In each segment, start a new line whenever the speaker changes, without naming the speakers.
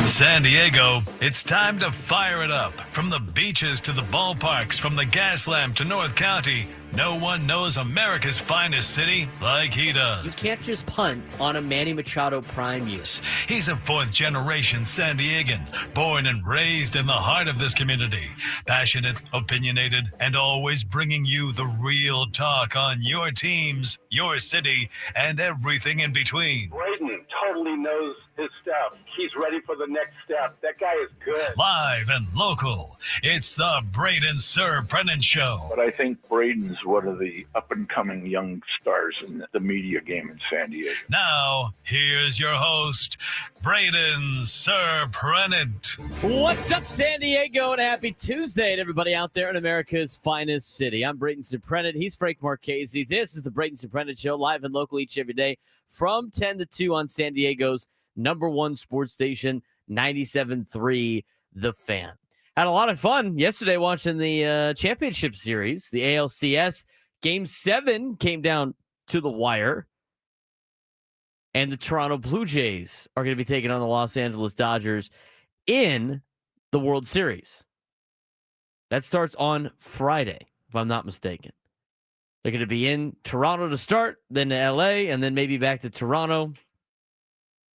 San Diego, it's time to fire it up. From the beaches to the ballparks, from the gas lamp to North County, no one knows America's finest city like he does.
You can't just punt on a Manny Machado prime use.
He's a fourth-generation San Diegan, born and raised in the heart of this community. Passionate, opinionated, and always bringing you the real talk on your teams, your city, and everything in between.
Braden totally knows his stuff. He's ready for the next step. That guy is good.
Live and local, it's the Braden Surprenant Show.
But I think Braden's one of the up-and-coming young stars in the media game in San Diego.
Now, here's your host, Braden Surprenant.
What's up, San Diego, and happy Tuesday to everybody out there in America's finest city. I'm Braden Surprenant. He's Frank Marchese. This is the Braden Surprenant Show, live and local each every day from 10 to 2 on San Diego's number one sports station, 97.3 The Fan. Had a lot of fun yesterday watching the championship series, the ALCS. Game 7 came down to the wire. And the Toronto Blue Jays are going to be taking on the Los Angeles Dodgers in the World Series. That starts on Friday, if I'm not mistaken. They're going to be in Toronto to start, then to LA, and then maybe back to Toronto.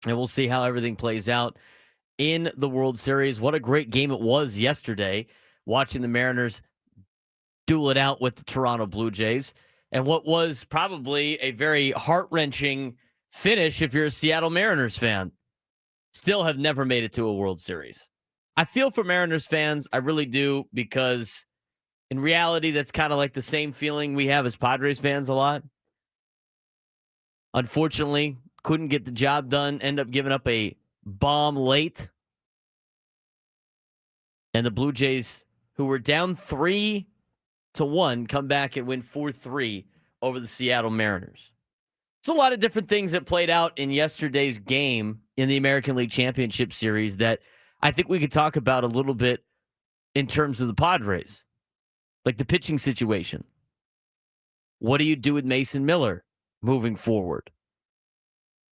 And we'll see how everything plays out in the World Series. What a great game it was yesterday, watching the Mariners duel it out with the Toronto Blue Jays. And what was probably a very heart-wrenching finish if you're a Seattle Mariners fan. Still have never made it to a World Series. I feel for Mariners fans. I really do, because in reality, that's kind of like the same feeling we have as Padres fans a lot. Unfortunately, couldn't get the job done, end up giving up a bomb late. And the Blue Jays, who were down 3-1, come back and win 4-3 over the Seattle Mariners. It's a lot of different things that played out in yesterday's game in the American League Championship Series that I think we could talk about a little bit in terms of the Padres. Like the pitching situation. What do you do with Mason Miller moving forward?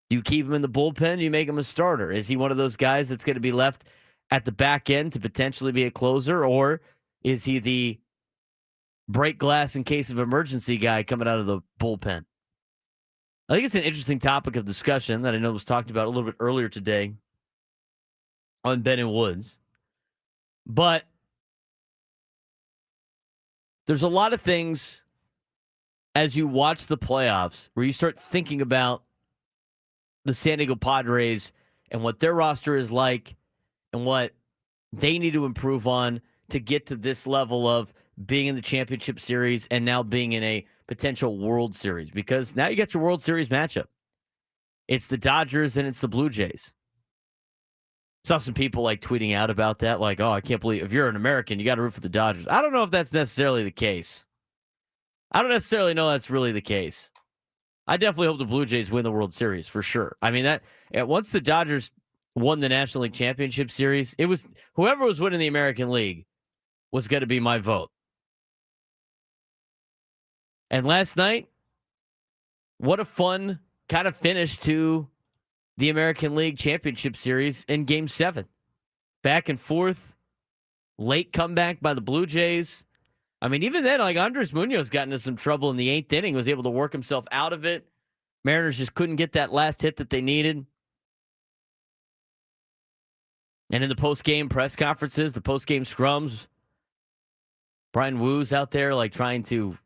Do you keep him in the bullpen? Do you make him a starter? Is he one of those guys that's going to be left at the back end to potentially be a closer? Or is he the break glass in case of emergency guy coming out of the bullpen? I think it's an interesting topic of discussion that I know was talked about a little bit earlier today on Ben and Woods. But there's a lot of things as you watch the playoffs where you start thinking about the San Diego Padres and what their roster is like and what they need to improve on to get to this level of being in the championship series and now being in a potential World Series, because now you got your World Series matchup. It's the Dodgers and it's the Blue Jays. Saw some people like tweeting out about that, like, oh, I can't believe if you're an American, you got to root for the Dodgers. I don't know if that's necessarily the case. I don't necessarily know that's really the case. I definitely hope the Blue Jays win the World Series for sure. I mean, that once the Dodgers won the National League Championship Series, it was whoever was winning the American League was going to be my vote. And last night, what a fun kind of finish to the American League Championship Series in Game 7. Back and forth, late comeback by the Blue Jays. I mean, even then, like Andres Munoz got into some trouble in the 8th inning, was able to work himself out of it. Mariners just couldn't get that last hit that they needed. And in the post-game press conferences, the post-game scrums, Brian Woo's out there like trying to,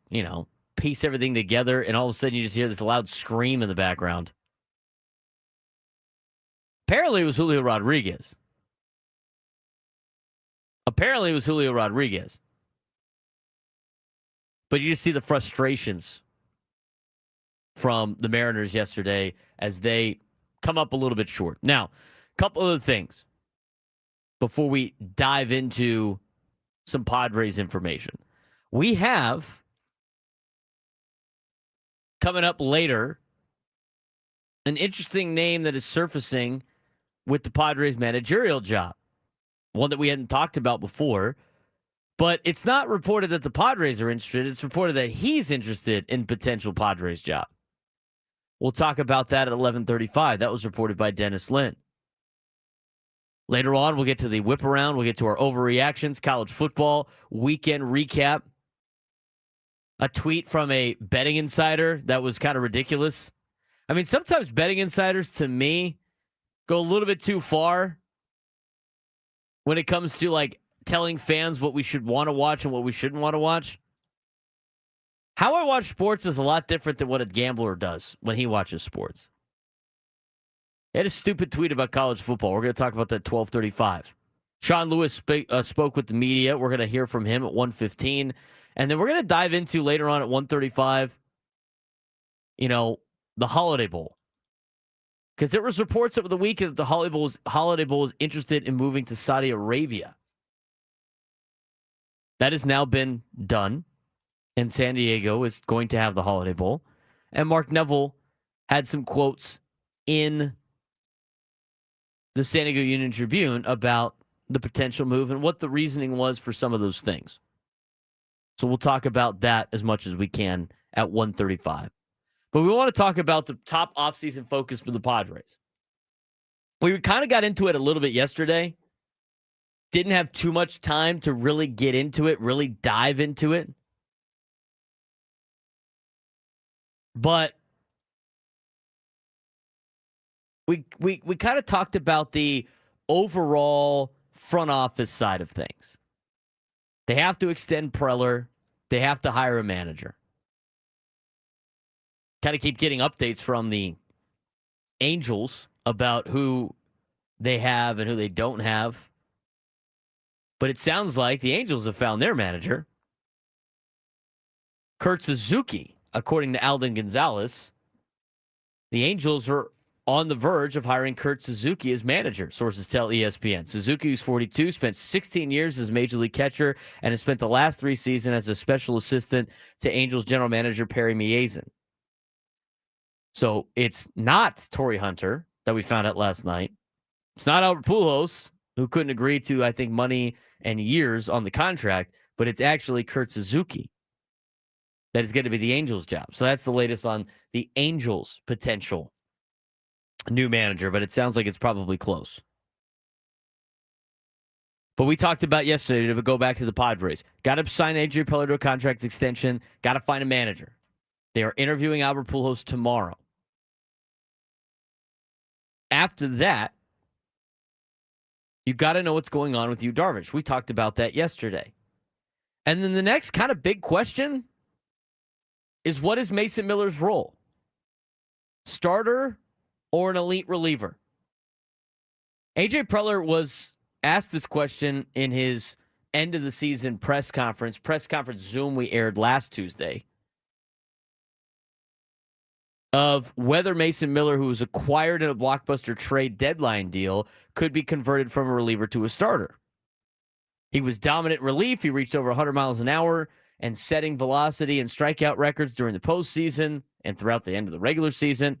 piece everything together, and all of a sudden you just hear this loud scream in the background. Apparently it was Julio Rodriguez. But you just see the frustrations from the Mariners yesterday as they come up a little bit short. Now, a couple other things before we dive into some Padres information. We have coming up later an interesting name that is surfacing with the Padres managerial job. One that we hadn't talked about before. But it's not reported that the Padres are interested. It's reported that he's interested in potential Padres job. We'll talk about that at 11:35. That was reported by Dennis Lynn. Later on, we'll get to the whip around. We'll get to our overreactions, college football, weekend recap. A tweet from a betting insider that was kind of ridiculous. I mean, sometimes betting insiders, to me, go a little bit too far when it comes to like telling fans what we should want to watch and what we shouldn't want to watch. How I watch sports is a lot different than what a gambler does when he watches sports. He had a stupid tweet about college football. We're going to talk about that at 12:35. Sean Lewis spoke with the media. We're going to hear from him at 1:15. And then we're going to dive into later on at 1:35, the Holiday Bowl. Because there was reports over the weekend that the Holiday Bowl was interested in moving to Saudi Arabia. That has now been done. And San Diego is going to have the Holiday Bowl. And Mark Neville had some quotes in the San Diego Union Tribune about the potential move and what the reasoning was for some of those things. So we'll talk about that as much as we can at 1:35. But we want to talk about the top offseason focus for the Padres. We kind of got into it a little bit yesterday. Didn't have too much time to really get into it, really dive into it. But we kind of talked about the overall front office side of things. They have to extend Preller. They have to hire a manager. Kind of keep getting updates from the Angels about who they have and who they don't have. But it sounds like the Angels have found their manager. Kurt Suzuki, according to Alden Gonzalez. The Angels are on the verge of hiring Kurt Suzuki as manager, sources tell ESPN. Suzuki, who's 42, spent 16 years as Major League catcher and has spent the last 3 seasons as a special assistant to Angels general manager Perry Miezan. So it's not Torrey Hunter that we found out last night. It's not Albert Pujols, who couldn't agree to, I think, money and years on the contract, but it's actually Kurt Suzuki that is going to be the Angels' job. So that's the latest on the Angels' potential new manager, but it sounds like it's probably close. But we talked about yesterday to go back to the Padres. Got to sign AJ Preller to a contract extension. Got to find a manager. They are interviewing Albert Pujols tomorrow. After that, you got to know what's going on with Yu Darvish. We talked about that yesterday. And then the next kind of big question is, what is Mason Miller's role? Starter or an elite reliever? AJ Preller was asked this question in his end of the season press conference Zoom we aired last Tuesday, of whether Mason Miller, who was acquired in a blockbuster trade deadline deal, could be converted from a reliever to a starter. He was dominant relief. He reached over 100 miles an hour and setting velocity and strikeout records during the postseason and throughout the end of the regular season.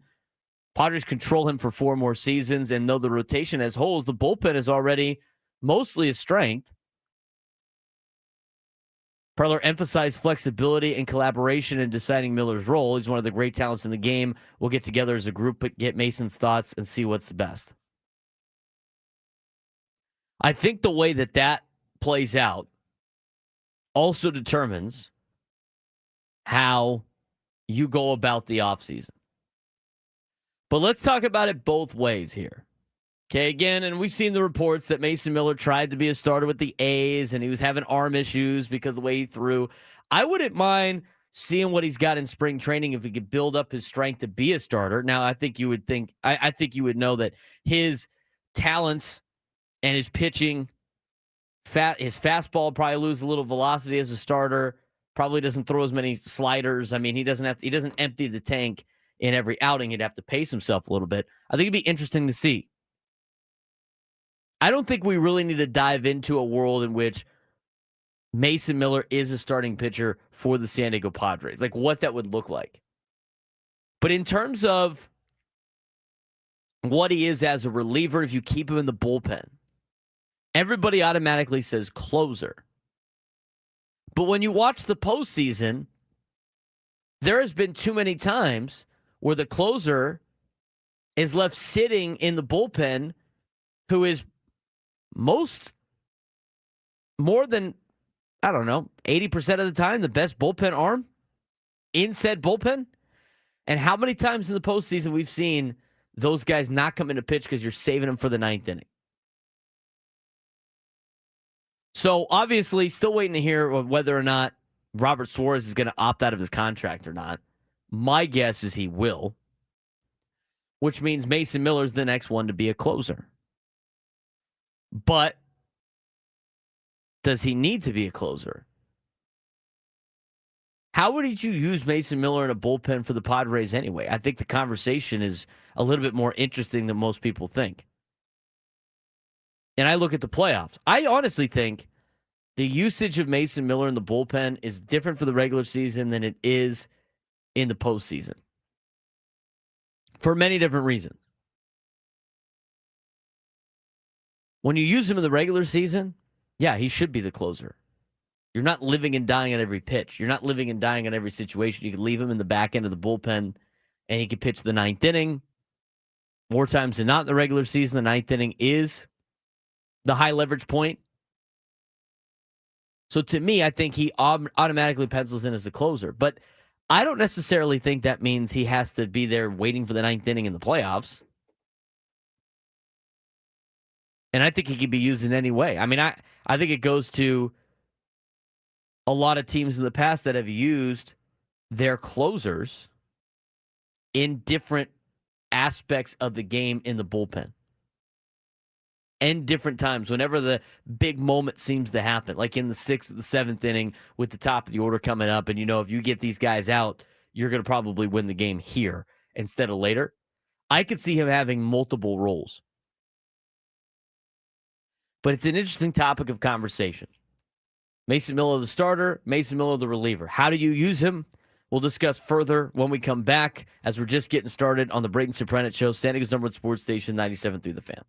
Padres control him for 4 more seasons, and though the rotation has holes, the bullpen is already mostly a strength. Preller emphasized flexibility and collaboration in deciding Miller's role. He's one of the great talents in the game. We'll get together as a group, but get Mason's thoughts and see what's the best. I think the way that plays out also determines how you go about the offseason. But let's talk about it both ways here. Okay, again, and we've seen the reports that Mason Miller tried to be a starter with the A's and he was having arm issues because of the way he threw. I wouldn't mind seeing what he's got in spring training if he could build up his strength to be a starter. Now, I think you would know that his talents and his pitching, his fastball probably lose a little velocity as a starter, probably doesn't throw as many sliders. I mean, he doesn't empty the tank in every outing. He'd have to pace himself a little bit. I think it'd be interesting to see. I don't think we really need to dive into a world in which Mason Miller is a starting pitcher for the San Diego Padres, like what that would look like. But in terms of what he is as a reliever, if you keep him in the bullpen, everybody automatically says closer. But when you watch the postseason, there has been too many times where the closer is left sitting in the bullpen who is more than, I don't know, 80% of the time, the best bullpen arm in said bullpen. And how many times in the postseason we've seen those guys not come into pitch because you're saving them for the ninth inning? So obviously, still waiting to hear whether or not Robert Suarez is going to opt out of his contract or not. My guess is he will, which means Mason Miller is the next one to be a closer. But does he need to be a closer? How would you use Mason Miller in a bullpen for the Padres anyway? I think the conversation is a little bit more interesting than most people think. And I look at the playoffs. I honestly think the usage of Mason Miller in the bullpen is different for the regular season than it is in the postseason. For many different reasons. When you use him in the regular season, yeah, he should be the closer. You're not living and dying on every pitch. You're not living and dying on every situation. You could leave him in the back end of the bullpen, and he could pitch the ninth inning. More times than not in the regular season, the ninth inning is the high leverage point. So to me, I think he automatically pencils in as the closer. But I don't necessarily think that means he has to be there waiting for the ninth inning in the playoffs. And I think he can be used in any way. I mean, I think it goes to a lot of teams in the past that have used their closers in different aspects of the game in the bullpen. And different times, whenever the big moment seems to happen, like in the 6th or the 7th inning with the top of the order coming up, and if you get these guys out, you're going to probably win the game here instead of later. I could see him having multiple roles. But it's an interesting topic of conversation. Mason Miller the starter, Mason Miller the reliever. How do you use him? We'll discuss further when we come back, as we're just getting started on the Braden Surprenant Show, San Diego's #1 sports station, 97.3 The Fan.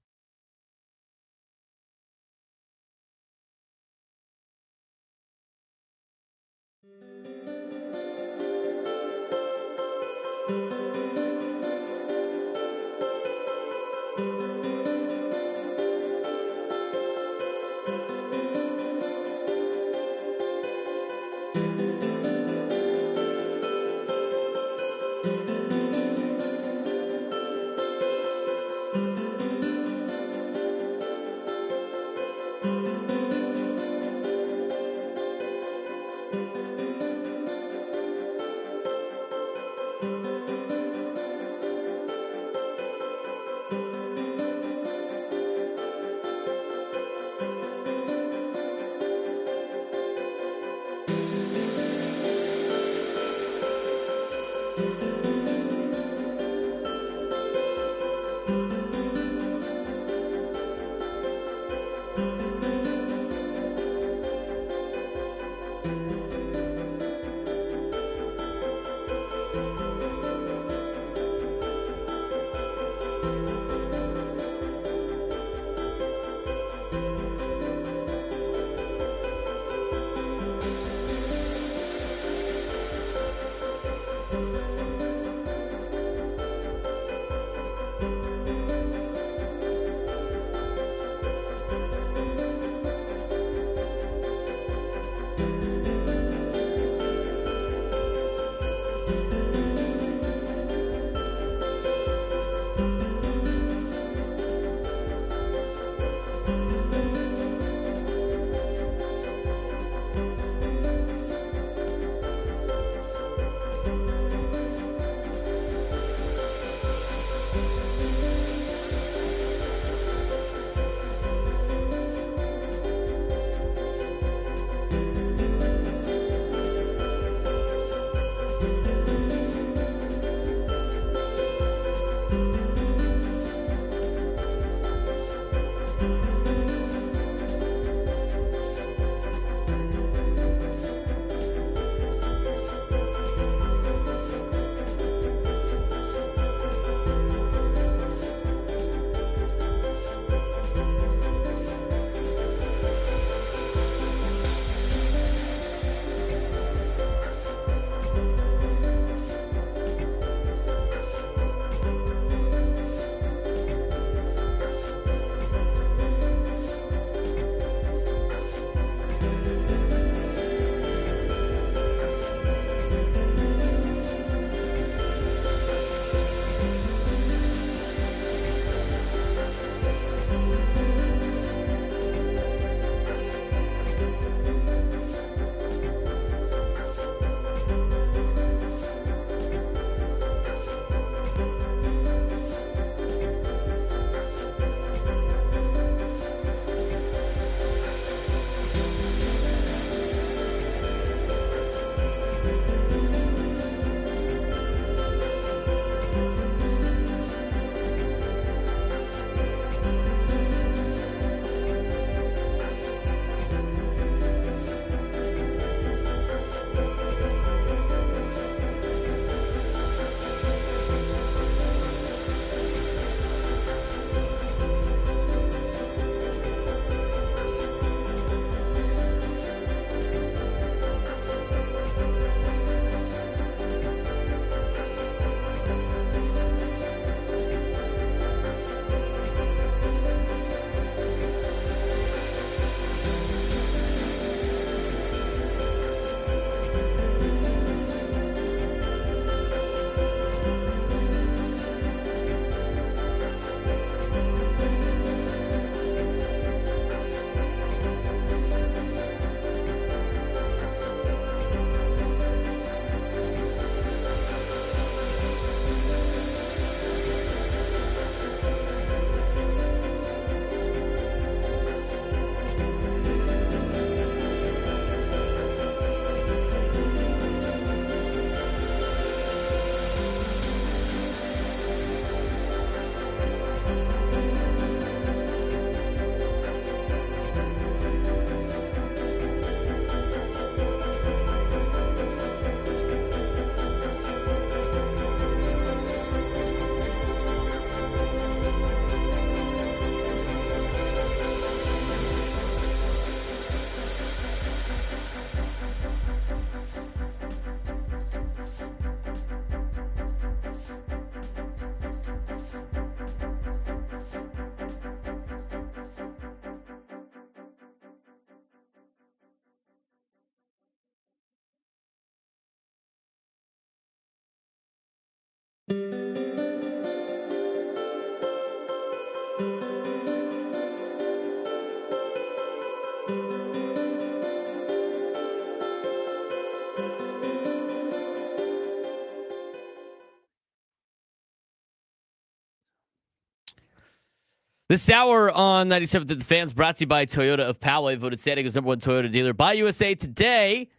This hour on 97th The Fans brought to you by Toyota of Poway, voted San Diego's #1 Toyota dealer by USA Today,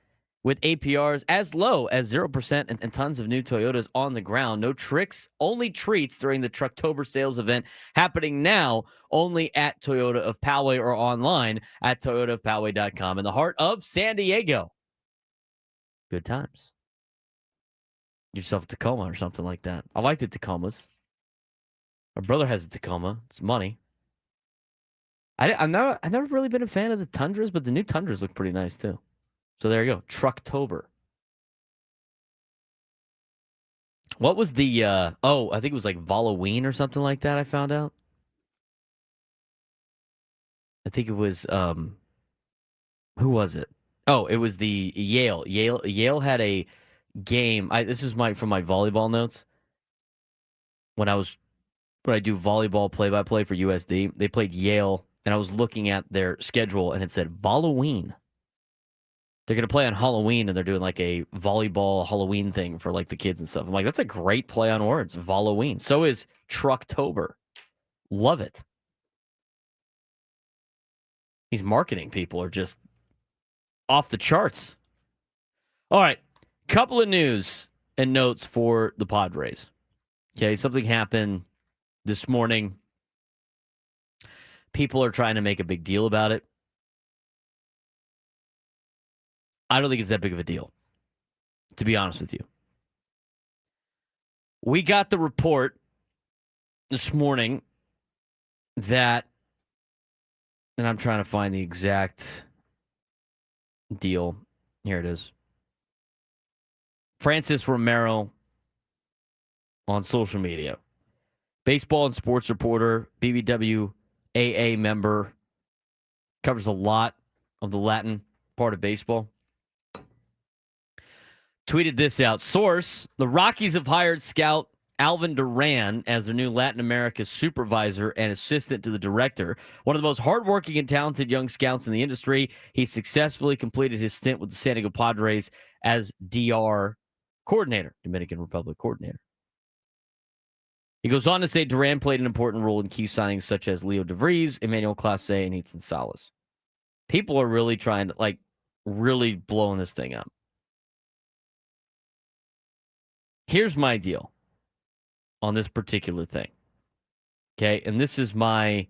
with APRs as low as 0% and tons of new Toyotas on the ground. No tricks, only treats during the Trucktober sales event happening now only at Toyota of Poway or online at toyotaofpoway.com in the heart of San Diego. Good times. Get yourself a Tacoma or something like that. I like the Tacomas. My brother has a Tacoma. It's money. I've never really been a fan of the Tundras, but the new Tundras look pretty nice too. So there you go. Trucktober. What was the I think it was like Halloween or something like that, I found out. I think it was who was it? Oh, it was the Yale. Yale had a game. This is from my volleyball notes. When I do volleyball play-by-play for USD, they played Yale, and I was looking at their schedule, and it said Halloween. They're going to play on Halloween, and they're doing like a volleyball Halloween thing for like the kids and stuff. I'm like, that's a great play on words, Halloween. So is Trucktober. Love it. These marketing people are just off the charts. All right, couple of news and notes for the Padres. Okay, something happened this morning. People are trying to make a big deal about it. I don't think it's that big of a deal, to be honest with you. We got the report this morning that, and I'm trying to find the exact deal. Here it is. Francis Romero on social media. Baseball and sports reporter, BBWAA member, covers a lot of the Latin part of baseball. Tweeted this out. Source, the Rockies have hired scout Alvin Duran as their new Latin America supervisor and assistant to the director. One of the most hardworking and talented young scouts in the industry. He successfully completed his stint with the San Diego Padres as DR coordinator, Dominican Republic coordinator. He goes on to say Duran played an important role in key signings such as Leo DeVries, Emmanuel Clase, and Ethan Salas. People are really trying to, really blowing this thing up. Here's my deal on this particular thing. Okay, and this is my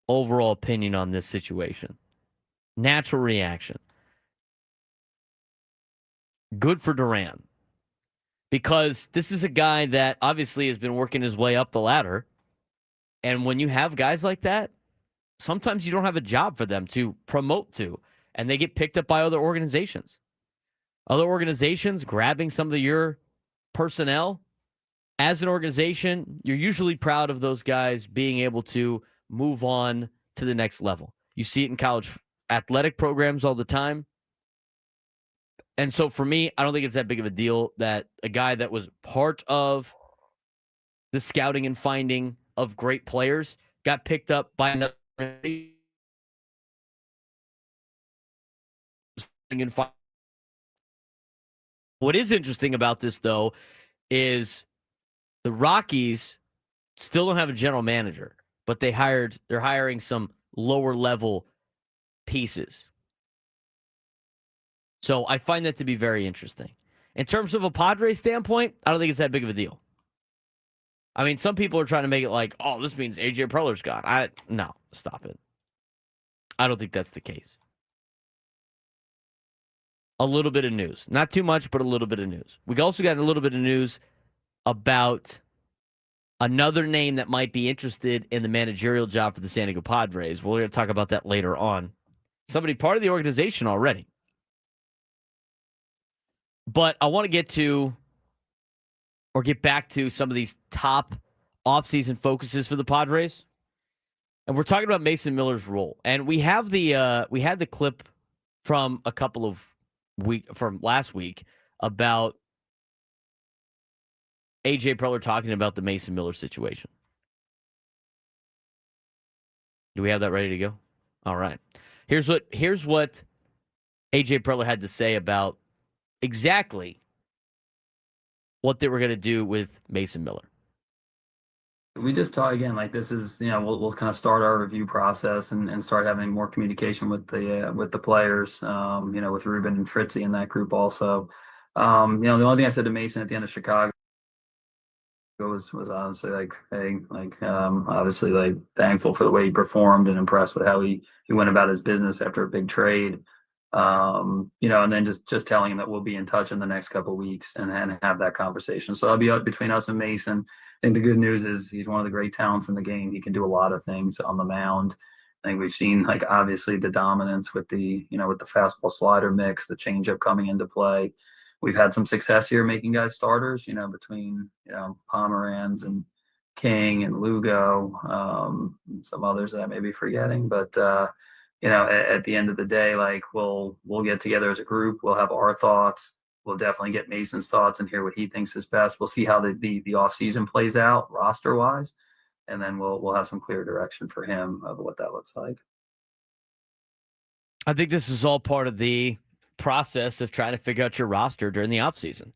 overall opinion on this situation. Natural reaction. Good for Duran. Because this is a guy that obviously has been working his way up the ladder. And when you have guys like that, sometimes you don't have a job for them to promote to. And they get picked up by other organizations. Other organizations grabbing some of your personnel. As an organization, you're usually proud of those guys being able to move on to the next level. You see it in college athletic programs all the time. And so for me, I don't think it's that big of a deal that a guy that was part of the scouting and finding of great players got picked up by another. What is interesting about this, though, is the Rockies still don't have a general manager, but they're hiring some lower level pieces. So I find that to be very interesting. In terms of a Padres standpoint, I don't think it's that big of a deal. I mean, some people are trying to make it like, oh, this means AJ Preller's gone. No, stop it. I don't think that's the case. A little bit of news. Not too much, but a little bit of news. We also got a little bit of news about another name that might be interested in the managerial job for the San Diego Padres. We're going to talk about that later on. Somebody part of the organization already. But I want to get back to some of these top offseason focuses for the Padres. And we're talking about Mason Miller's role. And we had the clip from from last week about AJ Preller talking about the Mason Miller situation. Do we have that ready to go? All right. Here's what AJ Preller had to say about exactly what they were going to do with Mason Miller.
We just talk again, like this is, we'll kind of start our review process and start having more communication with the players, with Ruben and Fritzy in that group also. The only thing I said to Mason at the end of Chicago was honestly like, hey, like obviously like thankful for the way he performed and impressed with how he went about his business after a big trade. And then just telling him that we'll be in touch in the next couple of weeks and have that conversation. So I'll be up between us and Mason. I think the good news is he's one of the great talents in the game. He can do a lot of things on the mound. I think we've seen like obviously the dominance with the fastball slider mix, the changeup coming into play. We've had some success here making guys starters, between Pomeranz and King and Lugo, and some others that I may be forgetting. But at the end of the day, like we'll get together as a group. We'll have our thoughts. We'll definitely get Mason's thoughts and hear what he thinks is best. We'll see how the off season plays out roster wise, and then we'll have some clear direction for him of what that looks like.
I think this is all part of the process of trying to figure out your roster during the offseason.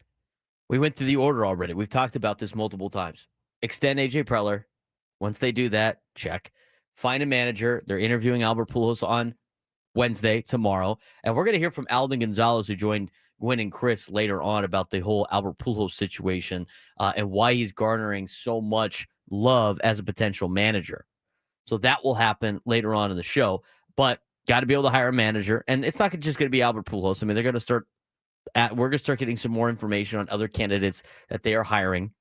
We went through the order already. We've talked about this multiple times. Extend AJ Preller. Once they do that, check. Find a manager. They're interviewing Albert Pujols on Wednesday, tomorrow. And we're going to hear from Alden Gonzalez, who joined Gwen and Chris later on, about the whole Albert Pujols situation and why he's garnering so much love as a potential manager. So that will happen later on in the show. But got to be able to hire a manager. And it's not just going to be Albert Pujols. I mean, we're going to start getting some more information on other candidates that they are hiring,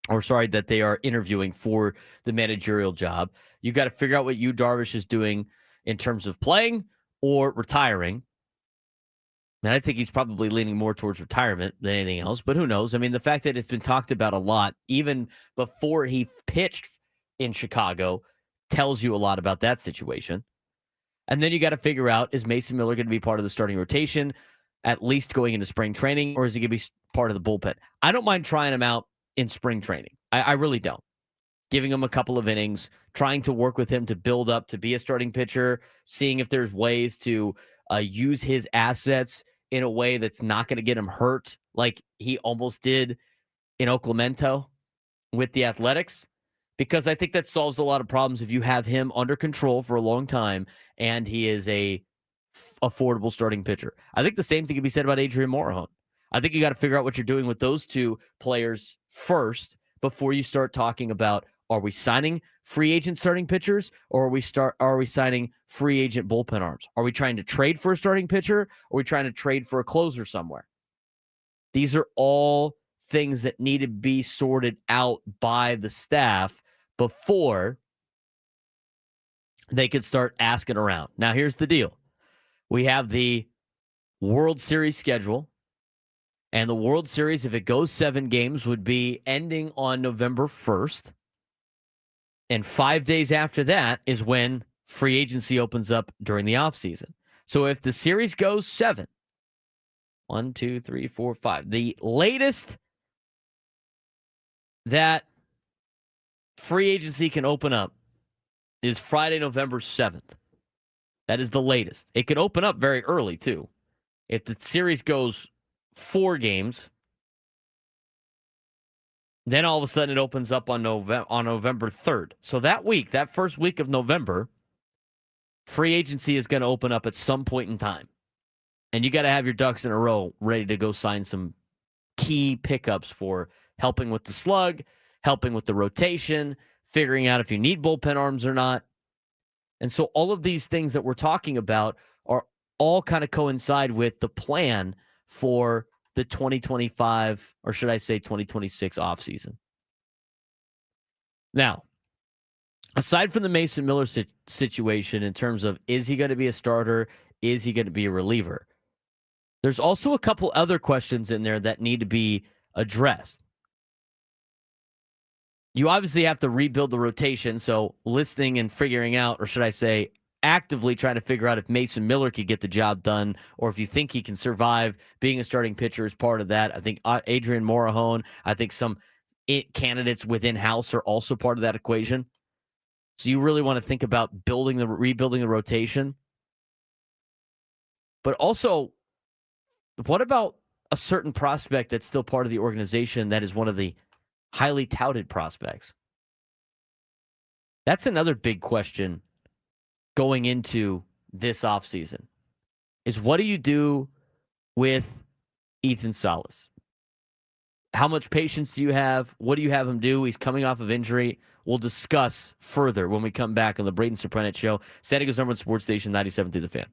that they are interviewing for the managerial job. You got to figure out what Yu Darvish is doing in terms of playing or retiring. And I think he's probably leaning more towards retirement than anything else, but who knows? I mean, the fact that it's been talked about a lot, even before he pitched in Chicago, tells you a lot about that situation. And then you got to figure out, is Mason Miller going to be part of the starting rotation, at least going into spring training, or is he going to be part of the bullpen? I don't mind trying him out in spring training. I really don't. Giving him a couple of innings, trying to work with him to build up to be a starting pitcher, seeing if there's ways to use his assets in a way that's not going to get him hurt, like he almost did in Oaklamento with the Athletics, because I think that solves a lot of problems if you have him under control for a long time and he is a affordable starting pitcher. I think the same thing can be said about Adrian Morejon. I think you got to figure out what you're doing with those two players first before you start talking about, are we signing free agent starting pitchers, or are we signing free agent bullpen arms? Are we trying to trade for a starting pitcher, or are we trying to trade for a closer somewhere? These are all things that need to be sorted out by the staff before they could start asking around. Now, here's the deal. We have the World Series schedule, and the World Series, if it goes 7 games, would be ending on November 1st. And 5 days after that is when free agency opens up during the offseason. So if the series goes 7, 1, 2, 3, 4, 5, the latest that free agency can open up is Friday, November 7th. That is the latest. It could open up very early, too. If the series goes 4 games, then all of a sudden it opens up on November 3rd. So that first week of November, free agency is going to open up at some point in time. And you got to have your ducks in a row ready to go sign some key pickups for helping with the slug, helping with the rotation, figuring out if you need bullpen arms or not. And so all of these things that we're talking about are all kind of coincide with the plan for the 2025, or should I say 2026 offseason. Now, aside from the Mason Miller situation in terms of, is he going to be a starter? Is he going to be a reliever? There's also a couple other questions in there that need to be addressed. You obviously have to rebuild the rotation, so listening and figuring out, or should I say actively trying to figure out if Mason Miller could get the job done, or if you think he can survive being a starting pitcher is part of that. I think Adrian Morejon, I think some candidates within house are also part of that equation. So you really want to think about rebuilding the rotation. But also, what about a certain prospect that's still part of the organization that is one of the highly touted prospects? That's another big question going into this offseason is what do you do with Ethan Salas? How much patience do you have? What do you have him do? He's coming off of injury. We'll discuss further when we come back on the Braden Surprenant Show. San Diego's #1 sports station, 97.3 The Fan.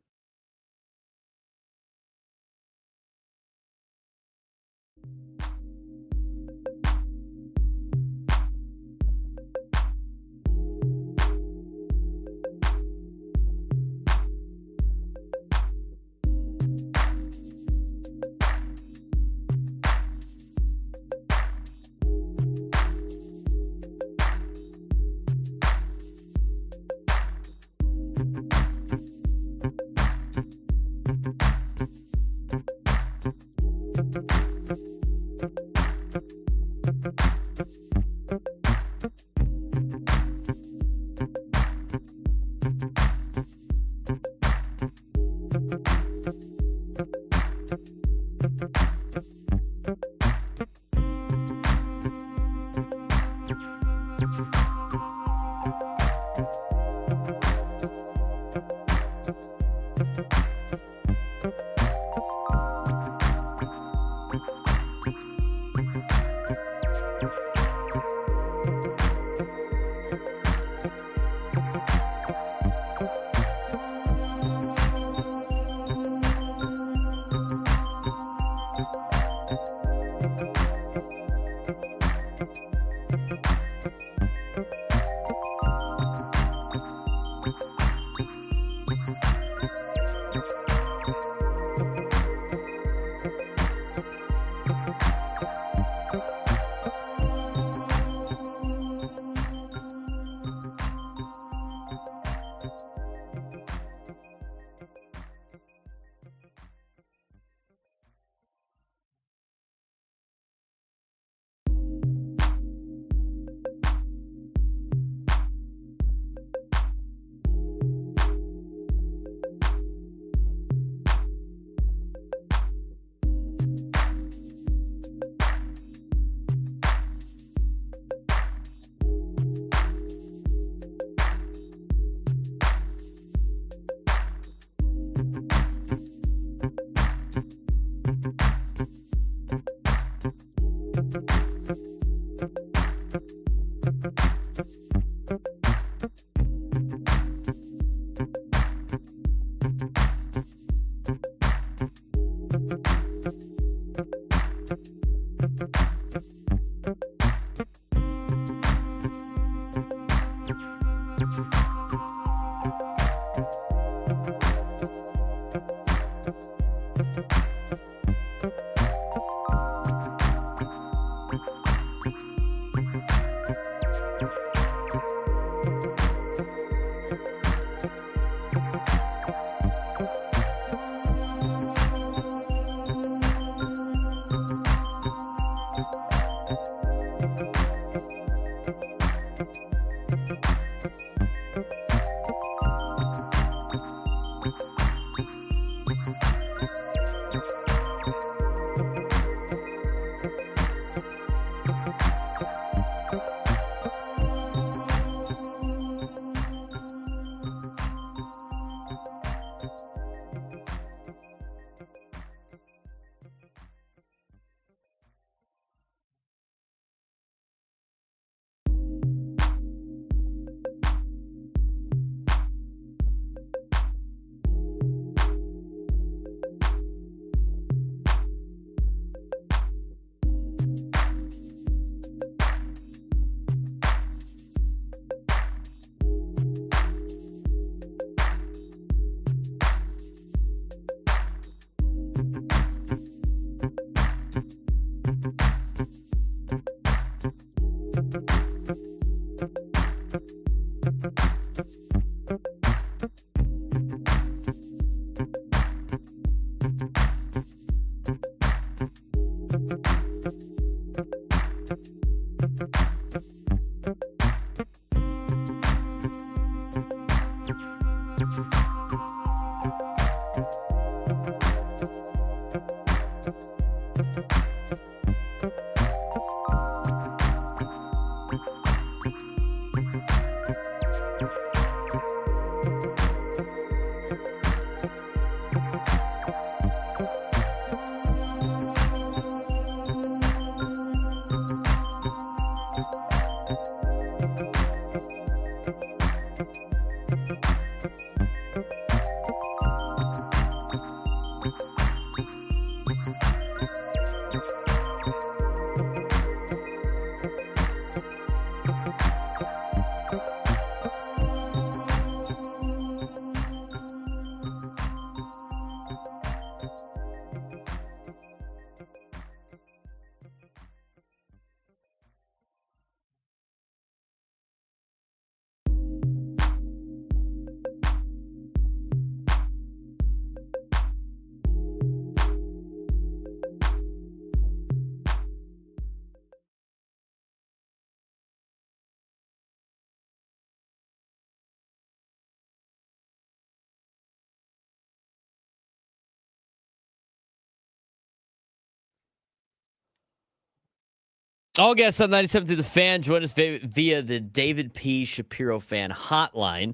All guests on 97 through the Fan join us via the David P. Shapiro Fan Hotline.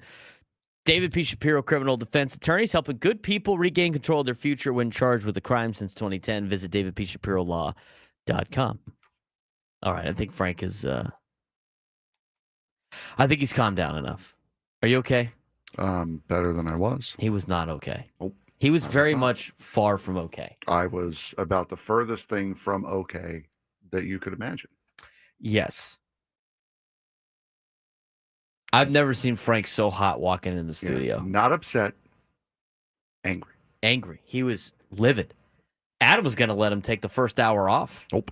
David P. Shapiro, criminal defense attorneys, helping good people regain control of their future when charged with a crime since 2010. Visit davidpshapirolaw.com. All right, I think Frank is. I think he's calmed down enough. Are you okay?
Better than I was.
He was not okay.
Nope.
He was
I was
very
not.
much far from okay.
I was about the furthest thing from okay that you could imagine.
Yes. I've never seen Frank so hot walking in the studio.
Not upset, angry.
Angry. He was livid. Adam was going to let him take the first hour off.
Nope.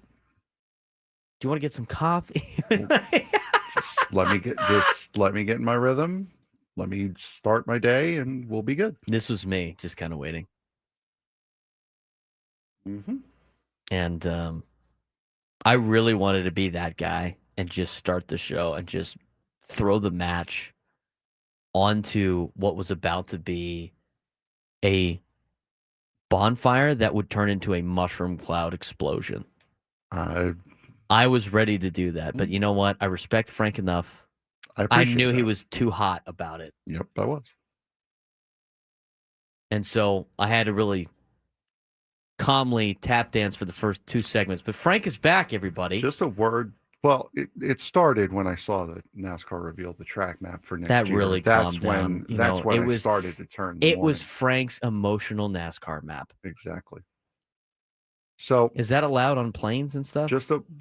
Do you want to get some coffee?
Just let me get in my rhythm. Let me start my day, and we'll be good.
This was me, just kind of waiting.
Mm-hmm.
And I really wanted to be that guy and just start the show and just throw the match onto what was about to be a bonfire that would turn into a mushroom cloud explosion. I was ready to do that, but you know what? I respect Frank enough. I knew he was too hot about it.
Yep, I was.
And so I had to really calmly tap dance for the first 2 segments. But Frank is back, everybody.
Just a word. Well, it started when I saw that NASCAR revealed the track map for next
that
year.
really calmed down.
That's when I started to turn.
It was Frank's emotional NASCAR map.
Exactly. So
is that allowed on planes and stuff?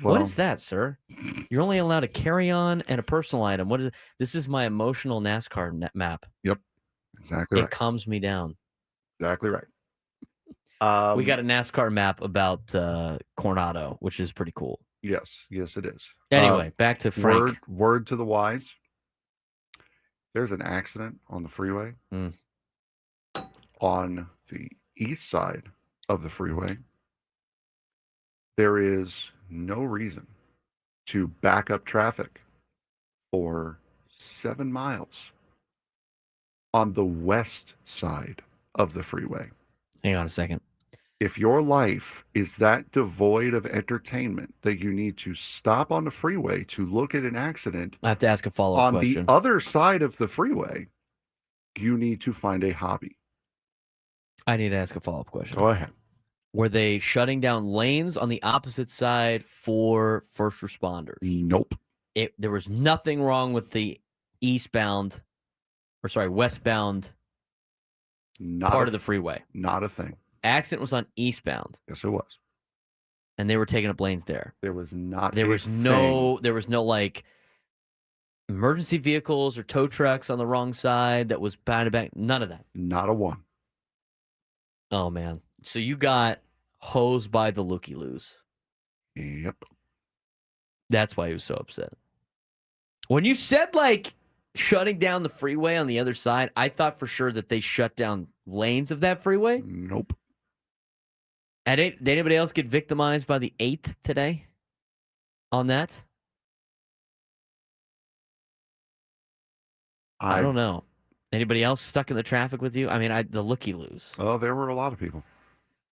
What is that, sir? You're only allowed a carry-on and a personal item. What is it? This is my emotional NASCAR map.
Yep, exactly.
It calms me down.
Exactly right.
We got a NASCAR map about Coronado, which is pretty cool.
Yes, it is.
Anyway, back to Frank.
Word to the wise. There's an accident on the freeway. On the east side of the freeway. There is no reason to back up traffic for 7 miles on the west side of the freeway.
Hang on a second.
If your life is that devoid of entertainment that you need to stop on the freeway to look at an accident,
I have to ask a follow-up question.
On the other side of the freeway, you need to find a hobby.
I need to ask a follow-up question.
Go ahead.
Were they shutting down lanes on the opposite side for first responders?
Nope.
There was nothing wrong with the westbound part of the freeway.
Not a thing.
Accident was on eastbound.
Yes, it was.
And they were taking up lanes there.
There was not.
There was no like emergency vehicles or tow trucks on the wrong side that was back to back. None of that.
Not a one.
Oh man. So you got hosed by the looky-loos.
Yep.
That's why he was so upset. When you said, like, shutting down the freeway on the other side, I thought for sure that they shut down lanes of that freeway.
Nope.
Did anybody else get victimized by the 8th today on that? I don't know. Anybody else stuck in the traffic with you? I mean, the looky-loos.
Oh, there were a lot of people.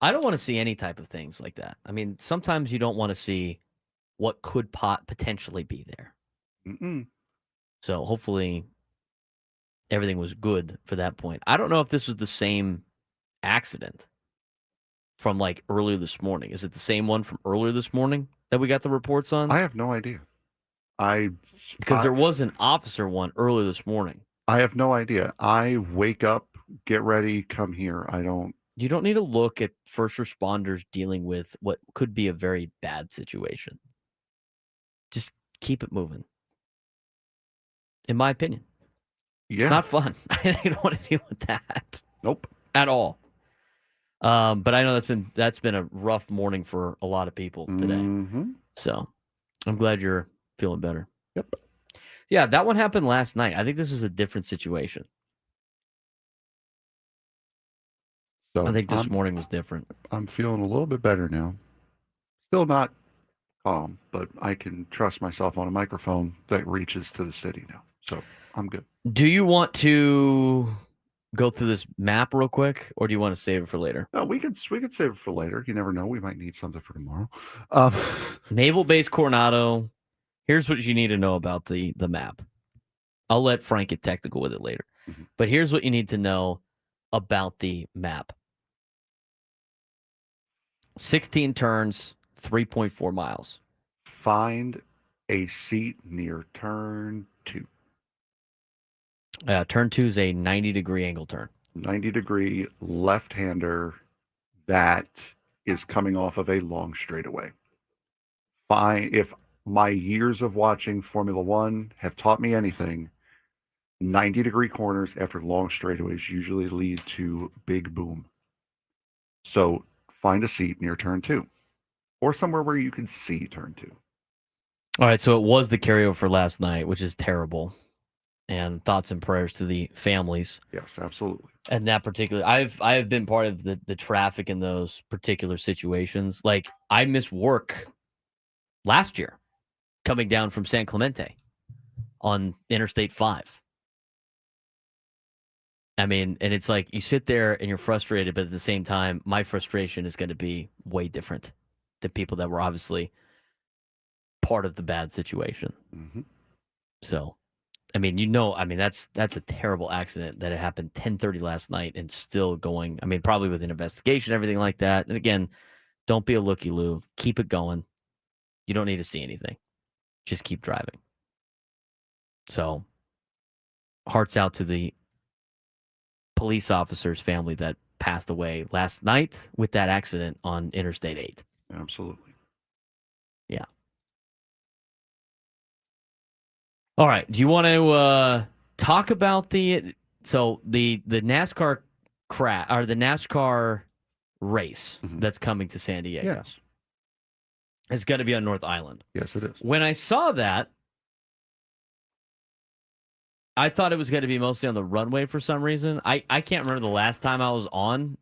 I don't want to see any type of things like that. I mean, sometimes you don't want to see what could potentially be there.
Mm-mm.
So hopefully everything was good for that point. I don't know if this was the same accident from like earlier this morning. Is it the same one from earlier this morning that we got the reports on?
I have no idea.
Because there was an officer one earlier this morning.
I have no idea. I wake up, get ready, come here.
You don't need to look at first responders dealing with what could be a very bad situation. Just keep it moving. In my opinion.
Yeah.
It's not fun. I don't want to deal with that.
Nope.
At all. But I know that's been a rough morning for a lot of people today.
Mm-hmm.
So I'm glad you're feeling better.
Yep.
Yeah, that one happened last night. I think this is a different situation.
So
I think this morning was different.
I'm feeling a little bit better now. Still not calm, but I can trust myself on a microphone that reaches to the city now. So I'm good.
Do you want to go through this map real quick, or do you want to save it for later?
No, we could save it for later. You never know. We might need something for tomorrow. Um,
Naval Base Coronado. Here's what you need to know about the map. I'll let Frank get technical with it later.
Mhm.
But here's what you need to know about the map. 16 turns, 3.4 miles.
Find a seat near turn 2.
Turn 2 is a 90-degree angle turn.
90-degree left-hander that is coming off of a long straightaway. Fine. If my years of watching Formula One have taught me anything, 90-degree corners after long straightaways usually lead to big boom. So find a seat near turn 2 or somewhere where you can see turn 2.
All right, so it was the carryover for last night, which is terrible. And thoughts and prayers to the families.
Yes, absolutely.
And that particular, I have been part of the traffic in those particular situations. Like, I missed work last year coming down from San Clemente on Interstate 5. I mean, and it's like you sit there and you're frustrated, but at the same time, my frustration is going to be way different than people that were obviously part of the bad situation.
Mm-hmm.
So, I mean, that's a terrible accident that it happened 10:30 last night and still going. I mean, probably with an investigation, everything like that. And again, don't be a looky-loo. Keep it going. You don't need to see anything. Just keep driving. So, hearts out to the police officer's family that passed away last night with that accident on Interstate 8.
Absolutely.
Yeah. All right. Do you want to talk about the NASCAR crash or the NASCAR race that's coming to San Diego?
Yes.
It's going to be on North Island.
Yes, it is.
When I saw that, I thought it was going to be mostly on the runway for some reason. I can't remember the last time I was on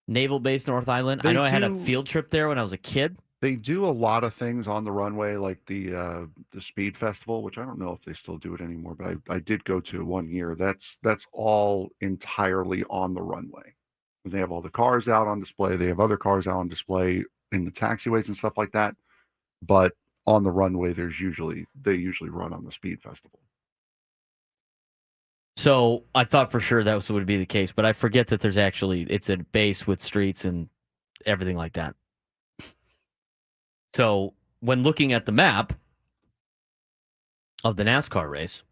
Naval Base North Island. I know I had a field trip there when I was a kid.
They do a lot of things on the runway, like the Speed Festival, which I don't know if they still do it anymore, but I did go to 1 year. That's all entirely on the runway. They have all the cars out on display. They have other cars out on display in the taxiways and stuff like that. But on the runway, they usually run on the Speed Festival.
So I thought for sure that would be the case, but I forget that it's a base with streets and everything like that. So when looking at the map of the NASCAR race,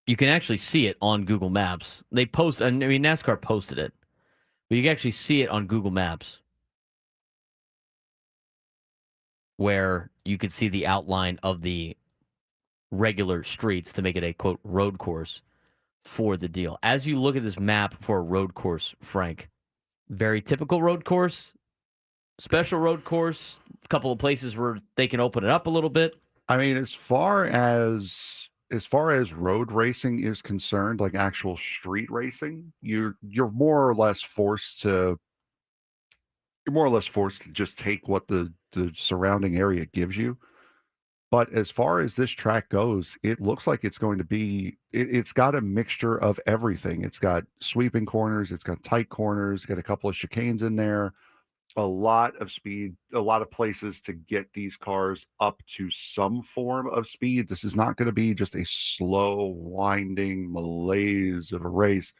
you can actually see it on Google Maps. NASCAR posted it, but you can actually see it on Google Maps where you could see the outline of the regular streets to make it a, quote, road course for the deal. As you look at this map for a road course, Frank, very typical road course, special road course, a couple of places where they can open it up a little bit.
I mean, as far as road racing is concerned, like actual street racing, you're more or less forced to just take what the surrounding area gives you. But as far as this track goes, it looks like it's going to be, it's got a mixture of everything. It's got sweeping corners, it's got tight corners, got a couple of chicanes in there, a lot of speed, a lot of places to get these cars up to some form of speed. This is not going to be just a slow, winding malaise of a race.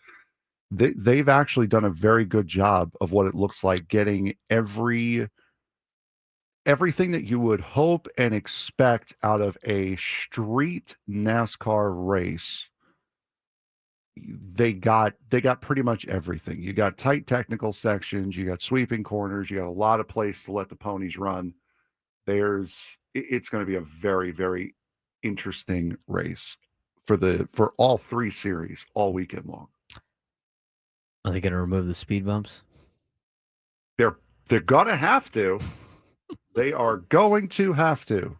They've actually done a very good job of what it looks like, getting everything that you would hope and expect out of a street NASCAR race. They got pretty much everything. You got tight technical sections, you got sweeping corners, you got a lot of place to let the ponies run. It's going to be a very, very interesting race for all 3 series all weekend long.
Are they going to remove the speed bumps?
They're going to have to. They are going to have to.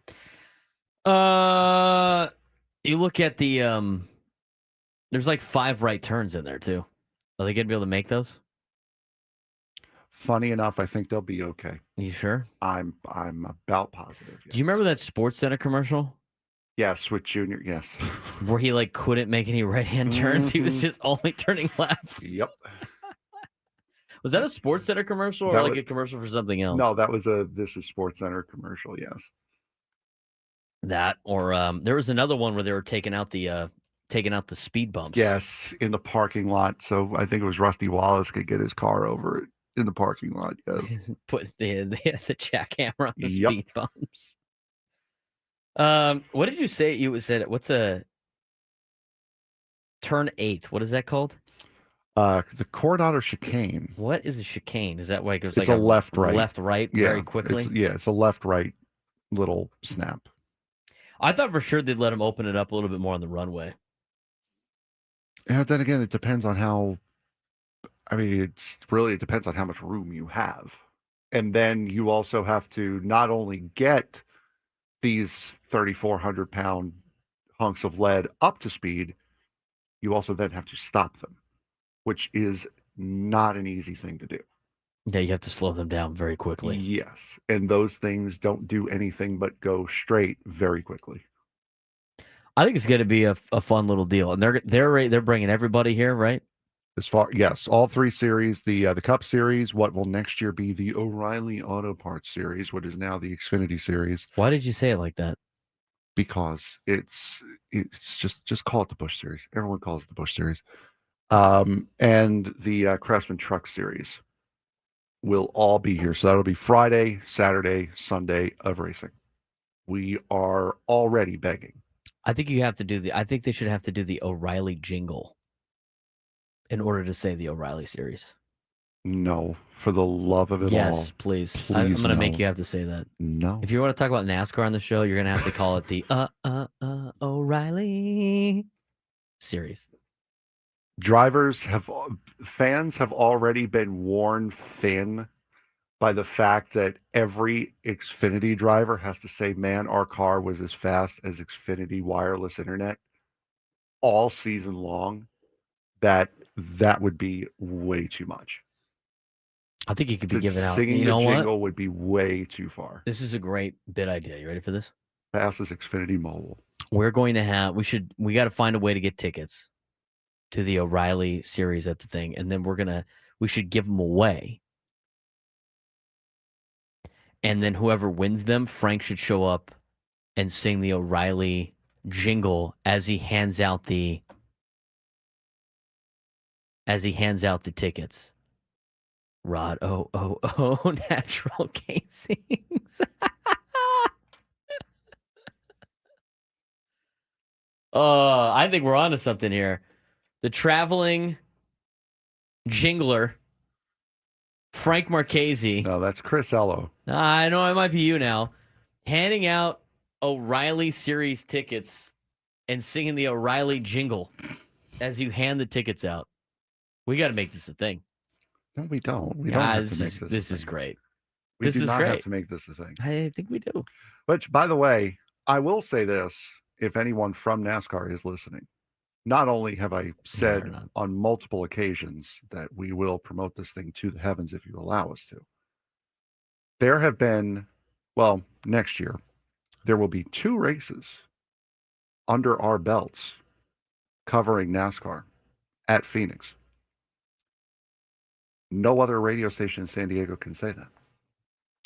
You look at the there's like 5 right turns in there too. Are they going to be able to make those?
Funny enough, I think they'll be okay.
You sure?
I'm about positive. Yes.
Do you remember that Sports Center commercial
Yes, with Junior. Yes.
where he like couldn't make any right-hand turns. He was
Mhm.
just only turning left.
Yep.
Was that a Sports Center commercial or
That
like a
was-
commercial for something else?
No, that was a This Is Sports Center commercial. Yes.
That or there was another one where they were taking out the speed bumps.
Yes, in the parking lot. So I think it was Rusty Wallace could get his car over it in the parking lot. Yes.
Put the jackhammer on the
Yep.
speed bumps. What did you say? You said what's a turn eighth? What is that called?
The Coronado chicane.
What is a chicane? Is that why it goes
It's
like
a left-right.
left-right very quickly?
It's a left-right little snap.
I thought for sure they'd let him open it up a little bit more on the runway.
And then again, it depends on how. I mean, it depends on how much room you have, and then you also have to not only get these 3,400-pound hunks of lead up to speed, you also then have to stop them, which is not an easy thing to do.
Yeah, you have to slow them down very quickly.
Yes, and those things don't do anything but go straight very quickly.
I think it's going to be a fun little deal, and they're bringing everybody here, right?
Yes, all three series, the Cup Series, what will next year be the O'Reilly Auto Parts Series, what is now the Xfinity Series,
Why did you say it like that?
because it's just call it the Busch Series. Everyone calls it the Busch Series. And the Craftsman Truck Series will all be here. So that'll be Friday, Saturday, Sunday of racing. We are already begging.
I think you have to I think they should have to do the O'Reilly jingle in order to say the O'Reilly series.
No, for the love of it all.
Yes, please. I'm going to make
no.
you have to say that.
No.
If you want to talk about NASCAR on the show, you're going to have to call it the O'Reilly series.
Fans have already been worn thin by the fact that every Xfinity driver has to say, man, our car was as fast as Xfinity wireless internet all season long, that would be way too much.
I think you could be giving out.
Singing
You know
the
what?
jingle would be way too far.
This is a great bit idea. You ready for this?
Fast as Xfinity Mobile.
We're going to have, we got to find a way to get tickets to the O'Reilly series at the thing. And then we should give them away. And then whoever wins them, Frank should show up and sing the O'Reilly jingle as he hands out the tickets. Rod, natural casings. I think we're onto something here. The traveling jingler, Frank Marchese.
No, that's Chris Ello.
I know it might be you now. Handing out O'Reilly series tickets and singing the O'Reilly jingle as you hand the tickets out. We got to make this a thing.
No, we don't. We don't have to make this.
This is great.
We do not have to make this a thing.
I think we do.
Which, by the way, I will say this: if anyone from NASCAR is listening, not only have I said on multiple occasions that we will promote this thing to the heavens if you allow us to. There have been, well, next year, there will be 2 races under our belts covering NASCAR at Phoenix. No other radio station in San Diego can say that.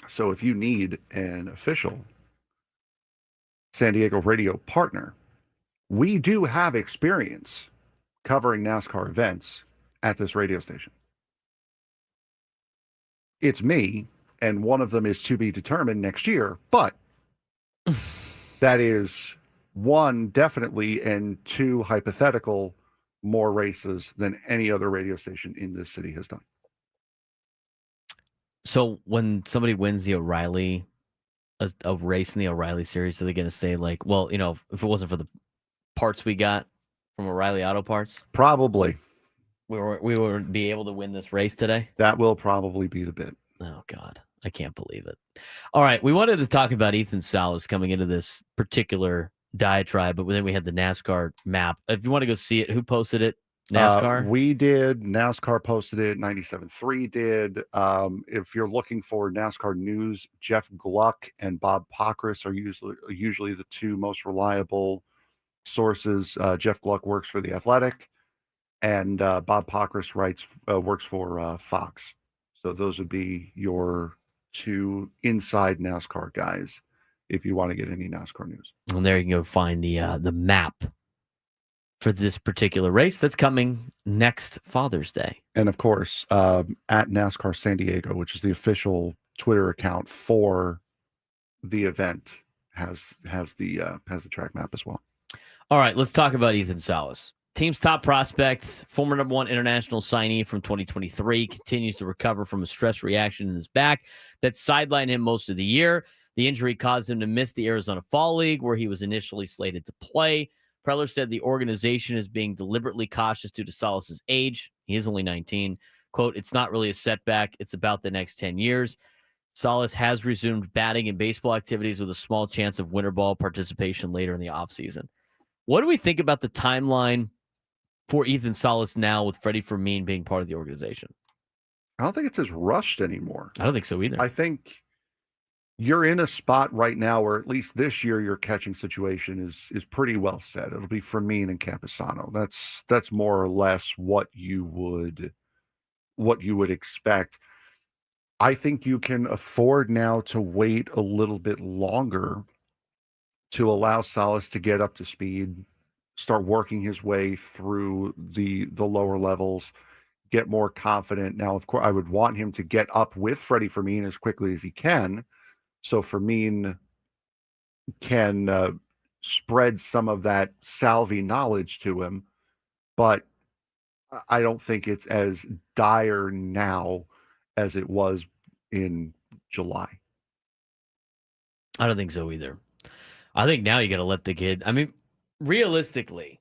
So if you need an official San Diego radio partner, we do have experience covering NASCAR events at this radio station. It's me, and one of them is to be determined next year, but that is 1, definitely, and 2, hypothetical, more races than any other radio station in this city has done.
So when somebody wins the O'Reilly, a race in the O'Reilly series, are they going to say like, well, you know, if it wasn't for the parts we got from O'Reilly Auto Parts,
probably
we would be able to win this race today?
That will probably be the bit.
Oh God, I can't believe it. All right, we wanted to talk about Ethan Salas coming into this particular diatribe, but then we had the NASCAR map. If you want to go see it, who posted it? NASCAR?
We did. NASCAR posted it. 97.3 did. If you're looking for NASCAR news, Jeff Gluck and Bob Pockrass are usually the two most reliable sources. Jeff Gluck works for The Athletic, and Bob Pockrass works for Fox. So those would be your two inside NASCAR guys if you want to get any NASCAR news.
And there you can go find the map for this particular race that's coming next Father's Day.
And of course, at NASCAR San Diego, which is the official Twitter account for the event, has the track map as well.
All right, let's talk about Ethan Salas. Team's top prospect, former number 1 international signee from 2023, continues to recover from a stress reaction in his back that sidelined him most of the year. The injury caused him to miss the Arizona Fall League, where he was initially slated to play. Preller said the organization is being deliberately cautious due to Salas's age. He is only 19. Quote, "It's not really a setback. It's about the next 10 years. Salas has resumed batting and baseball activities with a small chance of winter ball participation later in the offseason." What do we think about the timeline for Ethan Salas now with Freddie Fermin being part of the organization?
I don't think it's as rushed anymore.
I don't think so either.
I think you're in a spot right now where at least this year your catching situation is pretty well set. It'll be Fermin and Camposano. That's more or less what you would expect. I think you can afford now to wait a little bit longer to allow Salas to get up to speed, start working his way through the lower levels, get more confident. Now, of course, I would want him to get up with Freddie Fermin as quickly as he can, so Fermin can spread some of that Salvi knowledge to him. But I don't think it's as dire now as it was in July.
I don't think so either. I think now you got to let the kid. I mean, realistically,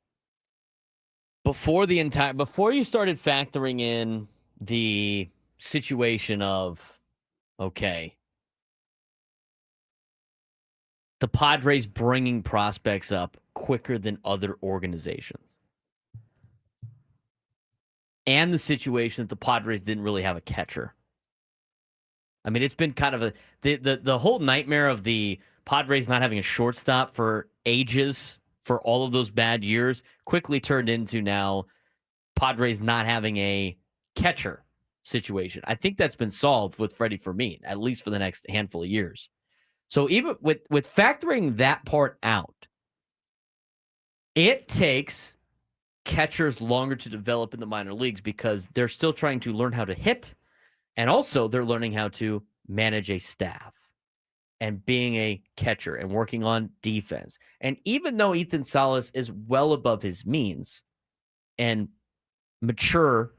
before you started factoring in the situation of, okay, the Padres bringing prospects up quicker than other organizations, and the situation that the Padres didn't really have a catcher. I mean, it's been kind of the whole nightmare of the Padres not having a shortstop for ages, for all of those bad years, quickly turned into now Padres not having a catcher situation. I think that's been solved with Freddie Fermin, at least for the next handful of years. So even with factoring that part out, it takes catchers longer to develop in the minor leagues because they're still trying to learn how to hit, and also they're learning how to manage a staff and being a catcher and working on defense. And even though Ethan Salas is well above his means and mature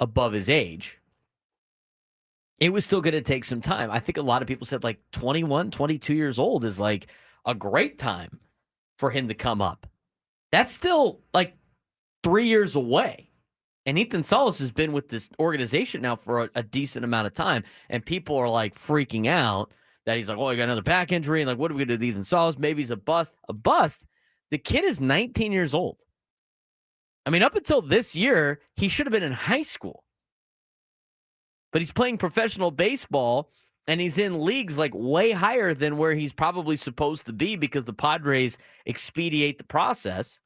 above his age, it was still going to take some time. I think a lot of people said like 21, 22 years old is like a great time for him to come up. That's still like 3 years away. And Ethan Salas has been with this organization now for a decent amount of time. And people are like freaking out that he's like, oh, he got another back injury. And like, what are we going to do with Ethan Salas? Maybe he's a bust. A bust? The kid is 19 years old. I mean, up until this year, he should have been in high school. But he's playing professional baseball, and he's in leagues like way higher than where he's probably supposed to be because the Padres expedite the process.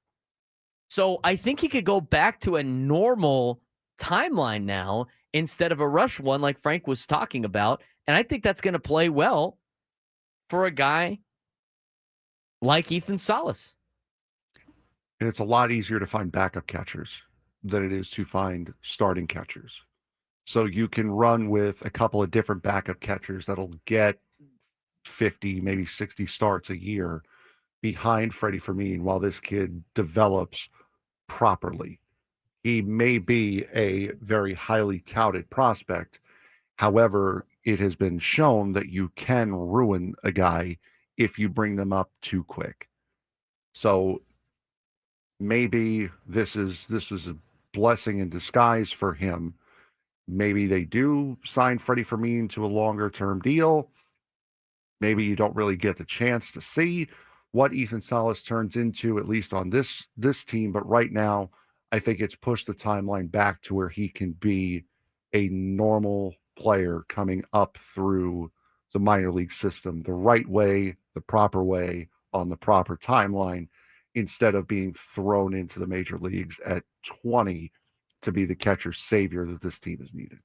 So I think he could go back to a normal timeline now instead of a rush one like Frank was talking about. And I think that's going to play well for a guy like Ethan Salas.
And it's a lot easier to find backup catchers than it is to find starting catchers. So you can run with a couple of different backup catchers that'll get 50, maybe 60 starts a year behind Freddie Fermin while this kid develops properly. He may be a very highly touted prospect. However, it has been shown that you can ruin a guy if you bring them up too quick. So maybe this is a blessing in disguise for him. Maybe they do sign Freddie Fermin to a longer-term deal. Maybe you don't really get the chance to see what Ethan Salas turns into, at least on this team. But right now, I think it's pushed the timeline back to where he can be a normal player coming up through the minor league system the right way, the proper way, on the proper timeline, instead of being thrown into the major leagues at 20 to be the catcher savior that this team has needed.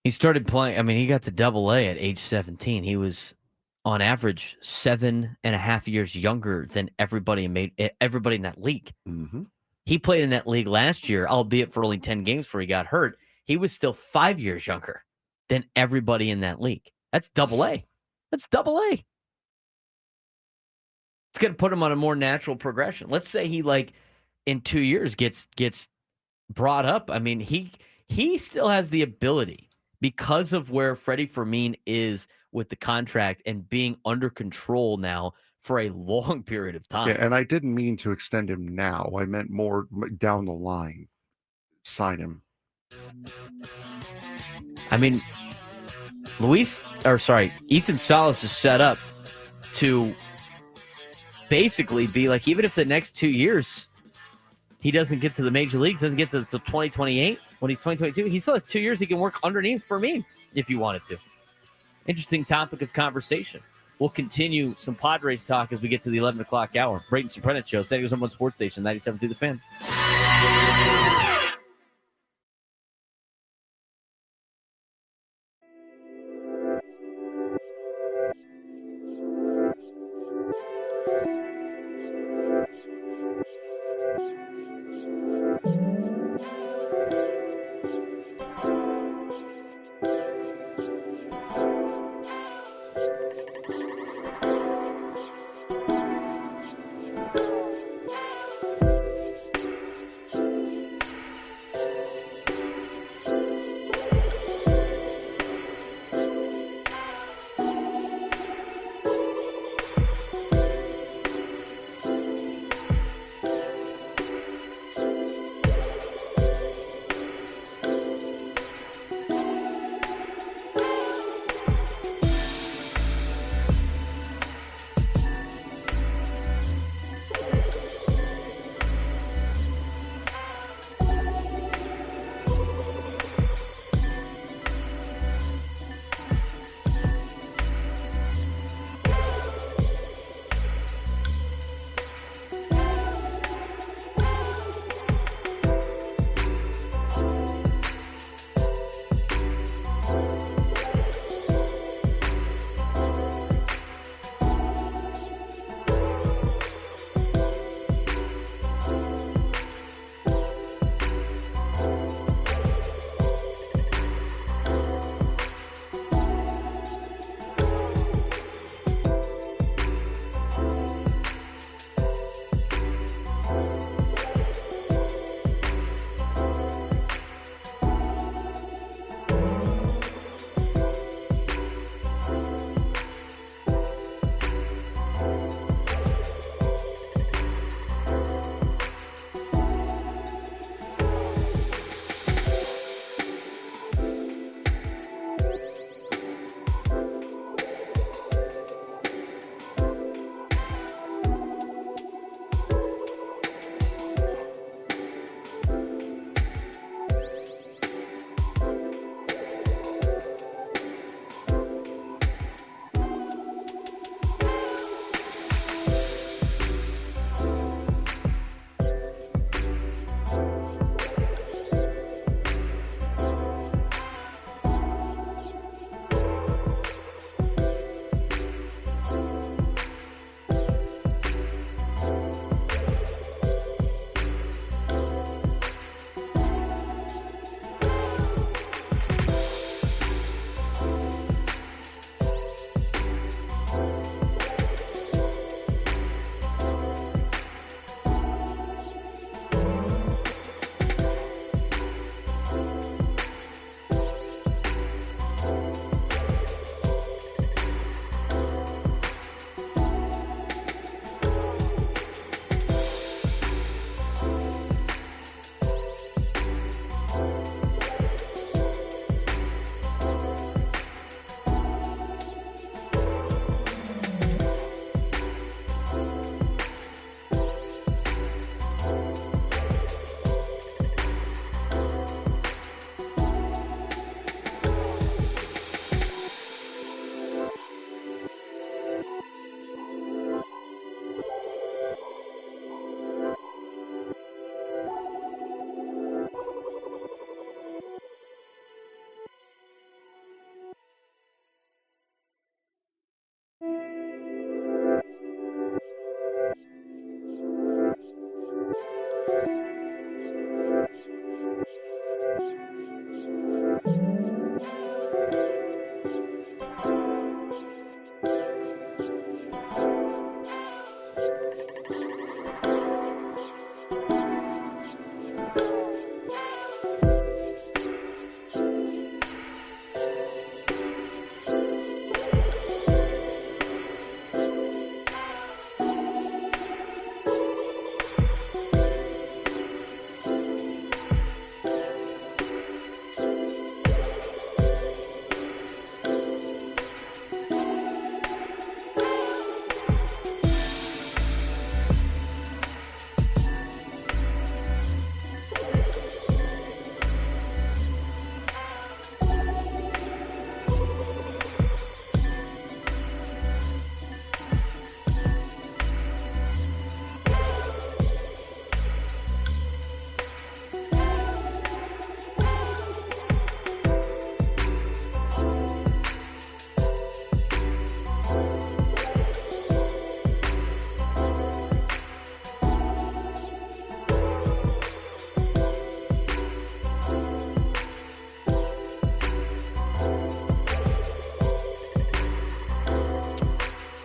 He started playing. I mean, he got to Double-A at age 17. He was, on average, 7.5 years younger than everybody in that league.
Mm-hmm.
He played in that league last year, albeit for only 10 games before he got hurt. He was still 5 years younger than everybody in that league. That's Double-A. That's Double-A. It's going to put him on a more natural progression. Let's say he, in 2 years gets brought up. I mean, he still has the ability, because of where Freddie Fermin is with the contract and being under control now for a long period of time.
Yeah, and I didn't mean to extend him now. I meant more down the line. Sign him.
I mean, Ethan Salas is set up to basically be like, even if the next 2 years he doesn't get to the major leagues, doesn't get to 2028, when he's 2022, he still has 2 years he can work underneath for me if he wanted to. Interesting topic of conversation. We'll continue some Padres talk as we get to the 11 o'clock hour. Braden Surprenant Show, San Diego's #1 sports station, 97.3 The Fan.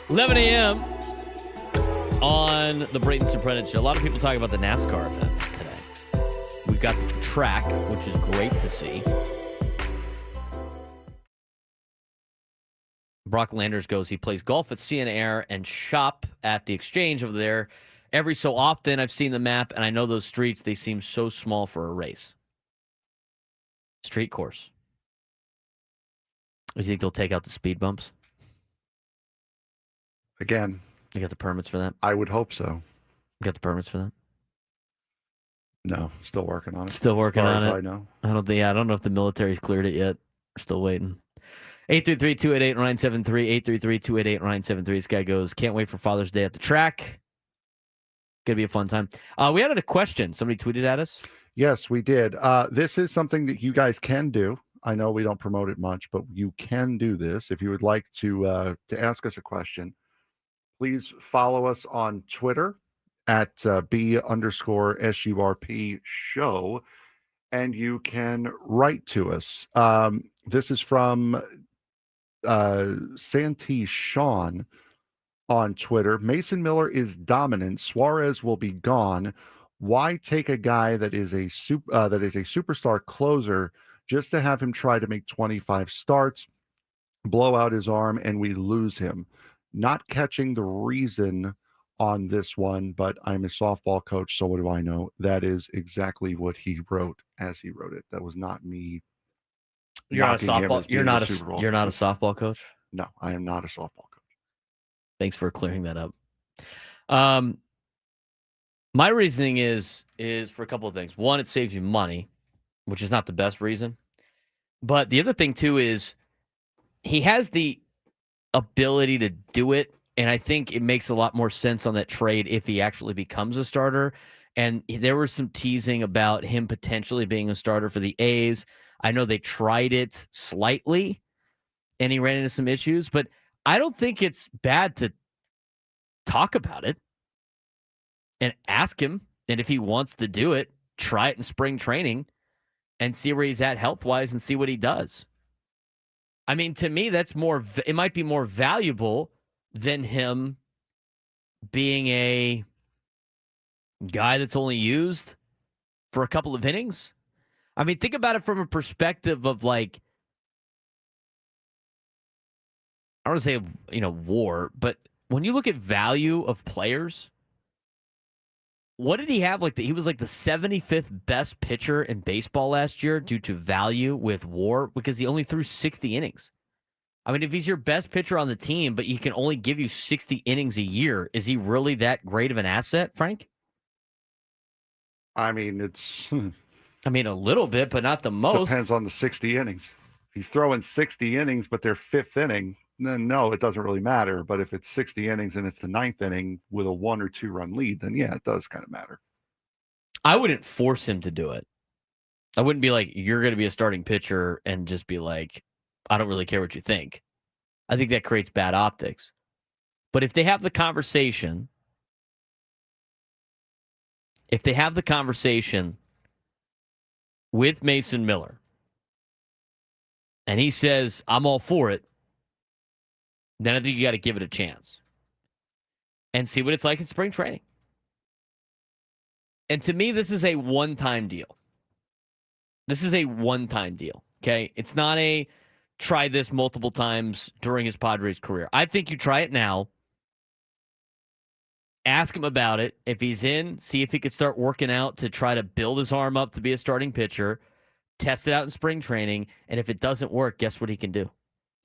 11 a.m. on the Braden Surprenant Show. A lot of people talking about the NASCAR event today. We've got the track, which is great to see. Brock Landers goes, he plays golf at Sea and Air and shop at the Exchange over there. Every so often, I've seen the map, and I know those streets, they seem so small for a race. Street course. Do you think they'll take out the speed bumps?
Again,
You got the permits for that?
I would hope so.
You got the permits for that?
No, still working on it.
Still working
as far
on
as
it.
I know.
I don't know if the military's cleared it yet. We're still waiting. 833-288-973, 833-288-973. This guy goes, can't wait for Father's Day at the track. Gonna be a fun time. We had a question. Somebody tweeted at us.
Yes, we did. This is something that you guys can do. I know we don't promote it much, but you can do this. If you would like to ask us a question, please follow us on Twitter at B_SURP show, and you can write to us. This is from Santee Sean on Twitter. Mason Miller is dominant. Suarez will be gone. Why take a guy that is a superstar closer just to have him try to make 25 starts, blow out his arm, and we lose him? Not catching the reason on this one, but I'm a softball coach, so what do I know? That is exactly what he wrote as he wrote it. That was not me.
You're not a
knocking him
softball.
as being a Super Bowl.
You're not a softball coach.
No, I am not a softball coach.
Thanks for clearing that up. My reasoning is for a couple of things. One, it saves you money, which is not the best reason. But the other thing too is he has the ability to do it, and I think it makes a lot more sense on that trade if he actually becomes a starter. And there was some teasing about him potentially being a starter for the A's. I know they tried it slightly, and he ran into some issues, but I don't think it's bad to talk about it and ask him. And if he wants to do it, try it in spring training and see where he's at health-wise and see what he does. I mean, to me, that's it might be more valuable than him being a guy that's only used for a couple of innings. I mean, think about it from a perspective of like, I don't want to say, war, but when you look at value of players, what did he have? He was like the 75th best pitcher in baseball last year due to value with WAR because he only threw 60 innings. I mean, if he's your best pitcher on the team, but he can only give you 60 innings a year, is he really that great of an asset, Frank?
I mean, it's
a little bit, but not the most.
Depends on the 60 innings. If he's throwing 60 innings, but they're fifth inning, then no, it doesn't really matter. But if it's 60 innings and it's the ninth inning with a 1 or 2 run lead, then yeah, it does kind of matter.
I wouldn't force him to do it. I wouldn't be like, you're going to be a starting pitcher and just be like, I don't really care what you think. I think that creates bad optics. But if they have the conversation, with Mason Miller, and he says, I'm all for it, then I think you got to give it a chance and see what it's like in spring training. And to me, this is a one-time deal. Okay? It's not a try this multiple times during his Padres career. I think you try it now. Ask him about it. If he's in, see if he could start working out to try to build his arm up to be a starting pitcher. Test it out in spring training. And if it doesn't work, guess what he can do?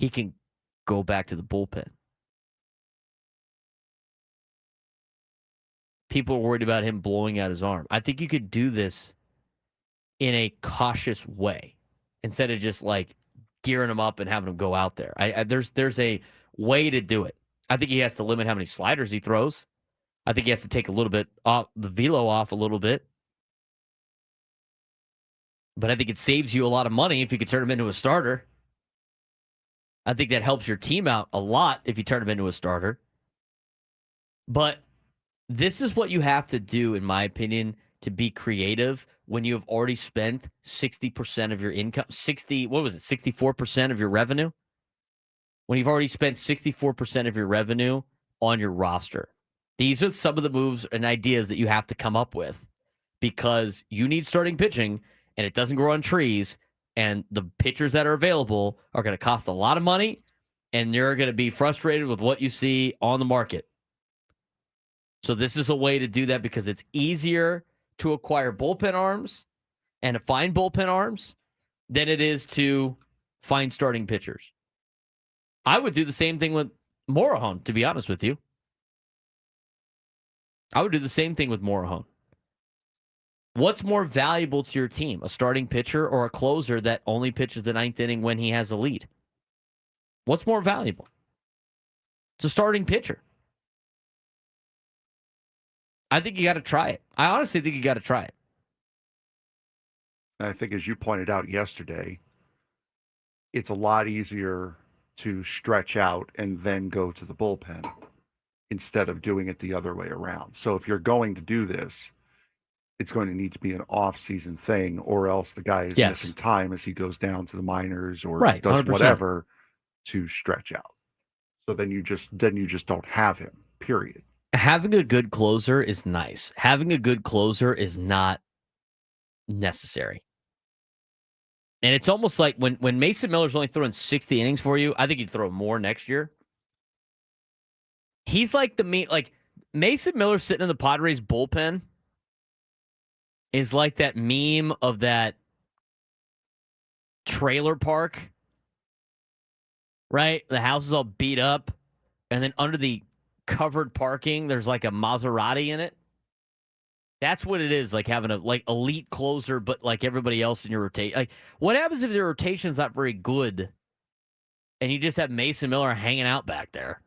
He can go back to the bullpen. People are worried about him blowing out his arm. I think you could do this in a cautious way instead of just like gearing him up and having him go out there. There's a way to do it. I think he has to limit how many sliders he throws. I think he has to take a little bit off the velo off a little bit. But I think it saves you a lot of money if you could turn him into a starter. I think that helps your team out a lot if you turn him into a starter. But this is what you have to do, in my opinion, to be creative when you have already spent 60% of your income, 64% of your revenue? When you've already spent 64% of your revenue on your roster. These are some of the moves and ideas that you have to come up with because you need starting pitching and it doesn't grow on trees. And the pitchers that are available are going to cost a lot of money and you're going to be frustrated with what you see on the market. So this is a way to do that because it's easier to acquire bullpen arms and to find bullpen arms than it is to find starting pitchers. I would do the same thing with Morejon, to be honest with you. I would do the same thing with Morejon. What's more valuable to your team, a starting pitcher or a closer that only pitches the ninth inning when he has a lead? What's more valuable? It's a starting pitcher. I think you got to try it. I honestly think you got to try it.
And I think, as you pointed out yesterday, it's a lot easier to stretch out and then go to the bullpen instead of doing it the other way around. So if you're going to do this, it's going to need to be an off-season thing, or else the guy is missing time as he goes down to the minors or does 100%. Whatever to stretch out. So then you just don't have him, period.
Having a good closer is nice. Having a good closer is not necessary. And it's almost like when Mason Miller's only throwing 60 innings for you, I think he'd throw more next year. He's like Mason Miller sitting in the Padres bullpen is like that meme of that trailer park, right? The house is all beat up, and then under the covered parking, there's like a Maserati in it. That's what it is, like having a elite closer, but like everybody else in your rotation. Like, what happens if your rotation's not very good, and you just have Mason Miller hanging out back there?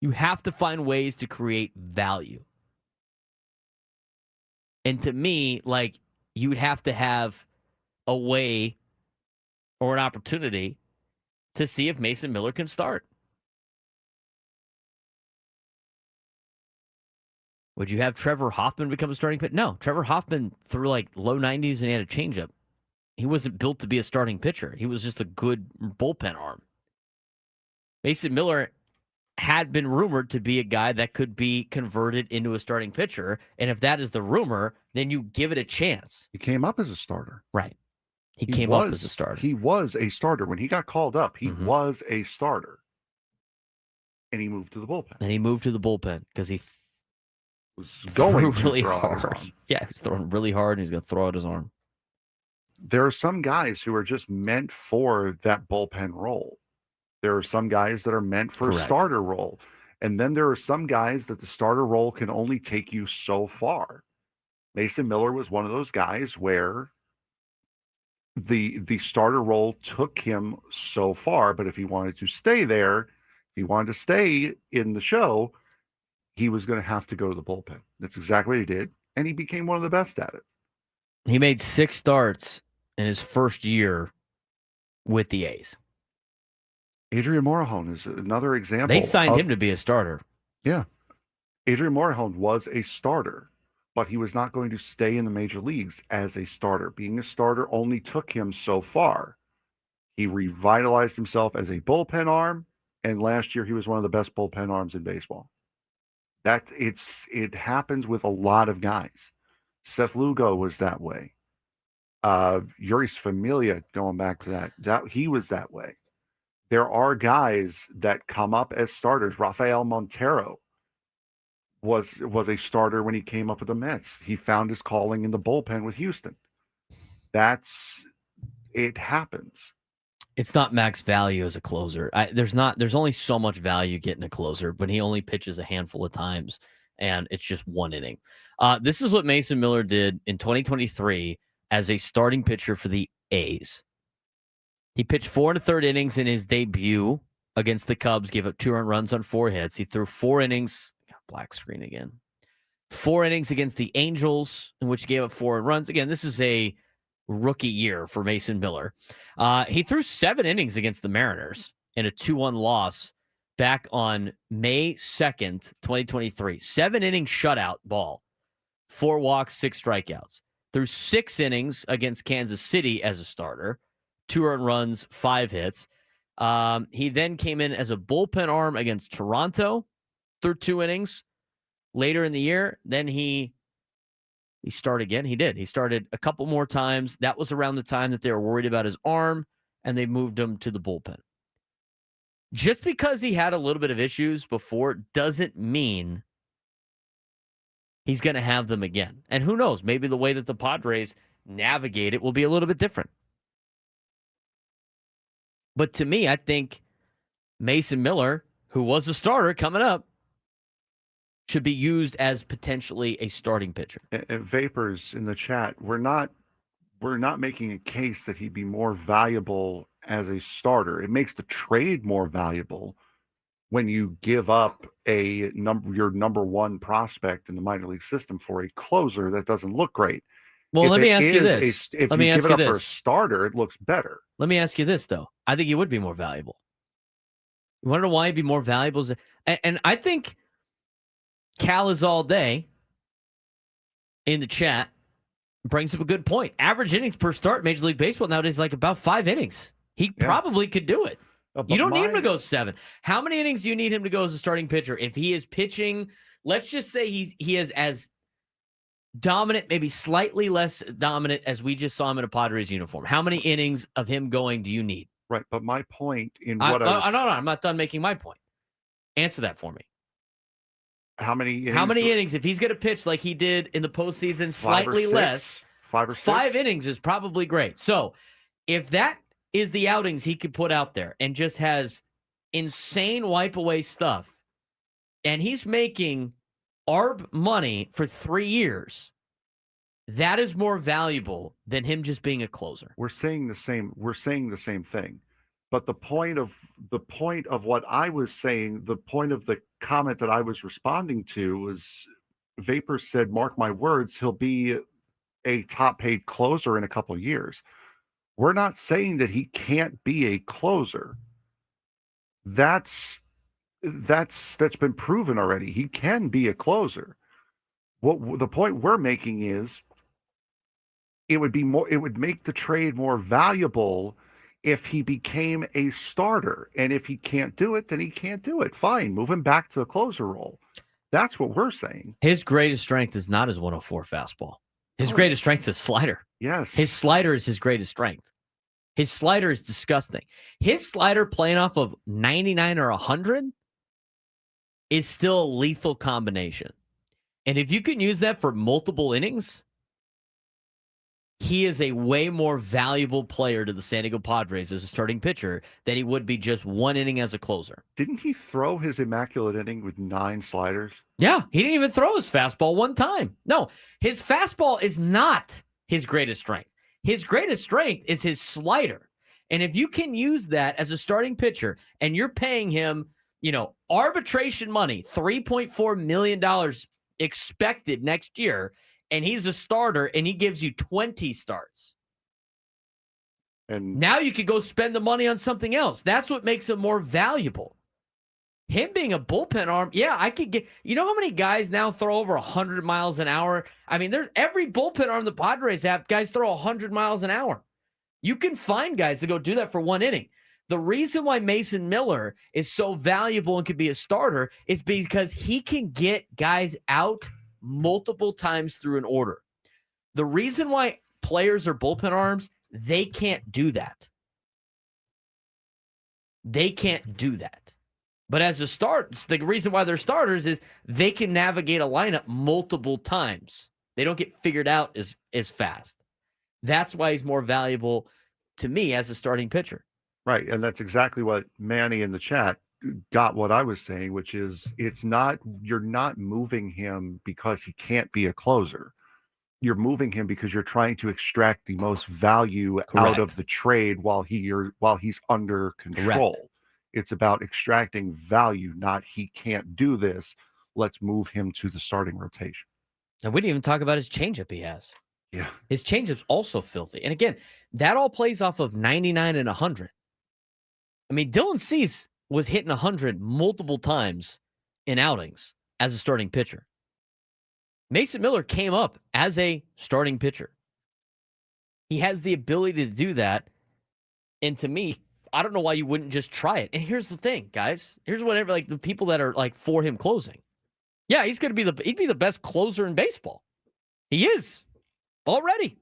You have to find ways to create value. And to me, like, you would have to have a way or an opportunity to see if Mason Miller can start. Would you have Trevor Hoffman become a starting pitcher? No, Trevor Hoffman threw like low 90s and he had a changeup. He wasn't built to be a starting pitcher. He was just a good bullpen arm. Mason Miller had been rumored to be a guy that could be converted into a starting pitcher. And if that is the rumor, then you give it a chance.
He came up as a starter.
Right. He came up as a starter.
He was a starter. When he got called up, he was a starter. And he moved to the bullpen. Because he
was going to really hard. Yeah, he's throwing really hard, and he's going to throw out his arm.
There are some guys who are just meant for that bullpen role. There are some guys that are meant for a starter role. And then there are some guys that the starter role can only take you so far. Mason Miller was one of those guys where the starter role took him so far, but if he wanted to stay there, if he wanted to stay in the show, he was going to have to go to the bullpen. That's exactly what he did, and he became one of the best at it.
He made 6 starts in his first year with the A's.
Adrian Morejon is another example.
They signed him to be a starter.
Yeah. Adrian Morejon was a starter, but he was not going to stay in the major leagues as a starter. Being a starter only took him so far. He revitalized himself as a bullpen arm, and last year he was one of the best bullpen arms in baseball. It happens with a lot of guys. Seth Lugo was that way. Yuris Familia, going back to that he was that way. There are guys that come up as starters. Rafael Montero was a starter when he came up with the Mets. He found his calling in the bullpen with Houston. It happens.
It's not max value as a closer. There's only so much value getting a closer, but he only pitches a handful of times, and it's just 1 inning. This is what Mason Miller did in 2023 as a starting pitcher for the A's. He pitched 4 1/3 innings in his debut against the Cubs, gave up 2 earned runs on 4 hits. He threw 4 innings. Black screen again. 4 innings against the Angels, in which he gave up 4 earned runs. Again, this is a rookie year for Mason Miller. He threw 7 innings against the Mariners in a 2-1 loss back on May 2nd, 2023. 7-inning shutout ball. 4 walks, 6 strikeouts. Threw 6 innings against Kansas City as a starter. 2 earned runs, 5 hits. He then came in as a bullpen arm against Toronto through 2 innings. Later in the year, then he started again. He did. He started a couple more times. That was around the time that they were worried about his arm, and they moved him to the bullpen. Just because he had a little bit of issues before doesn't mean he's going to have them again. And who knows? Maybe the way that the Padres navigate it will be a little bit different. But to me, I think Mason Miller, who was a starter coming up, should be used as potentially a starting pitcher.
And Vapors in the chat, we're not making a case that he'd be more valuable as a starter. It makes the trade more valuable when you give up your number 1 prospect in the minor league system for a closer that doesn't look great.
Well, let me ask you this.
If you give it up for a starter, it looks better.
Let me ask you this, though. I think he would be more valuable. You want to know why he'd be more valuable? And I think Cal is all day in the chat brings up a good point. Average innings per start in Major League Baseball nowadays is like about 5 innings. He probably could do it. You don't need him to go 7. How many innings do you need him to go as a starting pitcher? If he is pitching, let's just say he is as dominant, maybe slightly less dominant as we just saw him in a Padres uniform. How many innings of him going do you need?
Right, but my point in
No, I'm not done making my point. Answer that for me.
How many
innings? If he's going to pitch like he did in the postseason, slightly less,
5 or 6.
5 innings is probably great. So if that is the outings he could put out there and just has insane wipe away stuff, and he's making ARB money for 3 years, that is more valuable than him just being a closer.
We're saying the same thing. But the point of what I was saying, the point of the comment that I was responding to was Vapor said, mark my words, he'll be a top paid closer in a couple of years. We're not saying that he can't be a closer. That's been proven already. He can be a closer. What the point we're making is it would make the trade more valuable if he became a starter. And if he can't do it, then he can't do it. Fine, move him back to the closer role. That's what we're saying.
His greatest strength is not his 104 fastball. His greatest strength is slider.
Yes.
His slider is his greatest strength. His slider is disgusting. His slider playing off of 99 or 100 is still a lethal combination. And if you can use that for multiple innings, he is a way more valuable player to the San Diego Padres as a starting pitcher than he would be just 1 inning as a closer.
Didn't he throw his immaculate inning with 9 sliders?
Yeah, he didn't even throw his fastball 1 time. No, his fastball is not his greatest strength. His greatest strength is his slider. And if you can use that as a starting pitcher and you're paying him, arbitration money, $3.4 million expected next year, and he's a starter and he gives you 20 starts.
And
now you could go spend the money on something else. That's what makes him more valuable. Him being a bullpen arm, I could get. You know how many guys now throw over 100 miles an hour? I mean, there's every bullpen arm the Padres have, guys throw 100 miles an hour. You can find guys to go do that for 1 inning. The reason why Mason Miller is so valuable and could be a starter is because he can get guys out multiple times through an order. The reason why players are bullpen arms, they can't do that. They can't do that. But as a start, the reason why they're starters is they can navigate a lineup multiple times. They don't get figured out as fast. That's why he's more valuable to me as a starting pitcher.
Right, and that's exactly what Manny in the chat got what I was saying, which is you're not moving him because he can't be a closer. You're moving him because you're trying to extract the most value out of the trade while he's under control.
Correct.
It's about extracting value, not he can't do this. Let's move him to the starting rotation.
And we didn't even talk about his changeup he has.
Yeah.
His changeup's also filthy. And again, that all plays off of 99 and 100. I mean, Dylan Cease was hitting 100 multiple times in outings as a starting pitcher. Mason Miller came up as a starting pitcher. He has the ability to do that. And to me, I don't know why you wouldn't just try it. And here's the thing, guys. Here's whatever, like the people that are like for him closing. Yeah, he'd be the best closer in baseball. He is already.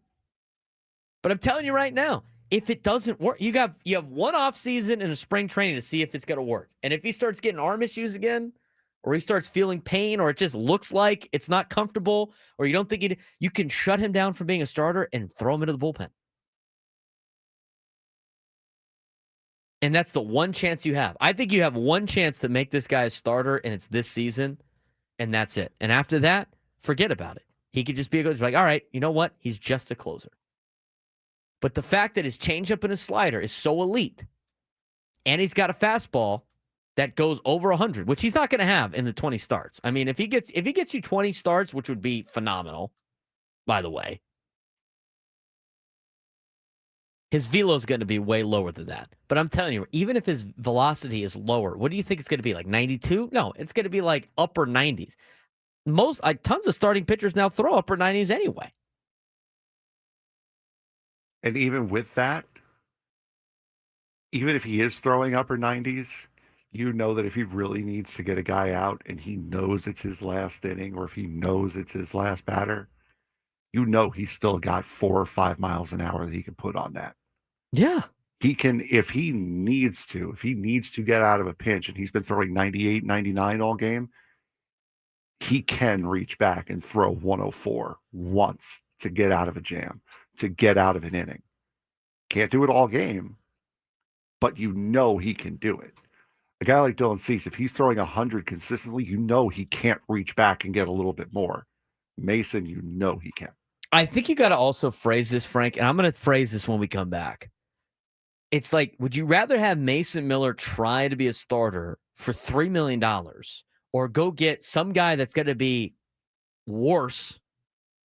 But I'm telling you right now, if it doesn't work, you have one off season and a spring training to see if it's going to work. And if he starts getting arm issues again, or he starts feeling pain, or it just looks like it's not comfortable, or you don't think you can shut him down from being a starter and throw him into the bullpen. And that's the one chance you have. I think you have one chance to make this guy a starter, and it's this season, and that's it. And after that, forget about it. He could just be a good, like, all right, you know what? He's just a closer. But the fact that his changeup and his slider is so elite, and he's got a fastball that goes over 100, which he's not going to have in the 20 starts. I mean, if he gets you 20 starts, which would be phenomenal, by the way, his velo is going to be way lower than that. But I'm telling you, even if his velocity is lower, what do you think it's going to be, like 92? No, it's going to be like upper 90s. Tons of starting pitchers now throw upper 90s anyway.
And even with that, even if he is throwing upper 90s, you know that if he really needs to get a guy out and he knows it's his last inning, or if he knows it's his last batter, you know he's still got 4 or 5 miles an hour that he can put on that.
Yeah.
He can, if he needs to get out of a pinch, and he's been throwing 98, 99 all game, he can reach back and throw 104 once to get out of a jam, to get out of an inning. Can't do it all game, but you know he can do it. A guy like Dylan Cease, if he's throwing 100 consistently, you know he can't reach back and get a little bit more. Mason, you know he can.
I think you got to also phrase this, Frank, and I'm going to phrase this when we come back. It's like, would you rather have Mason Miller try to be a starter for $3 million, or go get some guy that's going to be worse,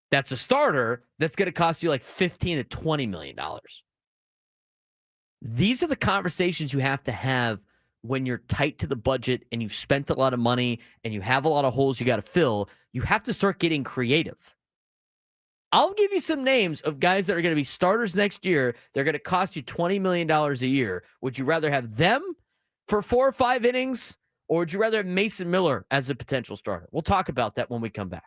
that's a starter, that's going to cost you like $15 to $20 million? These are the conversations you have to have when you're tight to the budget and you've spent a lot of money and you have a lot of holes you got to fill. You have to start getting creative. I'll give you some names of guys that are going to be starters next year. They're going to cost you $20 million a year. Would you rather have them for 4 or 5 innings, or would you rather have Mason Miller as a potential starter? We'll talk about that when we come back.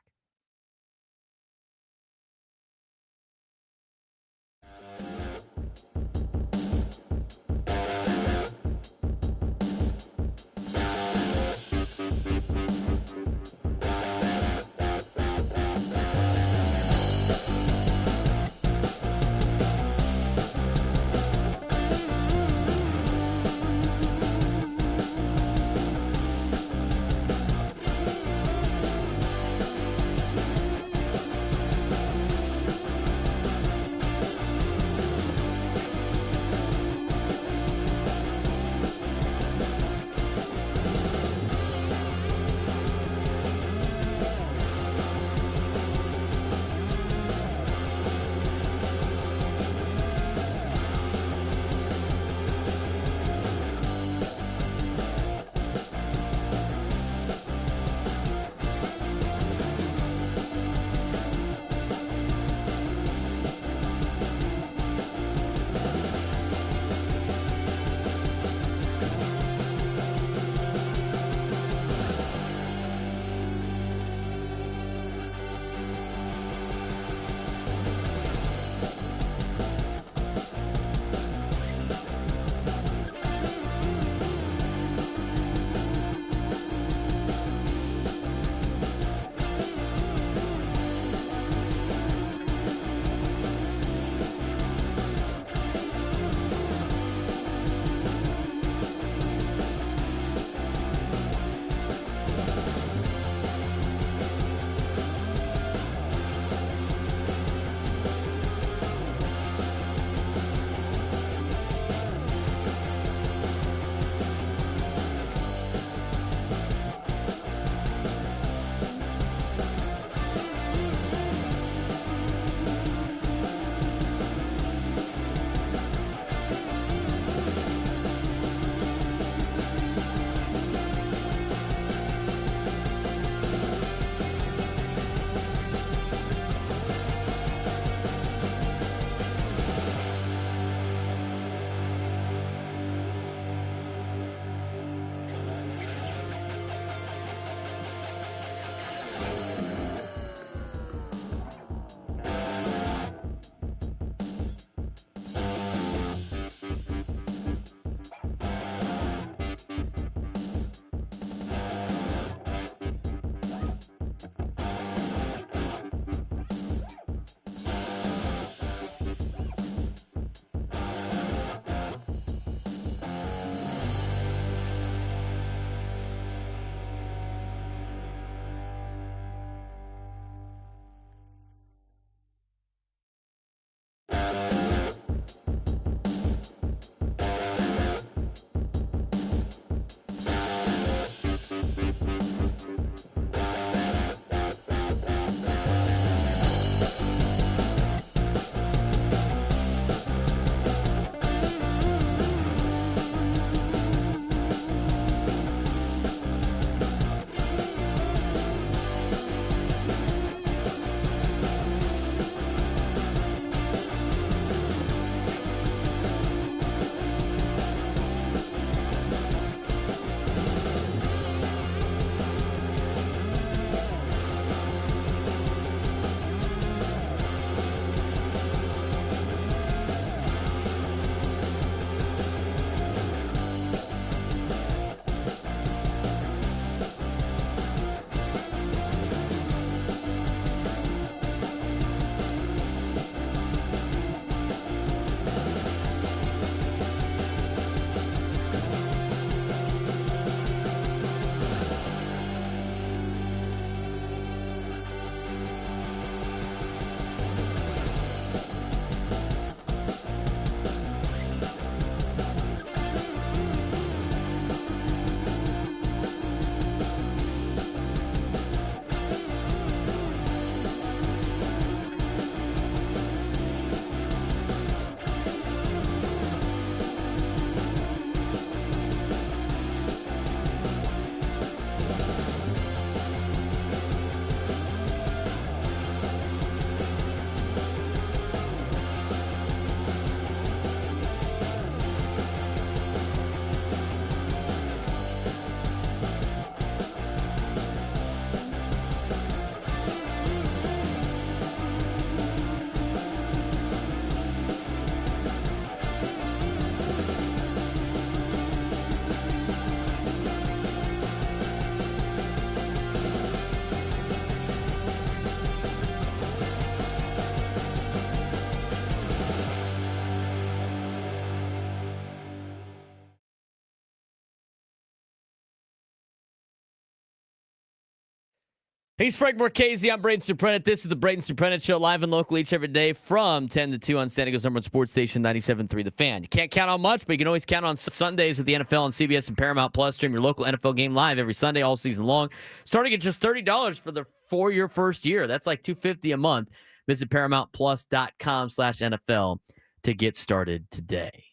He's Frank Marchese. I'm Braden Surprenant. This is the Braden Surprenant Show, live and local each every day from 10 to 2 on San Diego's number one sports station, 97.3 The Fan. You can't count on much, but you can always count on Sundays with the NFL on CBS and Paramount Plus. Stream your local NFL game live every Sunday all season long, starting at just $30 for your first year. That's like $250 a month. Visit ParamountPlus.com/NFL to get started today.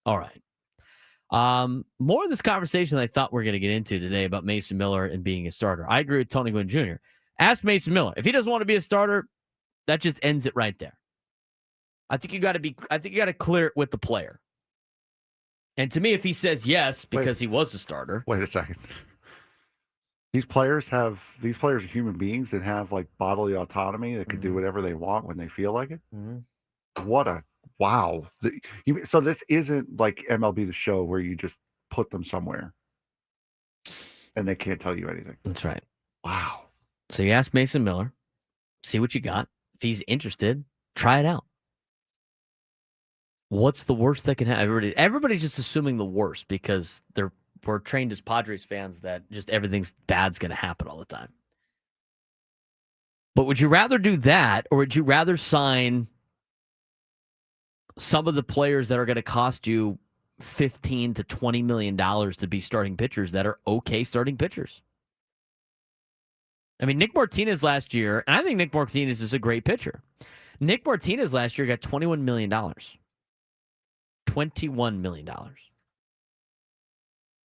All right. More of this conversation I thought we are going to get into today about Mason Miller and being a starter. I agree with Tony Gwynn Jr. Ask Mason Miller. If he doesn't want to be a starter, that just ends it right there. I think you got to clear it with the player. And to me, if he says yes because he was a starter.
Wait a second. These players are human beings that have like bodily autonomy that can do whatever they want when they feel like it. Mm-hmm. Wow. So this isn't like MLB The Show where you just put them somewhere and they can't tell you anything.
That's right.
Wow.
So you ask Mason Miller, see what you got. If he's interested, try it out. What's the worst that can happen? Everybody's just assuming the worst because we're trained as Padres fans that just everything's bad's going to happen all the time. But would you rather do that, or would you rather sign some of the players that are going to cost you $15 to $20 million to be starting pitchers that are okay starting pitchers? I mean, Nick Martinez last year, and I think Nick Martinez is a great pitcher. Nick Martinez last year got $21 million. $21 million.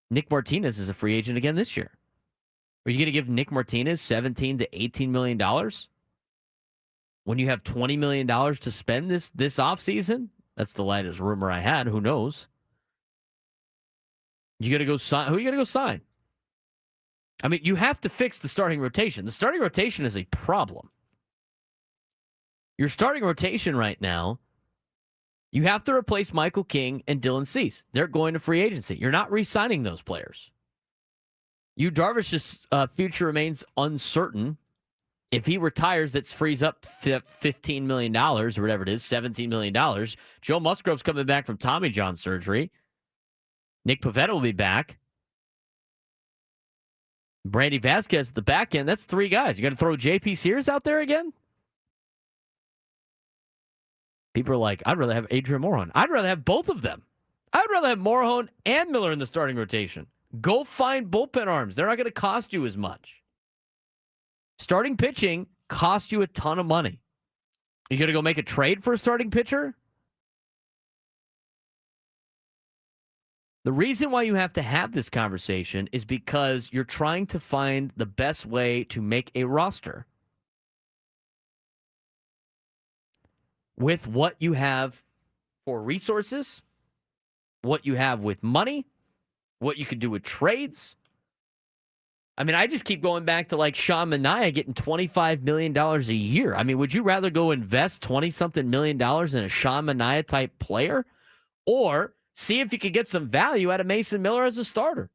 Nick Martinez is a free agent again this year. Are you going to give Nick Martinez $17 to $18 million when you have $20 million to spend this offseason? That's the latest rumor I had. Who knows? You got to go sign. Who are you going to go sign? I mean, you have to fix the starting rotation. The starting rotation is a problem. Your starting rotation right now, you have to replace Michael King and Dylan Cease. They're going to free agency. You're not re-signing those players. Yu Darvish's future remains uncertain. If he retires, that frees up $15 million or whatever it is, $17 million. Joe Musgrove's coming back from Tommy John surgery. Nick Pivetta will be back. Brandy Vasquez at the back end. That's three guys. You got to throw J.P. Sears out there again? People are like, I'd rather have Adrian Morejon. I'd rather have both of them. I'd rather have Morejon and Miller in the starting rotation. Go find bullpen arms. They're not going to cost you as much. Starting pitching costs you a ton of money. You going to go make a trade for a starting pitcher? The reason why you have to have this conversation is because you're trying to find the best way to make a roster with what you have for resources, what you have with money, what you can do with trades. I mean, I just keep going back to like Sean Manaea getting $25 million a year. I mean, would you rather go invest $20-something million in a Sean Manaea type player, or see if you could get some value out of Mason Miller as a starter?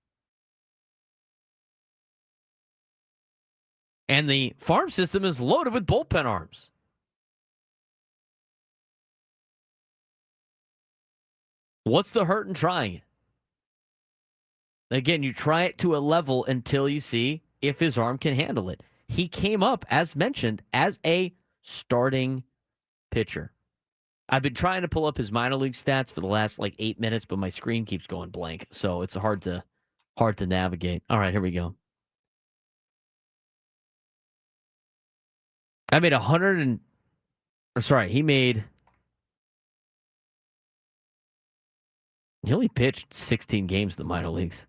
And the farm system is loaded with bullpen arms. What's the hurt in trying it? Again, you try it to a level until you see if his arm can handle it. He came up, as mentioned, as a starting pitcher. I've been trying to pull up his minor league stats for the last 8 minutes, but my screen keeps going blank, so it's hard to navigate. All right, here we go. He only pitched 16 games in the minor leagues.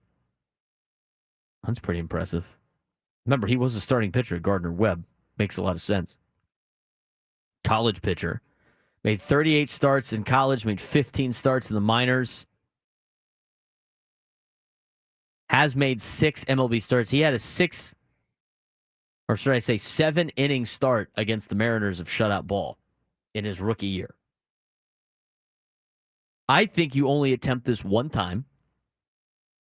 That's pretty impressive. Remember, he was a starting pitcher at Gardner-Webb. Makes a lot of sense. College pitcher. Made 38 starts in college, made 15 starts in the minors. Has made 6 MLB starts. He had a 7-inning start against the Mariners of shutout ball in his rookie year. I think you only attempt this one time.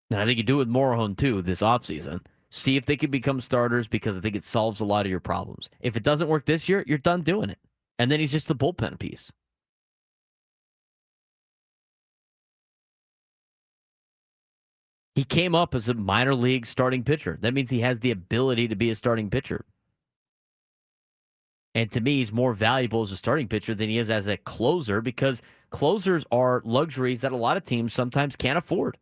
And I think you do it with Morejon too this offseason. See if they can become starters, because I think it solves a lot of your problems. If it doesn't work this year, you're done doing it. And then he's just the bullpen piece. He came up as a minor league starting pitcher. That means he has the ability to be a starting pitcher. And to me, he's more valuable as a starting pitcher than he is as a closer because closers are luxuries that a lot of teams sometimes can't afford.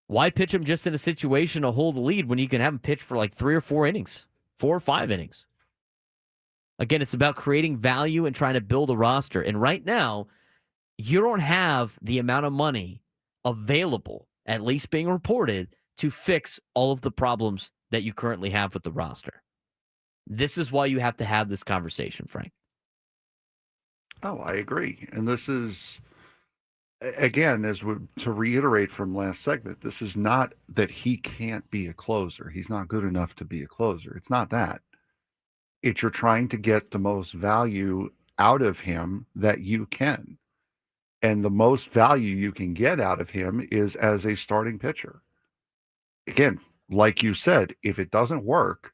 Why pitch him just in a situation to hold the lead when you can have him pitch for like 3 or 4 innings, 4 or 5 innings? Again, it's about creating value and trying to build a roster. And right now, you don't have the amount of money available, at least being reported, to fix all of the problems that you currently have with the roster. This is why you have to have this conversation, Frank.
Oh, I agree. And this is, again, to reiterate from last segment, this is not that he can't be a closer. He's not good enough to be a closer. It's not that. It's you're trying to get the most value out of him that you can. And the most value you can get out of him is as a starting pitcher. Again, like you said, if it doesn't work,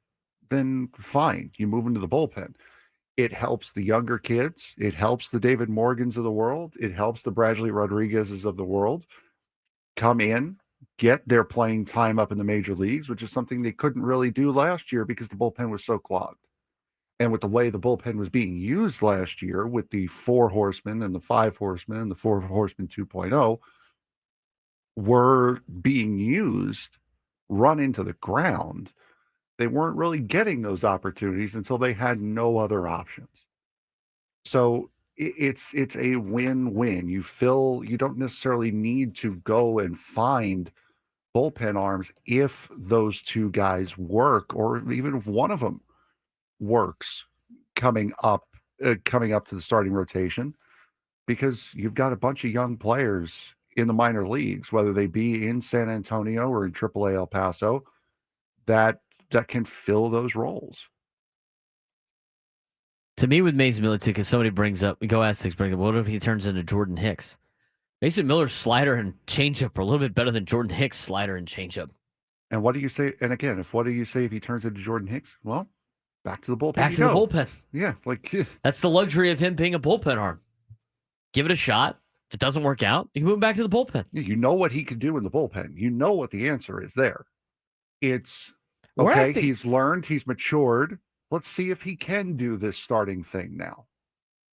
then fine, you move into the bullpen. It helps the younger kids. It helps the David Morgans of the world. It helps the Bradley Rodriguez's of the world come in, get their playing time up in the major leagues, which is something they couldn't really do last year because the bullpen was so clogged. And with the way the bullpen was being used last year with the 4 horsemen and the 5 horsemen and the 4 horsemen 2.0 were being used, run into the ground, they weren't really getting those opportunities until they had no other options. So it's a win-win. You don't necessarily need to go and find bullpen arms if those 2 guys work, or even if one of them works coming up to the starting rotation, because you've got a bunch of young players in the minor leagues, whether they be in San Antonio or in AAA El Paso, that can fill those roles.
To me, with Mason Miller, too, because somebody brings up, what if he turns into Jordan Hicks? Mason Miller's slider and changeup are a little bit better than Jordan Hicks' slider and changeup.
And what do you say? And again, what do you say if he turns into Jordan Hicks? Well, back to the bullpen.
Back to the bullpen.
Yeah,
that's the luxury of him being a bullpen arm. Give it a shot. If it doesn't work out, you can move him back to the bullpen.
You know what he can do in the bullpen. You know what the answer is there. It's okay. He's learned. He's matured. Let's see if he can do this starting thing now.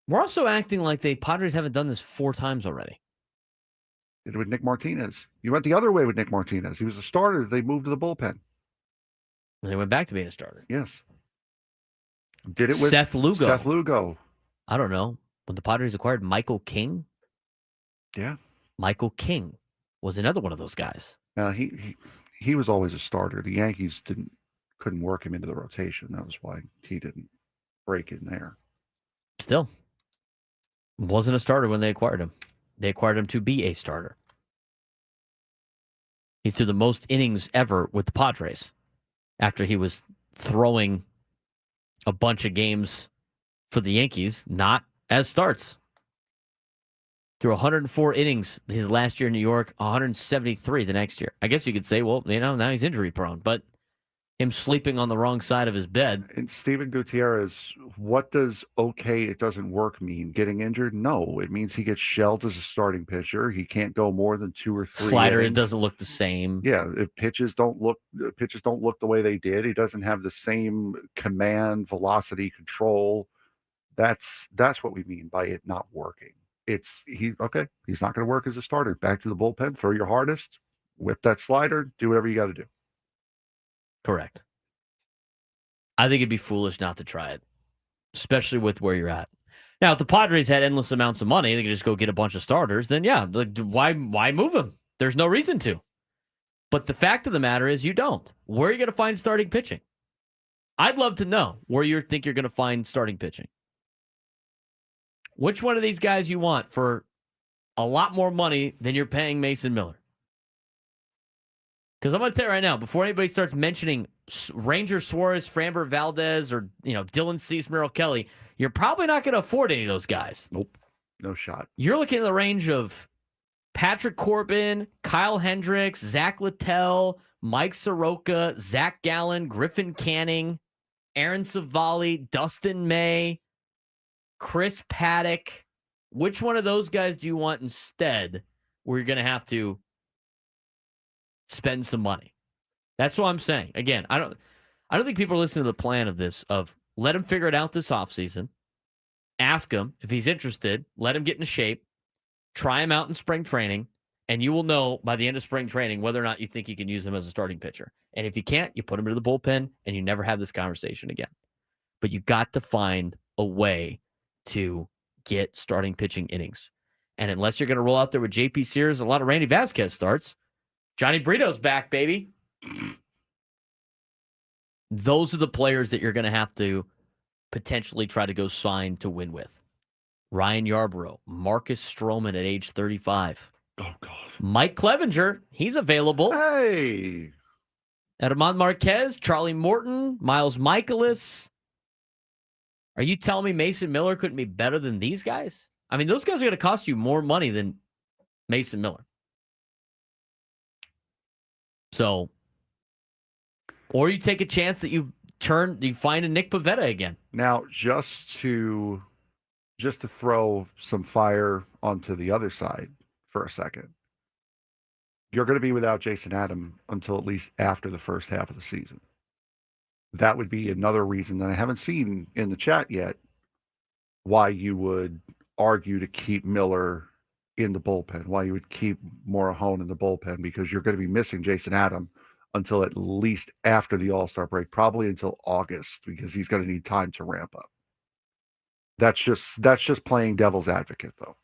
We're also acting like the Padres haven't done this 4 times already.
Did it with Nick Martinez. You went the other way with Nick Martinez. He was a starter. They moved to the bullpen.
And they went back to being a starter.
Yes. Did it with
Seth Lugo.
Seth Lugo.
I don't know. When the Padres acquired Michael King.
Yeah.
Michael King was another one of those guys.
He was always a starter. The Yankees couldn't work him into the rotation. That was why he didn't break in there.
Still, wasn't a starter when they acquired him. They acquired him to be a starter. He threw the most innings ever with the Padres after he was throwing a bunch of games for the Yankees, not as starts. Threw 104 innings his last year in New York, 173 the next year. I guess you could say, well, now he's injury prone, but him sleeping on the wrong side of his bed.
And Steven Gutierrez, what does it doesn't work mean? Getting injured? No, it means he gets shelled as a starting pitcher. He can't go more than 2 or 3
Slider,
innings.
It doesn't look the same.
Yeah, if pitches don't look the way they did. He doesn't have the same command, velocity, control. That's what we mean by it not working. He's not going to work as a starter. Back to the bullpen, throw your hardest, whip that slider, do whatever you got to do.
Correct. I think it'd be foolish not to try it, especially with where you're at. Now, if the Padres had endless amounts of money, they could just go get a bunch of starters, then yeah, why move them? There's no reason to. But the fact of the matter is you don't. Where are you going to find starting pitching? I'd love to know where you think you're going to find starting pitching. Which one of these guys you want for a lot more money than you're paying Mason Miller? Because I'm going to tell you right now, before anybody starts mentioning Ranger Suarez, Framber Valdez, or Dylan Cease, Merrill Kelly, you're probably not going to afford any of those guys.
Nope, no shot.
You're looking at the range of Patrick Corbin, Kyle Hendricks, Zach Littell, Mike Soroka, Zach Gallen, Griffin Canning, Aaron Savali, Dustin May, Chris Paddock. Which one of those guys do you want instead where you're going to have to spend some money? That's what I'm saying. Again, I don't think people are listening to the plan of this, of Let him figure it out this offseason. Ask him if he's interested. Let him get into shape. Try him out in spring training, and you will know by the end of spring training whether or not you think you can use him as a starting pitcher. And if you can't, you put him into the bullpen, and you never have this conversation again. But you got to find a way to get starting pitching innings. And unless you're going to roll out there with J.P. Sears, a lot of Randy Vasquez starts. Johnny Brito's back, baby. Those are the players that you're going to have to potentially try to go sign to win with. Ryan Yarbrough, Marcus Stroman at age 35.
Oh, God.
Mike Clevenger, he's available.
Hey.
Edmond Marquez, Charlie Morton, Miles Michaelis. Are you telling me Mason Miller couldn't be better than these guys? I mean, those guys are going to cost you more money than Mason Miller. So, or you take a chance that you find a Nick Pivetta again.
Now, just to throw some fire onto the other side for a second, you're going to be without Jason Adam until at least after the first half of the season. That would be another reason that I haven't seen in the chat yet why you would argue to keep Miller in the bullpen, why you would keep Morahone in the bullpen, because you're going to be missing Jason Adam until at least after the All-Star break, probably until August, because he's going to need time to ramp up. That's just playing devil's advocate, though.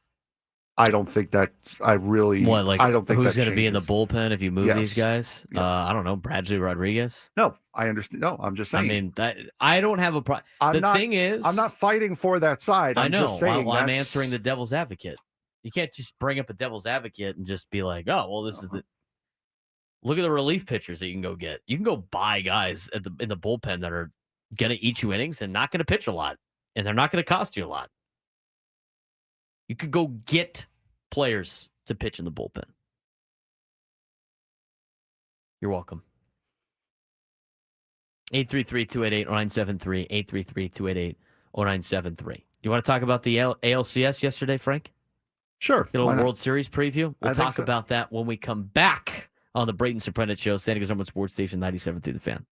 I don't think that I don't think
who's
going to
be in the bullpen if you move these guys?
Yes.
I don't know, Bradley Rodriguez.
No, I understand. No, I'm just saying.
I mean, I don't have a problem. Thing is,
I'm not fighting for that side. I'm just saying.
I'm answering the devil's advocate. You can't just bring up a devil's advocate and just be like, oh, well, this is the. Look at the relief pitchers that you can go get. You can go buy guys in the bullpen that are going to eat you innings and not going to pitch a lot, and they're not going to cost you a lot. You could go get players to pitch in the bullpen. You're welcome. 833-288-0973, 833-288-0973. You want to talk about the ALCS yesterday, Frank?
Sure.
Get a little World Series preview. We'll talk about that when we come back on the Braden Surprenant Show, San Diego's #1 sports station, 97 through the Fan.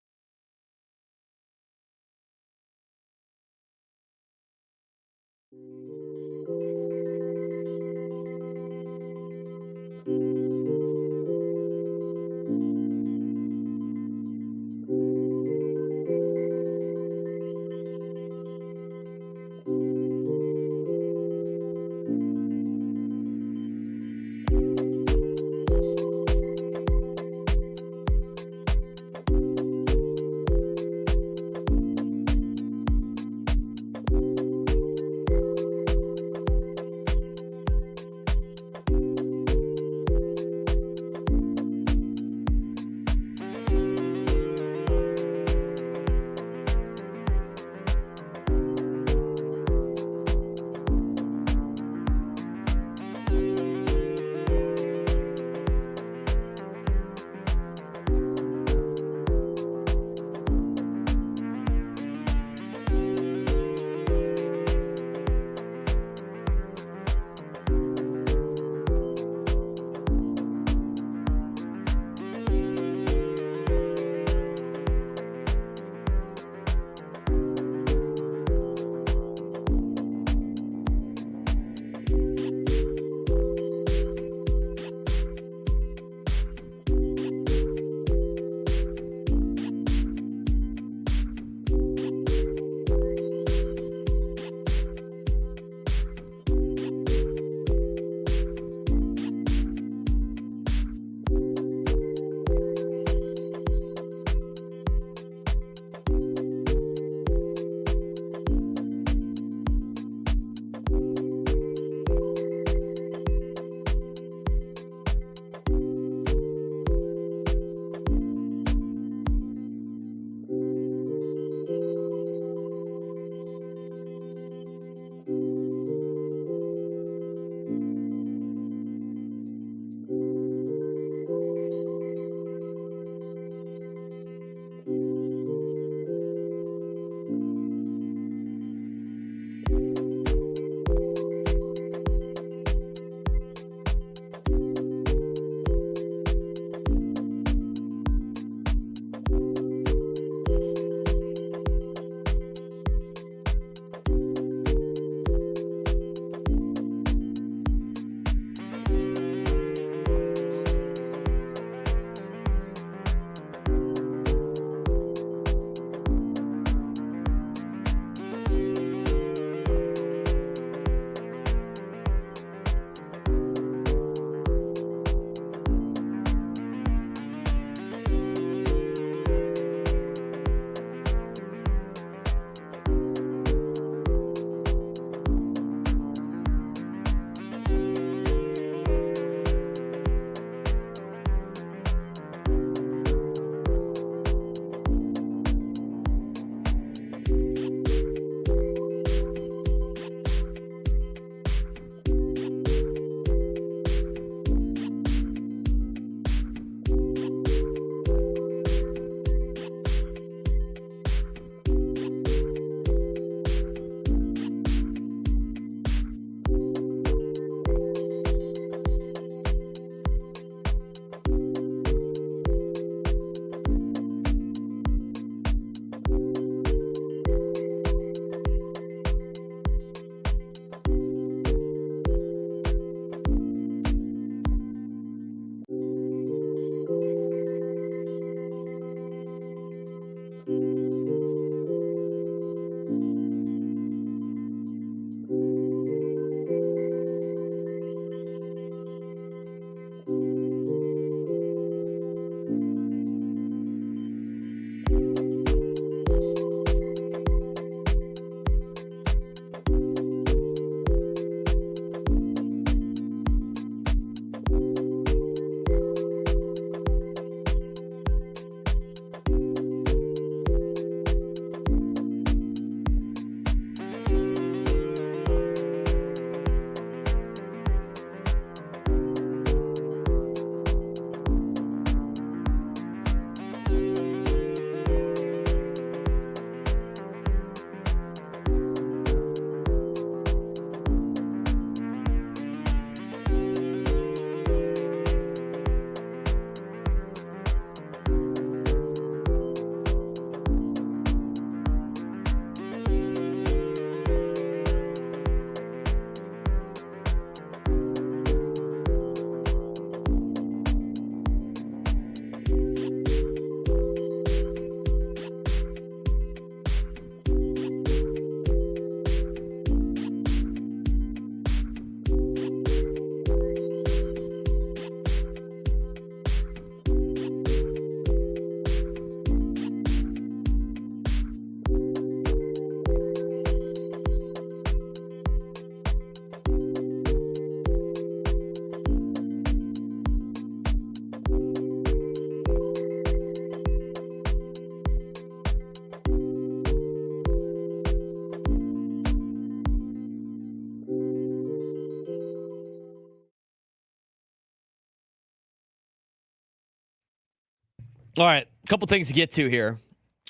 All right, a couple things to get to here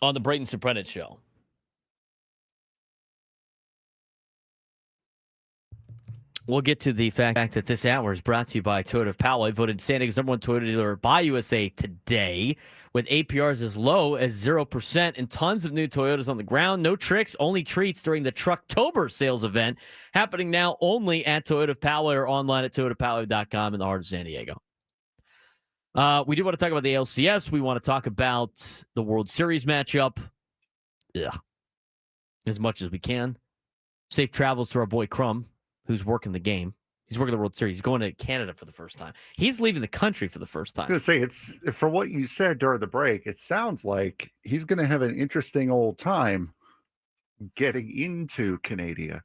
on the Braden Surprenant Show. We'll get to the fact that this hour is brought to you by Toyota of Poway, voted San Diego's #1 Toyota dealer by USA Today, with APRs as low as 0% and tons of new Toyotas on the ground. No tricks, only treats during the Trucktober sales event, happening now only at Toyota of Poway or online at toyotapoway.com in the heart of San Diego. We do want to talk about the LCS. We want to talk about the World Series matchup. Yeah, as much as we can. Safe travels to our boy Crum, who's working the game. He's working the World Series. He's going to Canada for the first time. He's leaving the country for the first time.
I was going to say, it's for what you said during the break, it sounds like he's going to have an interesting old time getting into Canada.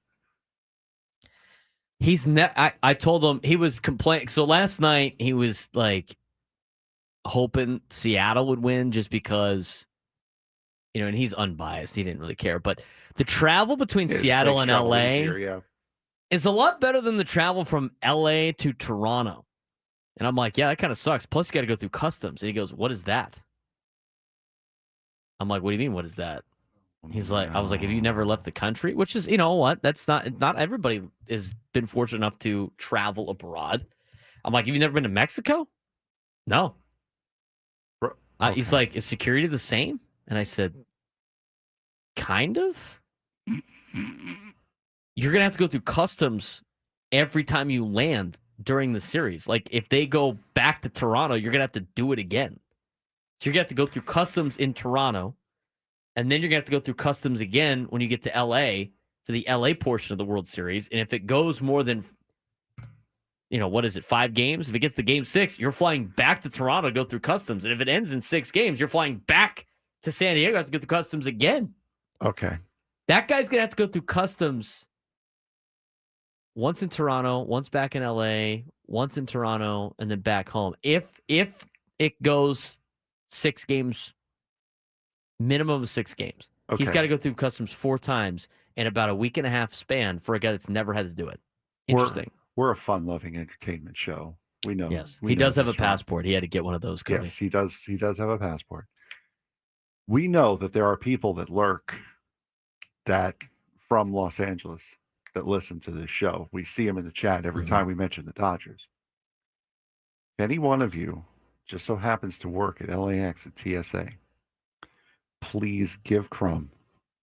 I told him he was complaining. So last night he was like hoping Seattle would win just because, and he's unbiased. He didn't really care. But the travel between Seattle and LA is a lot better than the travel from LA to Toronto. And I'm like, yeah, that kind of sucks. Plus, you got to go through customs. And he goes, what is that? I'm like, what do you mean, what is that? He's like, I was like, have you never left the country? Which is, you know what? That's not everybody has been fortunate enough to travel abroad. I'm like, have you never been to Mexico? No. Okay. He's like, is security the same? And I said, kind of. You're going to have to go through customs every time you land during the series. Like, if they go back to Toronto, you're going to have to do it again. So you're going to have to go through customs in Toronto, and then you're going to have to go through customs again when you get to LA for the LA portion of the World Series. And if it goes more than, what is it, 5 games? If it gets to game 6, you're flying back to Toronto to go through customs. And if it ends in 6 games, you're flying back to San Diego to get through customs again.
Okay. That
guy's going to have to go through customs once in Toronto, once back in LA, once in Toronto, and then back home. If it goes 6 games, minimum of 6 games, he's got to go through customs 4 times in about a week and a half span for a guy that's never had to do it. Interesting.
We're a fun-loving entertainment show. We know.
Yes, he does have a passport. He had to get one of those. Cody.
Yes, he does. He does have a passport. We know that there are people that lurk from Los Angeles that listen to this show. We see them in the chat every time we mention the Dodgers. If any one of you just so happens to work at LAX at TSA, please give Crum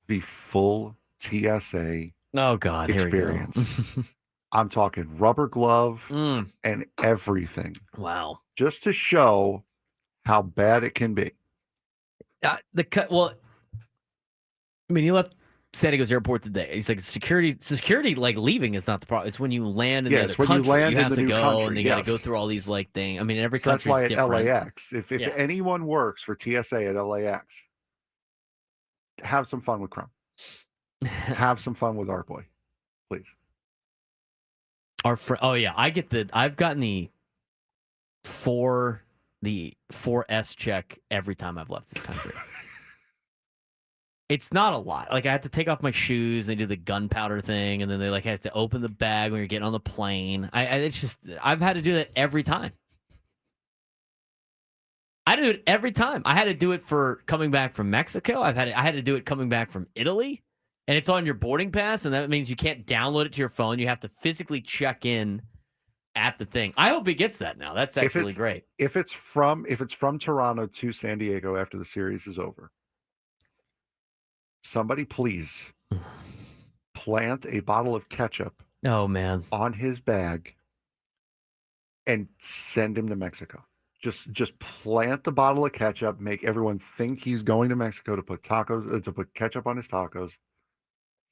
the full TSA experience. I'm talking rubber glove and everything.
Wow.
Just to show how bad it can be.
He left San Diego's airport today. He's like, security, like leaving is not the problem. It's when you land in the other country. You have to go, and you got to go through all these things. I mean, every country is different.
That's why at LAX, if anyone works for TSA at LAX, have some fun with Crum. Have some fun with our boy, please.
Our friend. Oh yeah, I've gotten the 4S check every time I've left this country. It's not a lot. Like, I have to take off my shoes. They do the gunpowder thing, and then they have to open the bag when you're getting on the plane. I've had to do that every time. I do it every time. I had to do it for coming back from Mexico. I had to do it coming back from Italy, and it's on your boarding pass, and that means you can't download it to your phone. You have to physically check in at the thing. I hope he gets that now. That's actually great.
If it's from Toronto to San Diego after the series is over, somebody please plant a bottle of ketchup on his bag and send him to Mexico. Just plant the bottle of ketchup, make everyone think he's going to Mexico to put ketchup on his tacos.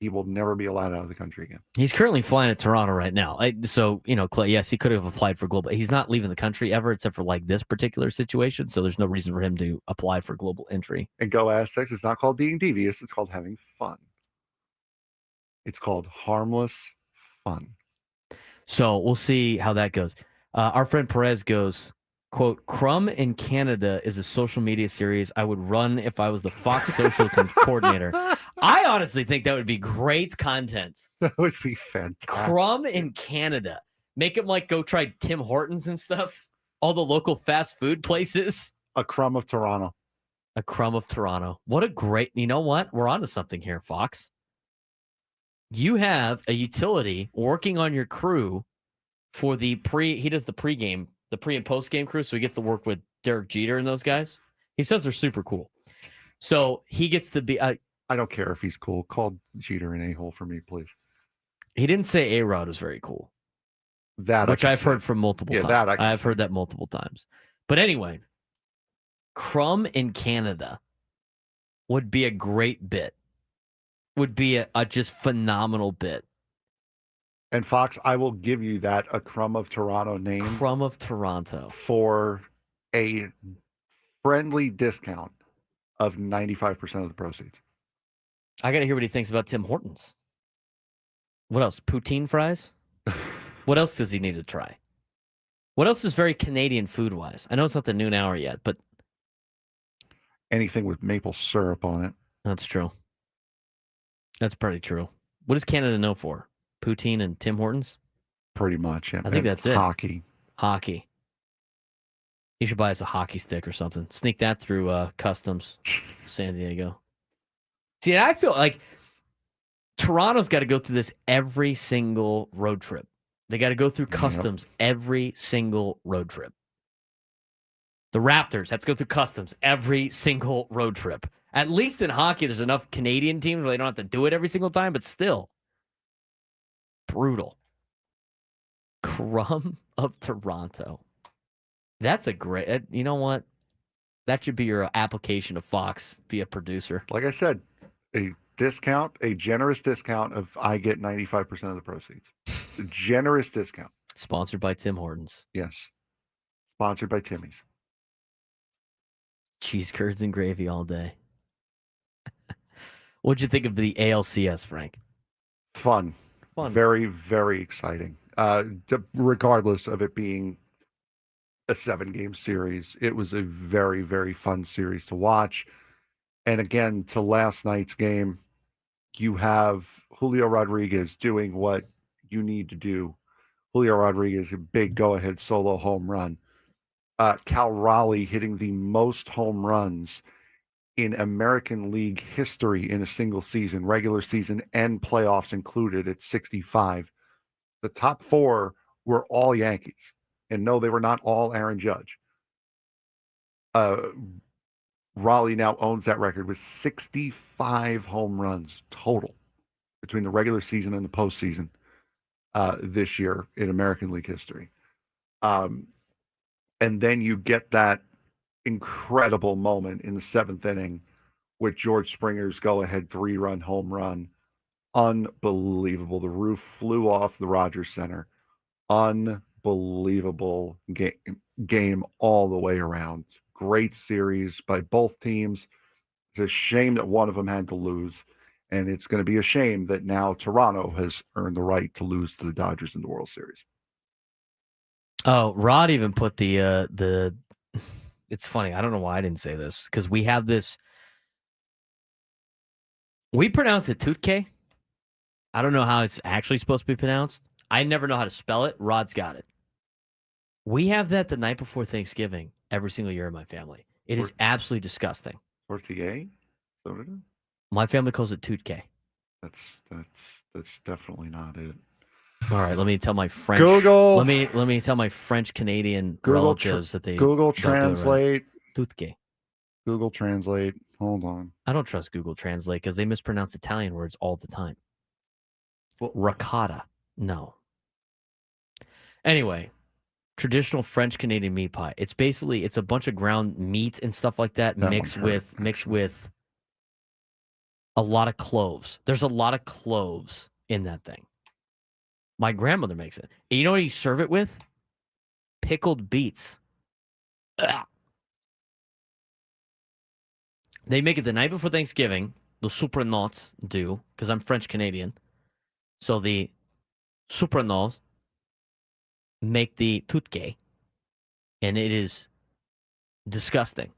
He will never be allowed out of the country again.
He's currently flying to Toronto right now. Clay, yes, he could have applied for global. He's not leaving the country ever, except for this particular situation. So there's no reason for him to apply for global entry.
And go Aztecs. It's not called being devious. It's called having fun. It's called harmless fun.
So we'll see how that goes. Our friend Perez goes, quote, Crum in Canada is a social media series I would run if I was the Fox social coordinator. I honestly think that would be great content.
That would be fantastic.
Crum in Canada. Make him go try Tim Hortons and stuff. All the local fast food places.
A Crum of Toronto.
A crumb of Toronto. What a great, you know what? We're onto something here, Fox. You have a utility working on your crew for he does the pregame, the pre and post game crew. So he gets to work with Derek Jeter and those guys. He says they're super cool. So he gets to be,
I don't care if he's cool. Call Jeter an a-hole for me, please.
he didn't say A-Rod was very cool.
That
which I've heard from multiple times.
That
I've heard that multiple times. But anyway, Crumb in Canada would be a great bit. Would be a just phenomenal bit.
And Fox, I will give you that, a Crumb of Toronto name.
Crumb of Toronto.
For a friendly discount of 95% of the proceeds.
I got to hear what he thinks about Tim Hortons. What else? Poutine fries? What else does he need to try? What else is very Canadian food-wise? I know it's not the noon hour yet, but...
Anything with maple syrup on it.
That's true. That's pretty true. What does Canada know for? Poutine and Tim Hortons?
Pretty much, yeah.
I think that's it.
Hockey.
You should buy us a hockey stick or something. Sneak that through customs, San Diego. See, I feel like Toronto's got to go through this every single road trip. They got to go through customs every single road trip. The Raptors have to go through customs every single road trip. At least in hockey, there's enough Canadian teams where they don't have to do it every single time, but still. Brutal. Crumb of Toronto. That's a great, you know what? That should be your application of Fox, be a producer.
Like I said, a generous discount of I get 95% of the proceeds. A generous discount.
Sponsored by Tim Hortons.
Yes. Sponsored by Timmy's.
Cheese curds and gravy all day. What'd you think of the ALCS, Frank?
Fun. Very, very exciting. Regardless of it being a 7-game series, it was a very, very fun series to watch. And again, to last night's game, you have Julio Rodriguez doing what you need to do. Julio Rodriguez, a big go-ahead solo home run. Cal Raleigh hitting the most home runs in American League history in a single season, regular season and playoffs included, at 65. The top 4 were all Yankees. And no, they were not all Aaron Judge. Raleigh now owns that record with 65 home runs total between the regular season and the postseason this year in American League history. And then you get that incredible moment in the 7th inning with George Springer's go-ahead 3-run home run. Unbelievable. The roof flew off the Rogers Center. Unbelievable game all the way around. Great series by both teams. It's a shame that one of them had to lose. And it's going to be a shame that now Toronto has earned the right to lose to the Dodgers in the World Series.
Oh, Rod even put the it's funny. I don't know why I didn't say this, because we have this. We pronounce it Tutke. I don't know how it's actually supposed to be pronounced. I never know how to spell it. Rod's got it. We have that the night before Thanksgiving every single year in my family. It is absolutely disgusting.
Portier?
My family calls it Tutke.
That's definitely not it.
All right, let me tell my French.
Google.
Let me tell my French Canadian relatives that they
Google
don't do it right.
Translate.
Tutke.
Google Translate. Hold on.
I don't trust Google Translate because they mispronounce Italian words all the time. Well, ricotta. No. Anyway, traditional French Canadian meat pie. It's a bunch of ground meat and stuff like that mixed with a lot of cloves. There's a lot of cloves in that thing. My grandmother makes it. And you know what you serve it with? Pickled beets. Ugh. They make it the night before Thanksgiving. The Surprenants do, because I'm French Canadian. So the Surprenants make the Tutke, and it is disgusting.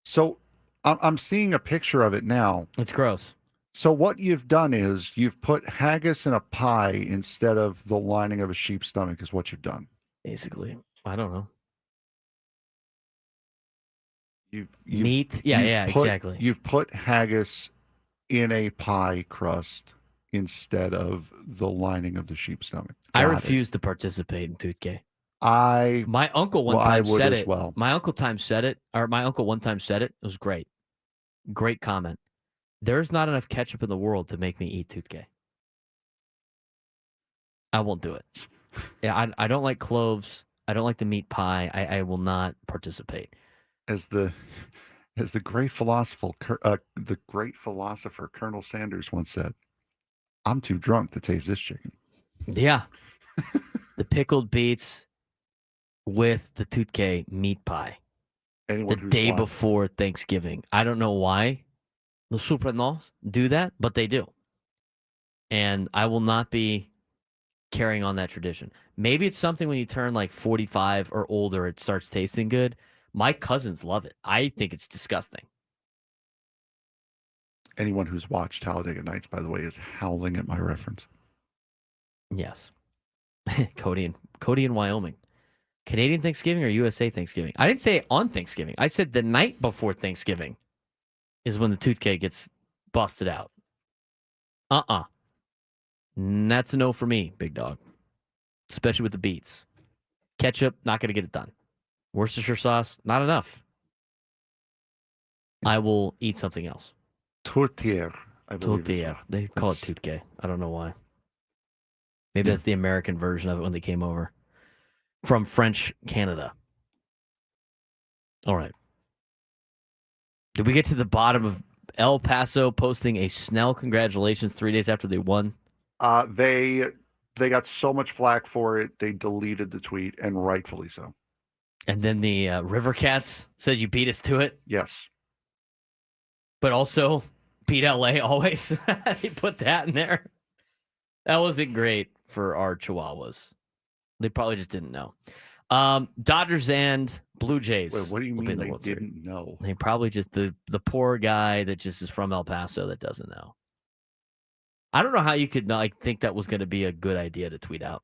So I'm seeing a picture of it now.
It's gross.
So what you've done is you've put haggis in a pie instead of the lining of a sheep's stomach is what you've done.
Basically. I don't know.
You've
Meat. Yeah, exactly.
You've put haggis in a pie crust instead of the lining of the sheep's stomach.
I
Got it.
refuse to participate in Tutke.
My
uncle one
I
time
would
said
as
it.
well.
My uncle one time said it. It was great. Great comment. There's not enough ketchup in the world to make me eat Tutke. I won't do it. Yeah, I don't like cloves. I don't like the meat pie. I will not participate.
As the great philosopher Colonel Sanders once said, "I'm too drunk to taste this chicken."
Yeah. The pickled beets with the Tutke meat pie.
Anyone
The
who's
day
watched-
before Thanksgiving. I don't know why the Surprenants do that, but they do. And I will not be carrying on that tradition. Maybe it's something when you turn like 45 or older, it starts tasting good. My cousins love it. I think it's disgusting.
anyone who's watched Talladega Nights, by the way, is howling at my reference.
Yes. Cody in Wyoming. Canadian Thanksgiving or USA Thanksgiving? I didn't say on Thanksgiving. I said the night before Thanksgiving is when the Tutke gets busted out. That's a no for me, big dog. Especially with the beets. Ketchup, not going to get it done. Worcestershire sauce, not enough. I will eat something else.
Tourtière, I believe.
Tortilla. They call it Tutke. I don't know why. Maybe that's the American version of it when they came over from French Canada. All right. Did we get to the bottom of El Paso posting a Snell congratulations 3 days after they won?
They got so much flack for it, they deleted the tweet, and rightfully so.
And then the River Cats said you beat us to it,
Yes.
but also beat LA always. They put that in there. That wasn't great for our Chihuahuas. They probably just didn't know. Dodgers and Blue Jays.
Wait, what do you
will be
mean
in the
they
World Series.
didn't know?
They probably just the poor guy that just is from El Paso that doesn't know. I don't know how you could like think that was going to be a good idea to tweet out.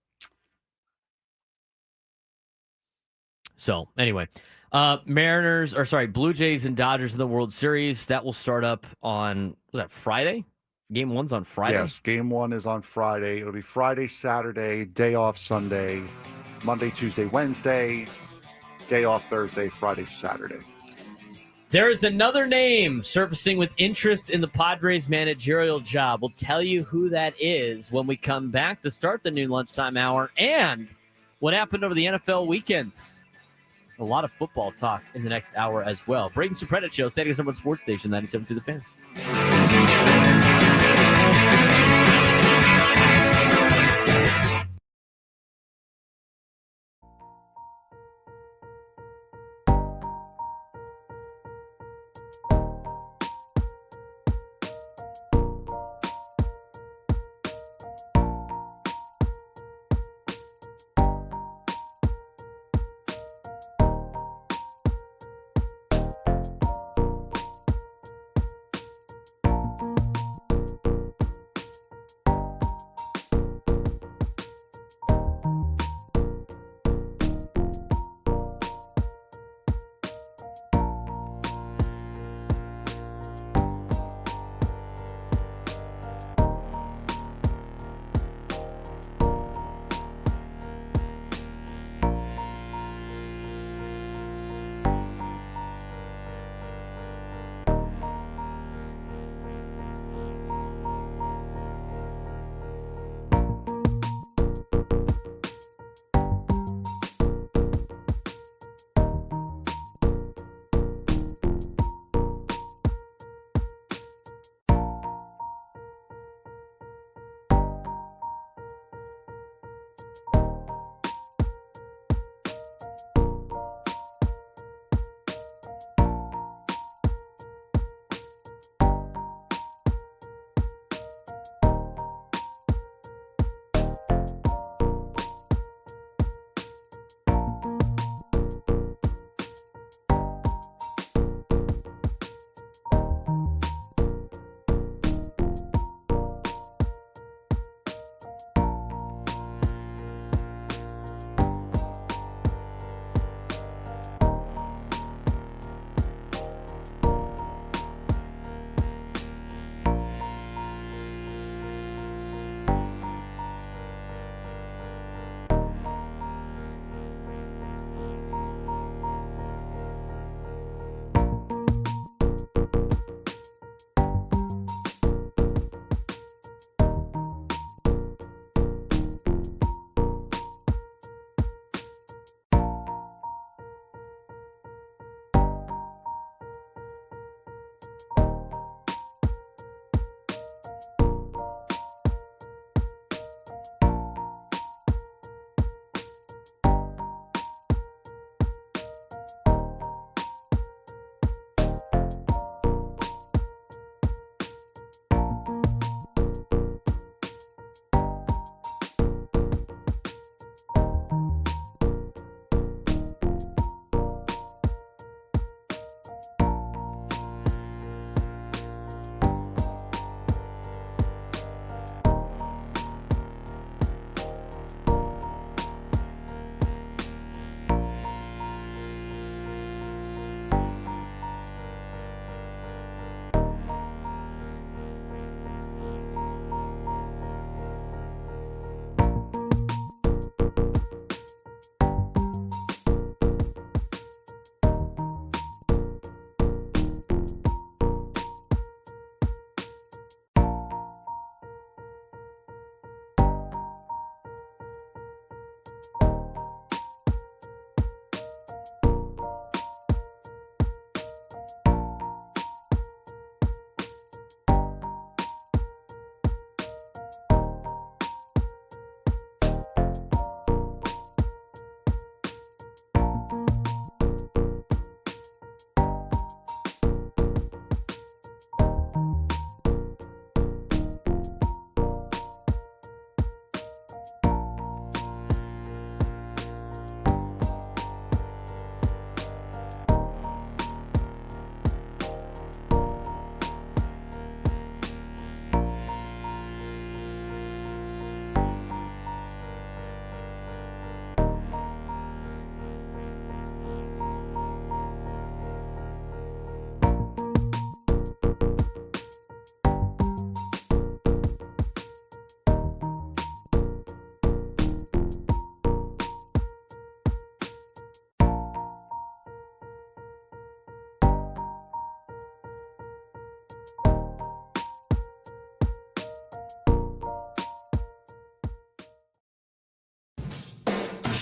So anyway, Blue Jays and Dodgers in the World Series. That will start up on, was that Friday? Game 1's on Friday?
Yes, game 1 is on Friday. It'll be Friday, Saturday, day off Sunday, Monday, Tuesday, Wednesday, day off Thursday, Friday, Saturday.
There is another name surfacing with interest in the Padres managerial job. We'll tell you who that is when we come back to start the noon lunchtime hour and what happened over the NFL weekends. A lot of football talk in the next hour as well. Braden Surprenant Show, Stadium Number Sports Station 97 through the Fan.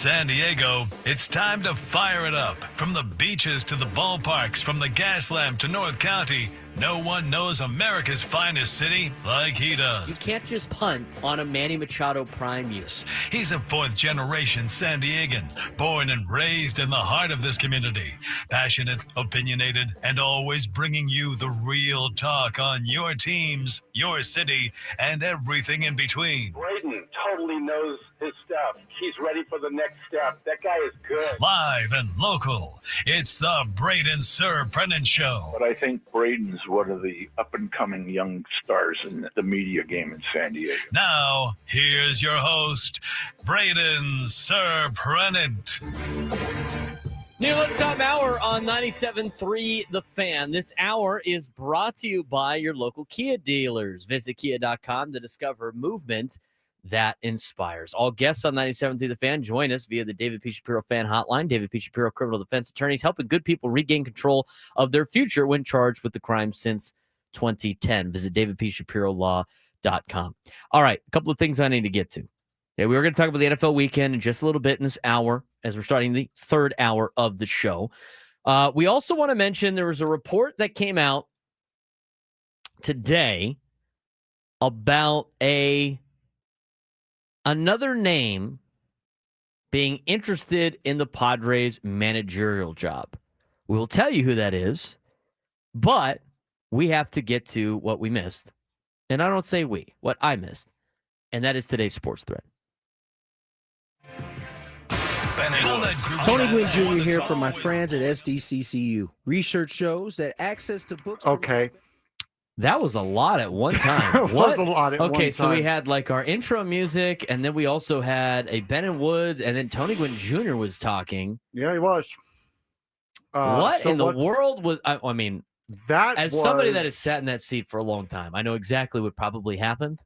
San Diego, it's time to fire it up. From the beaches to the ballparks, from the Gaslamp to North County, no one knows America's finest city like he does.
You can't just punt on a Manny Machado prime use.
He's a fourth-generation San Diegan, born and raised in the heart of this community. Passionate, opinionated, and always bringing you the real talk on your teams, your city, and everything in between.
Braden totally knows his stuff. He's ready for the next step. That guy is good.
Live and local, it's the Braden Surprenant Show.
But I think Braden's one of the up-and-coming young stars in the media game in San Diego.
Now, here's your host, Braden Surprenant.
New lunchtime hour on 97.3 The Fan. This hour is brought to you by your local Kia dealers. Visit kia.com to discover movement that inspires. All guests on 97.3 The Fan join us via the David P. Shapiro Fan Hotline. David P. Shapiro criminal defense attorneys helping good people regain control of their future when charged with the crime since 2010. Visit davidpshapirolaw.com. All right, a couple of things I need to get to. Yeah, we were going to talk about the NFL weekend in just a little bit in this hour as we're starting the third hour of the show. We also want to mention there was a report that came out today about another name being interested in the Padres managerial job. We will tell you who that is, but we have to get to what we missed. And I don't say we, what I missed. And that is today's sports thread.
Tony Gwynn Jr. here from my friends at SDCCU. Research shows that access to books...
Okay.
That was a lot at one time.
It was a lot at one time.
Okay, so we had like our intro music, and then we also had a Ben and Woods, and then Tony Gwynn Jr. was talking.
Yeah, he was.
What in the world was... I mean,
that
as somebody that has sat in that seat for a long time, I know exactly what probably happened.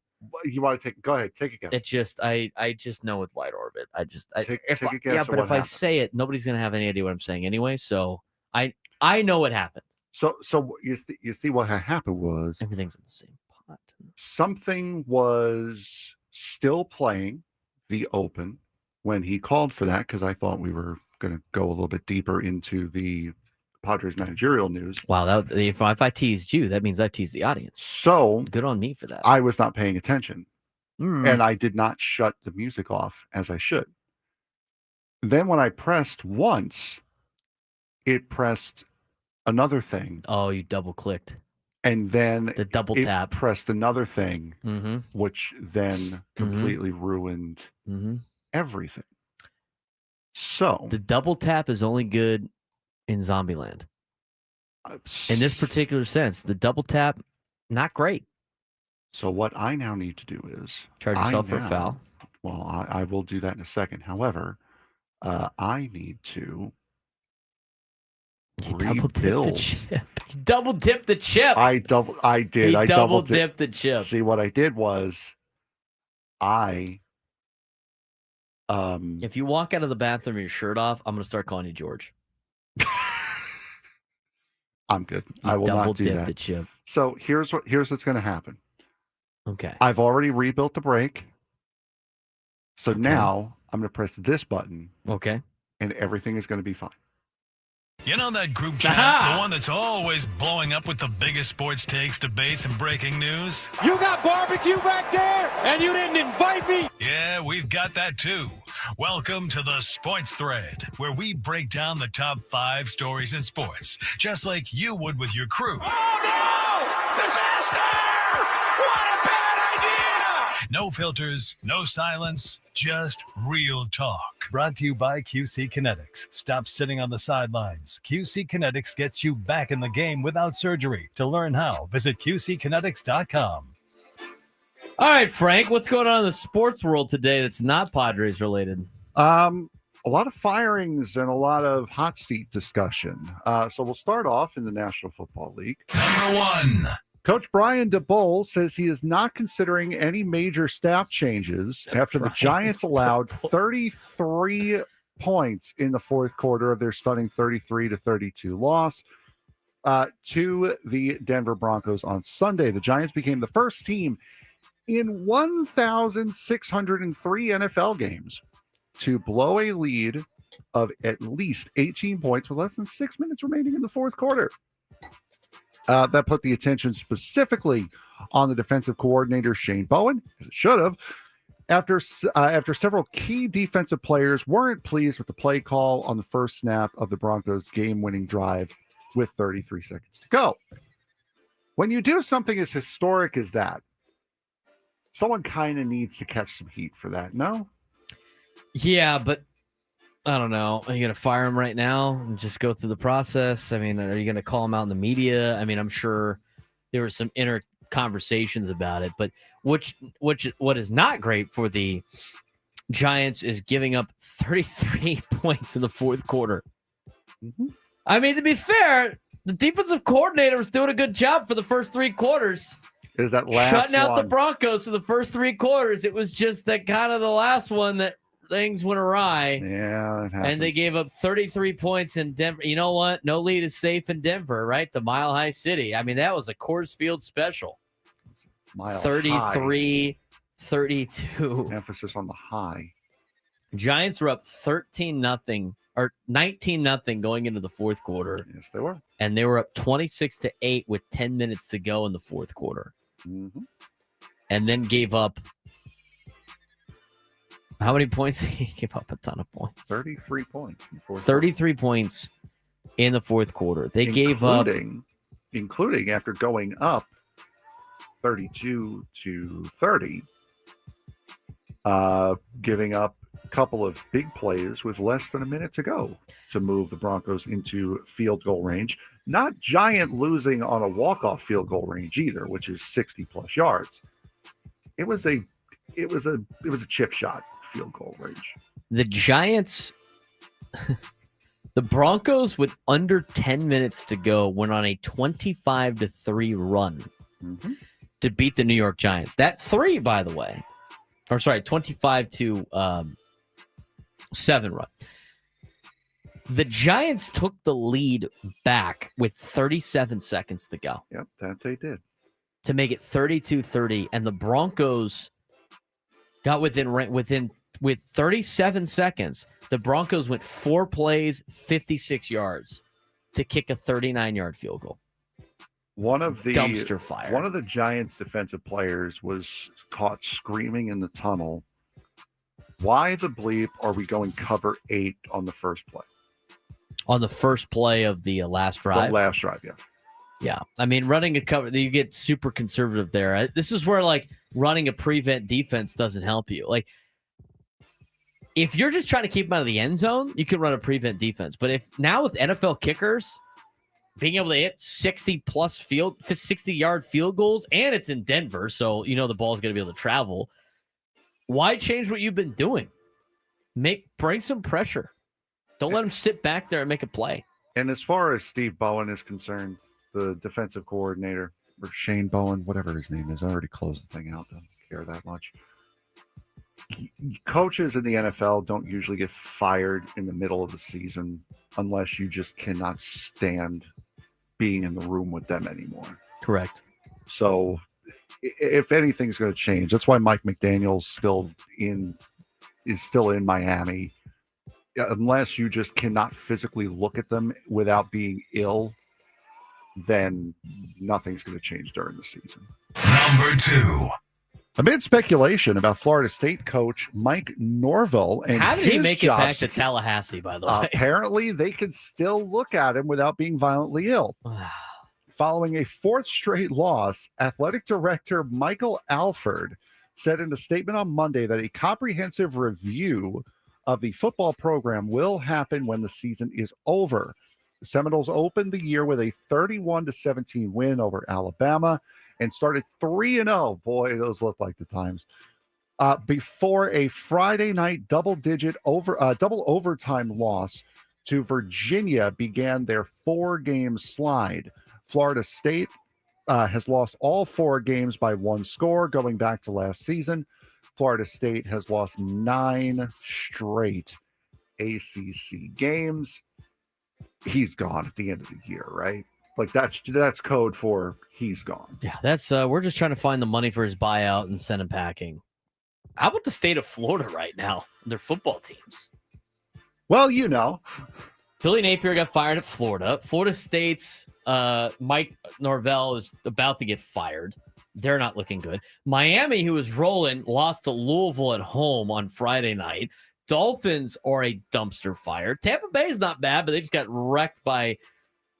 You want to go ahead, take a guess.
It's just I just know with wide orbit.
Take a guess.
Yeah, but if I
happened.
say it, nobody's gonna have any idea what I'm saying anyway. So I know what happened.
So you see what had happened was
Everything's in the same pot.
something was still playing the Open when he called for that, because I thought we were going to go a little bit deeper into the Padres managerial news.
Wow, if I teased you, that means I teased the audience.
So
Good on me for that.
I was not paying attention,
Mm.
and I did not shut the music off as I should. Then when I pressed once, it pressed another thing,
Oh, you double clicked.
and then
The double
it
tap.
pressed another thing,
Mm-hmm.
which then completely ruined
Mm-hmm.
everything. So
The double tap is only good in Zombieland. In this particular sense, the double tap, not great.
So what I now need to do is
Charge yourself for a
now-
foul.
Well, I will do that in a second. However, I need to
You double dipped the
rebuild.
chip. You double dipped the chip.
I double
dipped the chip.
See, what I did was I
If you walk out of the bathroom with your shirt off, I'm going to start calling you George.
I'm good.
You
I will
double
not do
dipped
that.
the chip.
So here's what's going to happen.
Okay.
I've already rebuilt the brake. So
Okay.
now I'm going to press this button
Okay.
and everything is going to be fine.
You know that group chat,
Aha!
the one that's always blowing up with the biggest sports takes, debates, and breaking news?
You got barbecue back there, and you didn't invite me?
Yeah, we've got that too. Welcome to the Sports Thread, where we break down the top 5 stories in sports, just like you would with your crew.
Oh, no! Disaster! What a bad idea!
No filters, no silence, just real talk. Brought to you by QC Kinetics. Stop sitting on the sidelines. QC Kinetics gets you back in the game without surgery. To learn how, visit QCkinetics.com.
All right, Frank, what's going on in the sports world today that's not Padres related?
A lot of firings and a lot of hot seat discussion. So we'll start off in the National Football League.
Number 1.
Coach Brian DeBoll says he is not considering any major staff changes after the
Brian
Giants allowed
DeBoll.
33 points in the fourth quarter of their stunning 33-32 loss to the Denver Broncos on Sunday. The Giants became the first team in 1,603 NFL games to blow a lead of at least 18 points with less than 6 minutes remaining in the fourth quarter. That put the attention specifically on the defensive coordinator, Shane Bowen, as it should have, after several key defensive players weren't pleased with the play call on the first snap of the Broncos' game-winning drive with 33 seconds to go. When you do something as historic as that, someone kind of needs to catch some heat for that, no?
Yeah, but I don't know. Are you going to fire him right now and just go through the process? I mean, are you going to call him out in the media? I mean, I'm sure there were some inner conversations about it, but what is not great for the Giants is giving up 33 points in the fourth quarter.
Mm-hmm.
I mean, to be fair, the defensive coordinator was doing a good job for the first three quarters.
Is that last
shutting out
one.
the Broncos for the first three quarters? It was just that kind of the last one that things went awry.
Yeah, that happens.
And they gave up 33 points in Denver. You know what? No lead is safe in Denver, right? The Mile High City. I mean, that was a Coors Field special.
Mile
33,
high.
32.
Emphasis on the high.
Giants were up 13-0 or 19-0 going into the fourth quarter.
Yes, they were.
And they were up 26-8 with 10 minutes to go in the fourth quarter.
Mm-hmm.
And then gave up how many points? He gave up a ton of points.
33 points in the fourth
33 points in the fourth quarter. They gave up,
including after going up 32-30, giving up a couple of big plays with less than a minute to go to move the Broncos into field goal range. Not Giant losing on a walk-off field goal range either, which is 60+ yards. It was a chip shot field goal range.
The Giants, the Broncos with under 10 minutes to go went on a 25-3 run to beat the New York Giants. That 3, by the way, 25-7 run. The Giants took the lead back with 37 seconds to go.
Yep, that they did.
To make it 32-30, and the Broncos got with 37 seconds. The Broncos went 4 plays, 56 yards to kick a 39-yard field goal.
One of the
dumpster fire.
One of the Giants' defensive players was caught screaming in the tunnel, "Why the bleep are we going cover 8 on the first play?"
On the first play of the last drive?
The last drive, yes.
Yeah. I mean, running a cover, you get super conservative there. This is where, like, running a prevent defense doesn't help you. Like, if you're just trying to keep them out of the end zone, you can run a prevent defense. But if now with NFL kickers being able to hit 60-yard field goals, and it's in Denver, so you know the ball's going to be able to travel, why change what you've been doing? Bring some pressure. Don't let him sit back there and make a play.
And as far as Steve Bowen is concerned, the defensive coordinator, or Shane Bowen, whatever his name is, I already closed the thing out. Don't care that much. Coaches in the NFL don't usually get fired in the middle of the season unless you just cannot stand being in the room with them anymore.
Correct.
So if anything's going to change, that's why Mike McDaniel's is still in Miami. Unless you just cannot physically look at them without being ill, then nothing's going to change during the season.
Number 2.
Amid speculation about Florida State coach Mike Norvell and
how did he make it back to
security,
Tallahassee, by the way?
Apparently, they can still look at him without being violently ill. Following a 4th straight loss, athletic director Michael Alford said in a statement on Monday that a comprehensive review of the football program will happen when the season is over. The Seminoles opened the year with a 31-17 win over Alabama and started 3-0. Boy, those look like the times. Before a Friday night double overtime loss to Virginia began their 4-game slide. Florida State has lost all 4 games by 1 score going back to last season. Florida State has lost 9 straight ACC games. He's gone at the end of the year, right? Like that's code for he's gone.
Yeah, that's we're just trying to find the money for his buyout and send him packing. How about the state of Florida right now? Their football teams.
Well, you know.
Billy Napier got fired at Florida. Florida State's Mike Norvell is about to get fired. They're not looking good. Miami, who was rolling, lost to Louisville at home on Friday night. Dolphins are a dumpster fire. Tampa Bay is not bad, but they just got wrecked by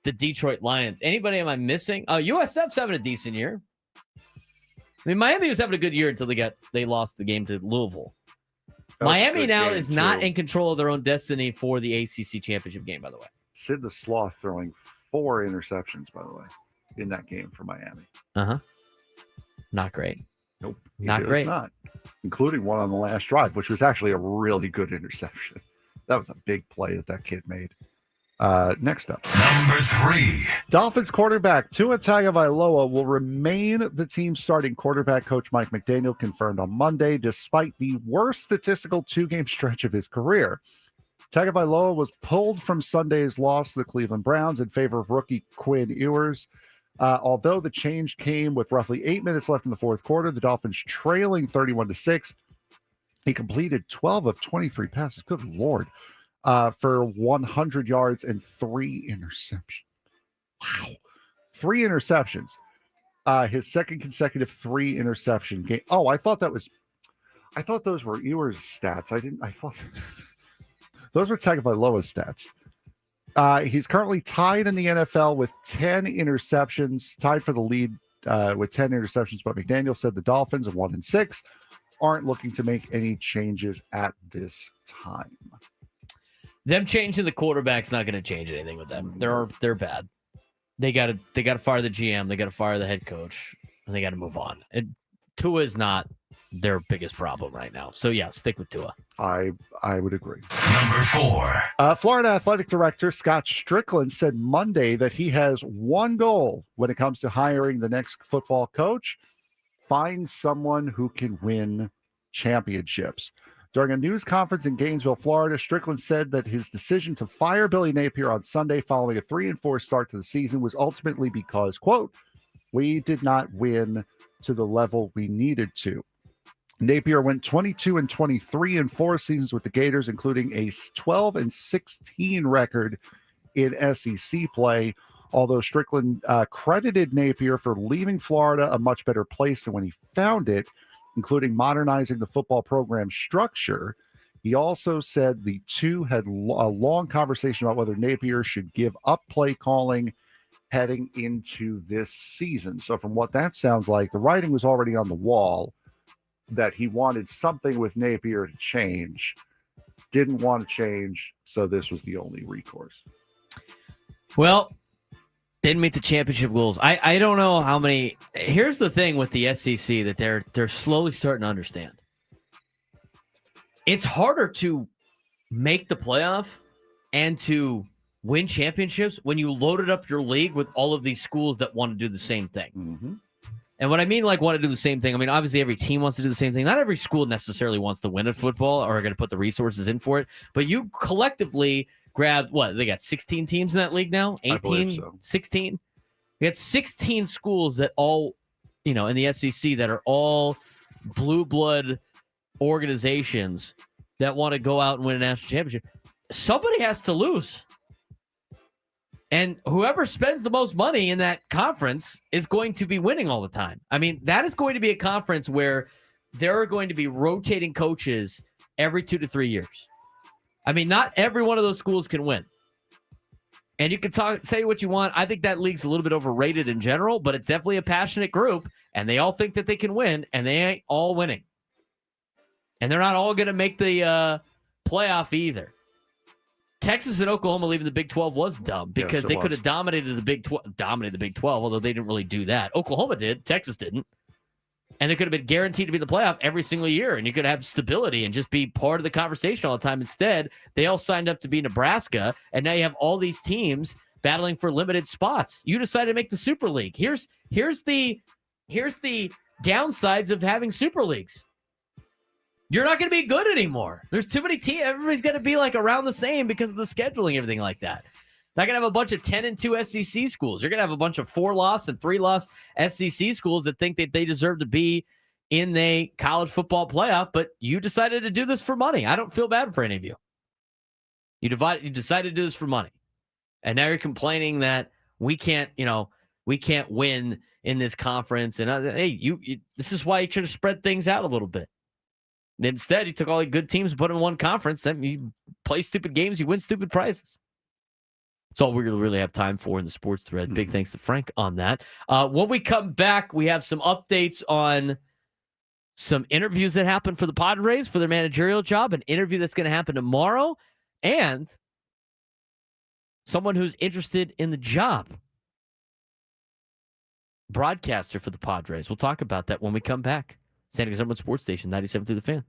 the Detroit Lions. Anybody am I missing? USF's having a decent year. I mean, Miami was having a good year until they lost the game to Louisville. Miami now is not in control of their own destiny for the ACC championship game, by the way.
Sid the Sloth throwing 4 interceptions, by the way, in that game for Miami.
Uh-huh. Not great.
Nope.
Not great.
Not, including one on the last drive, which was actually a really good interception. That was a big play that kid made. Next up.
Number 3.
Dolphins quarterback Tua Tagovailoa will remain the team's starting quarterback. Coach Mike McDaniel confirmed on Monday, despite the worst statistical 2-game stretch of his career. Tagovailoa was pulled from Sunday's loss to the Cleveland Browns in favor of rookie Quinn Ewers. Although the change came with roughly 8 minutes left in the fourth quarter, the Dolphins trailing 31-6. He completed 12 of 23 passes. Good Lord. For 100 yards and 3 interceptions. Wow. 3 interceptions. His second consecutive 3 interception game. Oh, I thought those were Ewers' stats. I thought those were Tagovailoa's stats. He's currently tied in the NFL with 10 interceptions, tied for the lead with 10 interceptions. But McDaniel said the Dolphins, 1-6, aren't looking to make any changes at this time.
Them changing the quarterback's not going to change anything with them. They're bad. They got to fire the GM. They got to fire the head coach, and they got to move on. And Tua is not their biggest problem right now. So yeah, stick with Tua.
I would agree.
Number 4.
Florida Athletic Director Scott Strickland said Monday that he has one goal when it comes to hiring the next football coach: find someone who can win championships. During a news conference in Gainesville, Florida, Strickland said that his decision to fire Billy Napier on Sunday following a 3-4 start to the season was ultimately because, quote, we did not win to the level we needed to. Napier went 22-23 in 4 seasons with the Gators, including a 12-16 record in SEC play. Although Strickland credited Napier for leaving Florida a much better place than when he found it, including modernizing the football program structure. He also said the two had a long conversation about whether Napier should give up play calling heading into this season. So from what that sounds like, the writing was already on the wall that he wanted something with Napier to change, didn't want to change, so this was the only recourse.
Well, didn't meet the championship goals. I don't know how many. Here's the thing with the SEC that they're slowly starting to understand. It's harder to make the playoff and to win championships when you loaded up your league with all of these schools that want to do the same thing.
Mm-hmm.
And what I mean, like, want to do the same thing, I mean, obviously every team wants to do the same thing. Not every school necessarily wants to win at football or are going to put the resources in for it. But you collectively grabbed, what, they got 16 teams in that league now? 18?
So.
16? We got 16 schools that all, in the SEC that are all blue blood organizations that want to go out and win a national championship. Somebody has to lose. And whoever spends the most money in that conference is going to be winning all the time. I mean, that is going to be a conference where there are going to be rotating coaches every 2 to 3 years. I mean, not every one of those schools can win. And you can say what you want. I think that league's a little bit overrated in general, but it's definitely a passionate group, and they all think that they can win, and they ain't all winning. And they're not all going to make the playoff either. Texas and Oklahoma leaving the Big 12 was dumb because they could have dominated the Big 12, although they didn't really do that. Oklahoma did. Texas didn't. And they could have been guaranteed to be in the playoff every single year, and you could have stability and just be part of the conversation all the time. Instead, they all signed up to be Nebraska, and now you have all these teams battling for limited spots. You decided to make the Super League. Here's the downsides of having Super Leagues. You're not going to be good anymore. There's too many teams. Everybody's going to be like around the same because of the scheduling, everything like that. Not going to have a bunch of 10-2 SEC schools. You're going to have a bunch of 4-loss and 3-loss SEC schools that think that they deserve to be in a college football playoff, but you decided to do this for money. I don't feel bad for any of you. You decided to do this for money. And now you're complaining that we can't win in this conference. And this is why you should have spread things out a little bit. And instead, you took all the good teams and put them in one conference. Then you play stupid games, you win stupid prizes. That's all we're going to really have time for in the sports thread. Big thanks to Frank on that. When we come back, we have some updates on some interviews that happened for the Padres for their managerial job, an interview that's going to happen tomorrow, and someone who's interested in the job. Broadcaster for the Padres. We'll talk about that when we come back. San Diego's #1 sports station, 97 through the Fan.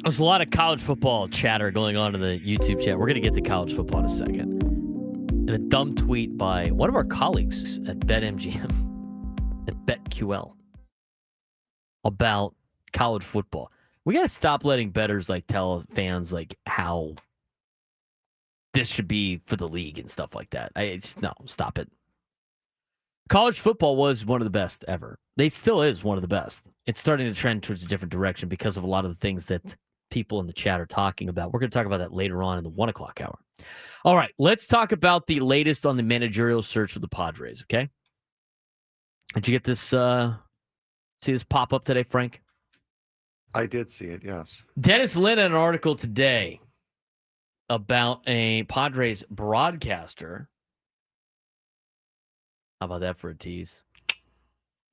There's a lot of college football chatter going on in the YouTube chat. We're going to get to college football in a second. And a dumb tweet by one of our colleagues at BetMGM, at BetQL, about college football. We got to stop letting bettors tell fans how this should be for the league and stuff like that. No, stop it. College football was one of the best ever. It still is one of the best. It's starting to trend towards a different direction because of a lot of the things that people in the chat are talking about. We're going to talk about that later on in the 1 o'clock hour. All right, let's talk about the latest on the managerial search for the Padres, okay? Did you get this, see this pop up today, Frank?
I did see it, yes.
Dennis Lin had an article today about a Padres broadcaster. How about that for a tease?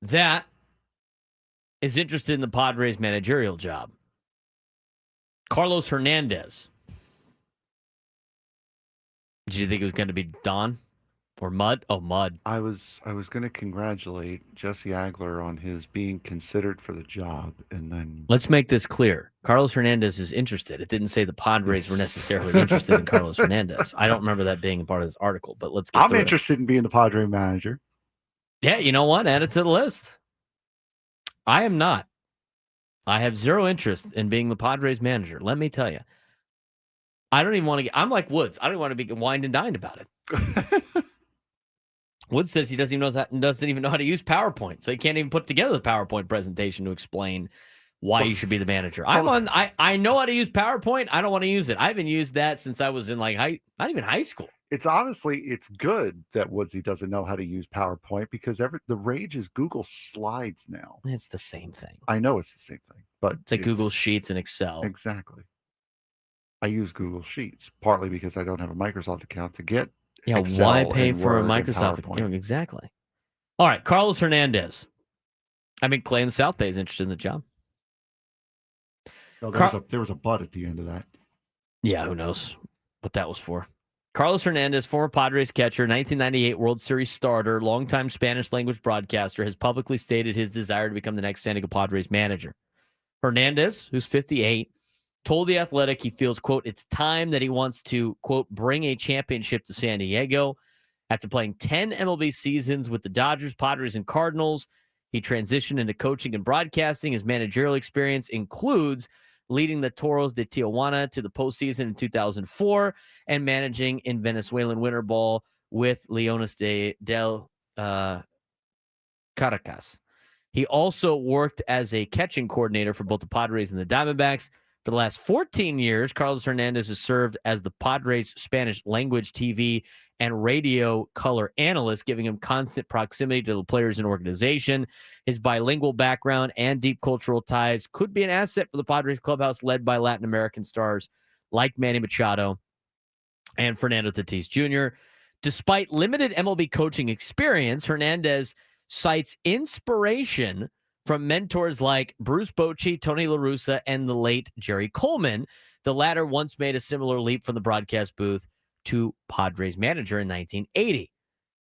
That is interested in the Padres managerial job. Carlos Hernandez. Did you think it was going to be Don or Mud? Oh, Mud.
I was going to congratulate Jesse Agler on his being considered for the job, and then
Let's make this clear. Carlos Hernandez is interested. It didn't say the Padres were necessarily interested in Carlos Hernandez. I don't remember that being a part of this article, but let's get
I'm
through
interested in being the Padre manager.
Yeah, you know what? Add it to the list. I am not. I have zero interest in being the Padres manager. Let me tell you. I don't even want to get, I'm like Woods. I don't want to be wined and dined about it. Woods says he doesn't even know how to use PowerPoint. So he can't even put together the PowerPoint presentation to explain why you should be the manager. I know how to use PowerPoint. I don't want to use it. I haven't used that since I was in not even high school.
It's good that Woodsy doesn't know how to use PowerPoint because the rage is Google Slides now.
It's the same thing.
I know it's the same thing, but
it's like Google Sheets and Excel.
Exactly. I use Google Sheets partly because I don't have a Microsoft account to get.
Yeah,
Excel
why pay
and
for a
Word and
Microsoft
PowerPoint.
account? Exactly. All right, Carlos Hernandez. I mean, Clay in the South Bay is interested in the job.
No, there was a but at the end of that.
Yeah, who knows what that was for. Carlos Hernandez, former Padres catcher, 1998 World Series starter, longtime Spanish language broadcaster, has publicly stated his desire to become the next San Diego Padres manager. Hernandez, who's 58, told The Athletic he feels, quote, it's time that he wants to, quote, bring a championship to San Diego. After playing 10 MLB seasons with the Dodgers, Padres, and Cardinals, he transitioned into coaching and broadcasting. His managerial experience includes leading the Toros de Tijuana to the postseason in 2004 and managing in Venezuelan winter ball with Leones del Caracas. He also worked as a catching coordinator for both the Padres and the Diamondbacks. For the last 14 years, Carlos Hernandez has served as the Padres Spanish language TV and radio color analyst, giving him constant proximity to the players and organization. His bilingual background and deep cultural ties could be an asset for the Padres clubhouse, led by Latin American stars like Manny Machado and Fernando Tatis Jr. Despite limited MLB coaching experience, Hernandez cites inspiration from mentors like Bruce Bochy, Tony La Russa, and the late Jerry Coleman. The latter once made a similar leap from the broadcast booth to Padres manager in 1980.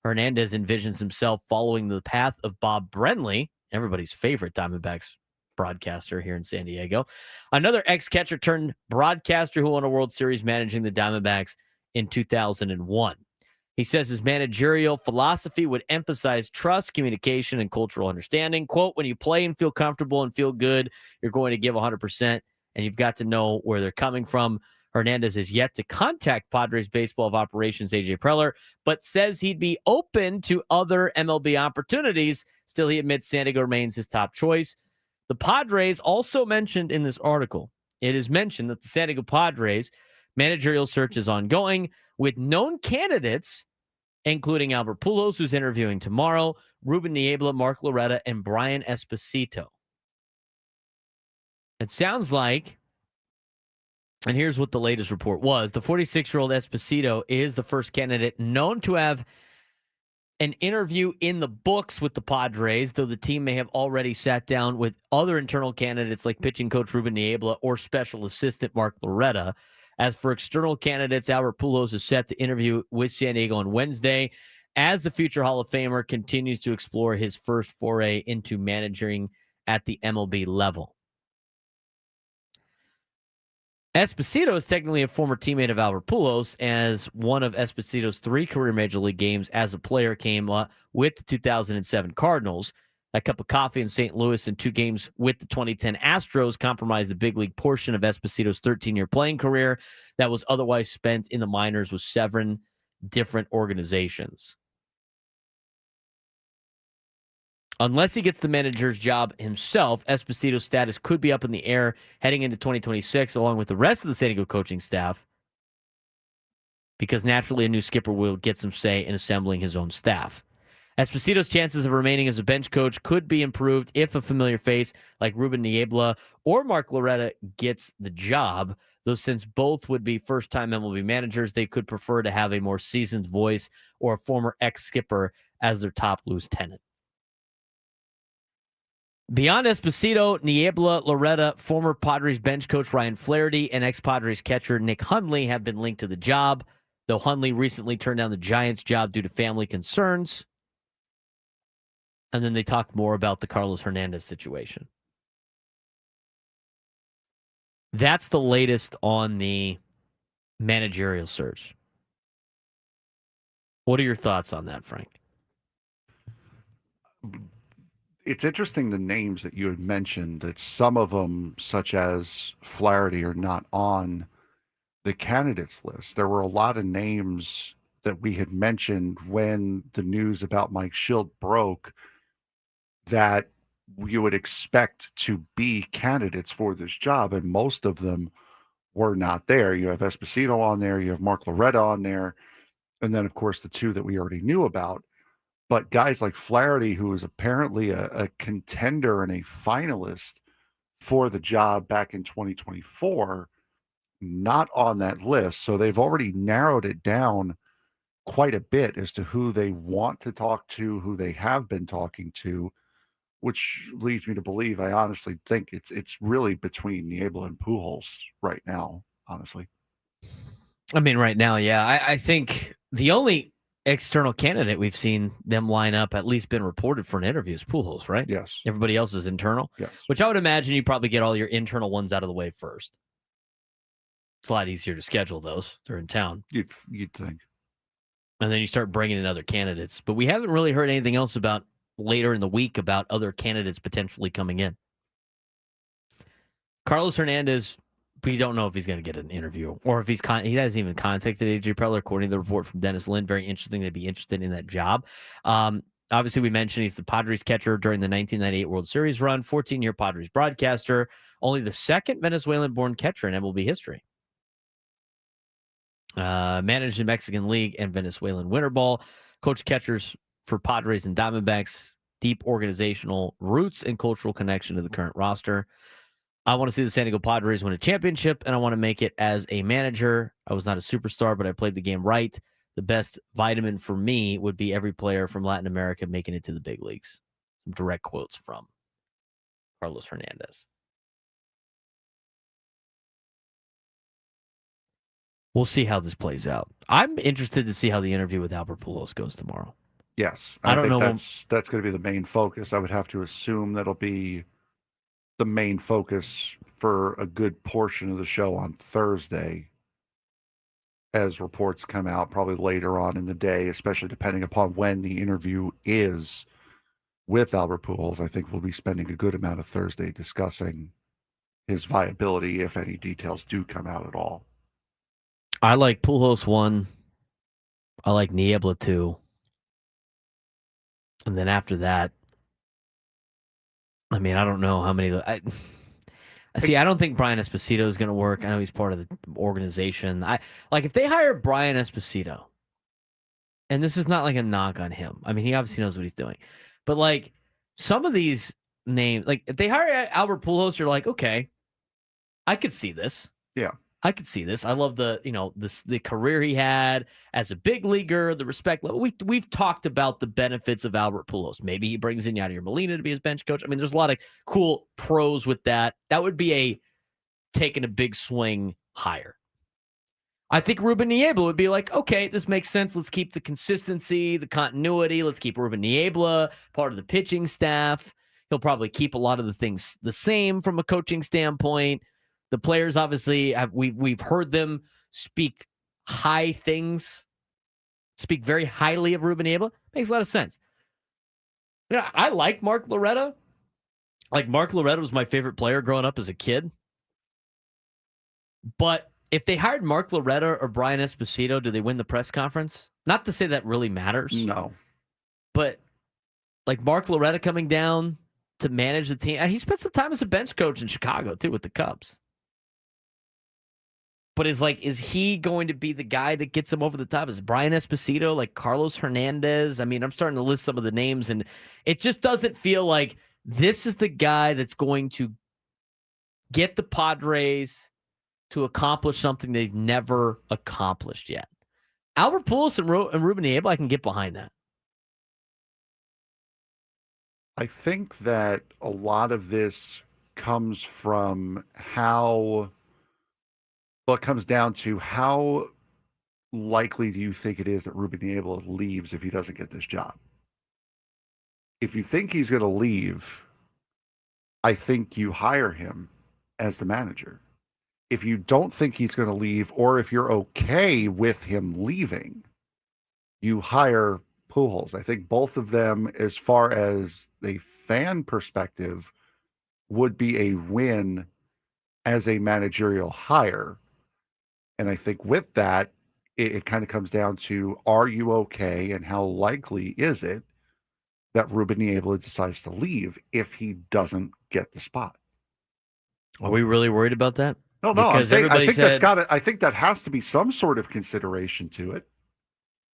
Hernandez envisions himself following the path of Bob Brenly, everybody's favorite Diamondbacks broadcaster here in San Diego, another ex-catcher turned broadcaster who won a World Series managing the Diamondbacks in 2001. He says his managerial philosophy would emphasize trust, communication, and cultural understanding. Quote, when you play and feel comfortable and feel good, you're going to give 100%, and you've got to know where they're coming from. Hernandez has yet to contact Padres Baseball of Operations AJ Preller, but says he'd be open to other MLB opportunities. Still, he admits San Diego remains his top choice. The Padres also mentioned in this article, it is mentioned that the San Diego Padres managerial search is ongoing with known candidates, including Albert Pujols, who's interviewing tomorrow, Ruben Niebla, Mark Loretta, and Brian Esposito. It sounds like, and here's what the latest report was, the 46-year-old Esposito is the first candidate known to have an interview in the books with the Padres, though the team may have already sat down with other internal candidates like pitching coach Ruben Niebla or special assistant Mark Loretta. As for external candidates, Albert Pujols is set to interview with San Diego on Wednesday as the future Hall of Famer continues to explore his first foray into managing at the MLB level. Esposito is technically a former teammate of Albert Pujols, as one of Esposito's 3 career Major League games as a player came with the 2007 Cardinals. A cup of coffee in St. Louis and 2 games with the 2010 Astros compromised the big league portion of Esposito's 13-year playing career that was otherwise spent in the minors with 7 different organizations. Unless he gets the manager's job himself, Esposito's status could be up in the air heading into 2026, along with the rest of the San Diego coaching staff, because naturally a new skipper will get some say in assembling his own staff. Esposito's chances of remaining as a bench coach could be improved if a familiar face like Ruben Niebla or Mark Loretta gets the job, though since both would be first-time MLB managers, they could prefer to have a more seasoned voice or a former ex-skipper as their top lieutenant. Beyond Esposito, Niebla, Loretta, former Padres bench coach Ryan Flaherty, and ex-Padres catcher Nick Hundley have been linked to the job, though Hundley recently turned down the Giants' job due to family concerns. And then they talk more about the Carlos Hernandez situation. That's the latest on the managerial search. What are your thoughts on that, Frank?
It's interesting the names that you had mentioned, that some of them, such as Flaherty, are not on the candidates list. There were a lot of names that we had mentioned when the news about Mike Schilt broke that you would expect to be candidates for this job, and most of them were not there. You have Esposito on there, you have Mark Loretta on there, and then, of course, the 2 that we already knew about. But guys like Flaherty, who was apparently a contender and a finalist for the job back in 2024, not on that list. So they've already narrowed it down quite a bit as to who they want to talk to, who they have been talking to, which leads me to believe, I honestly think it's really between Niebla and Pujols right now, honestly.
I mean, right now, yeah. I think the only external candidate we've seen them line up, at least been reported for an interview, is Pujols, right?
Yes.
Everybody else is internal?
Yes.
Which I would imagine you probably get all your internal ones out of the way first. It's a lot easier to schedule those. They're in town.
You'd think.
And then you start bringing in other candidates. But we haven't really heard anything else about later in the week about other candidates potentially coming in. Carlos Hernandez, we don't know if he's going to get an interview or if he hasn't even contacted AJ Preller, according to the report from Dennis Lin. Very interesting to be interested in that job. Obviously, we mentioned he's the Padres catcher during the 1998 World Series run, 14-year Padres broadcaster, only the second Venezuelan-born catcher in MLB history. Managed the Mexican League and Venezuelan winter ball, coached catchers for Padres and Diamondbacks, deep organizational roots and cultural connection to the current roster. I want to see the San Diego Padres win a championship, and I want to make it as a manager. I was not a superstar, but I played the game right. The best vitamin for me would be every player from Latin America making it to the big leagues. Some direct quotes from Carlos Hernandez. We'll see how this plays out. I'm interested to see how the interview with Albert Pujols goes tomorrow.
Yes.
I don't
think
know.
That's going to be the main focus. I would have to assume that'll be the main focus for a good portion of the show on Thursday, as reports come out probably later on in the day, especially depending upon when the interview is with Albert Pujols. I think we'll be spending a good amount of Thursday discussing his viability, if any details do come out at all.
I like Pujols 1. I like Niebla 2. And then after that, I mean, I don't know how many. I don't think Brian Esposito is going to work. I know he's part of the organization. If they hire Brian Esposito, and this is not like a knock on him. I mean, he obviously knows what he's doing. But like some of these names, like if they hire Albert Pujols, you're like, okay, I could see this.
Yeah.
I could see this. I love the career he had as a big leaguer, the respect level. We've talked about the benefits of Albert Pujols. Maybe he brings in Yadier Molina to be his bench coach. I mean, there's a lot of cool pros with that. That would be taking a big swing higher. I think Ruben Niebla would be like, okay, this makes sense. Let's keep the consistency, the continuity. Let's keep Ruben Niebla part of the pitching staff. He'll probably keep a lot of the things the same from a coaching standpoint. The players obviously we've heard them speak high things, speak very highly of Ruben Abel. Makes a lot of sense. Yeah, I like Mark Loretta. Like, Mark Loretta was my favorite player growing up as a kid. But if they hired Mark Loretta or Brian Esposito, do they win the press conference? Not to say that really matters.
No.
But, like, Mark Loretta coming down to manage the team. And he spent some time as a bench coach in Chicago, too, with the Cubs. But is he going to be the guy that gets him over the top? Is Brian Esposito, like Carlos Hernandez? I mean, I'm starting to list some of the names, and it just doesn't feel like this is the guy that's going to get the Padres to accomplish something they've never accomplished yet. Albert Pujols and Ruben Abel, I can get behind that.
I think that a lot of this comes from it comes down to how likely do you think it is that Ruben Abel leaves if he doesn't get this job? If you think he's going to leave, I think you hire him as the manager. If you don't think he's going to leave, or if you're okay with him leaving, you hire Pujols. I think both of them, as far as a fan perspective, would be a win as a managerial hire. And I think with that, it kind of comes down to, are you okay, and how likely is it that Ruben Abel decides to leave if he doesn't get the spot?
Are we really worried about that?
No, I'm saying I think that has to be some sort of consideration to it.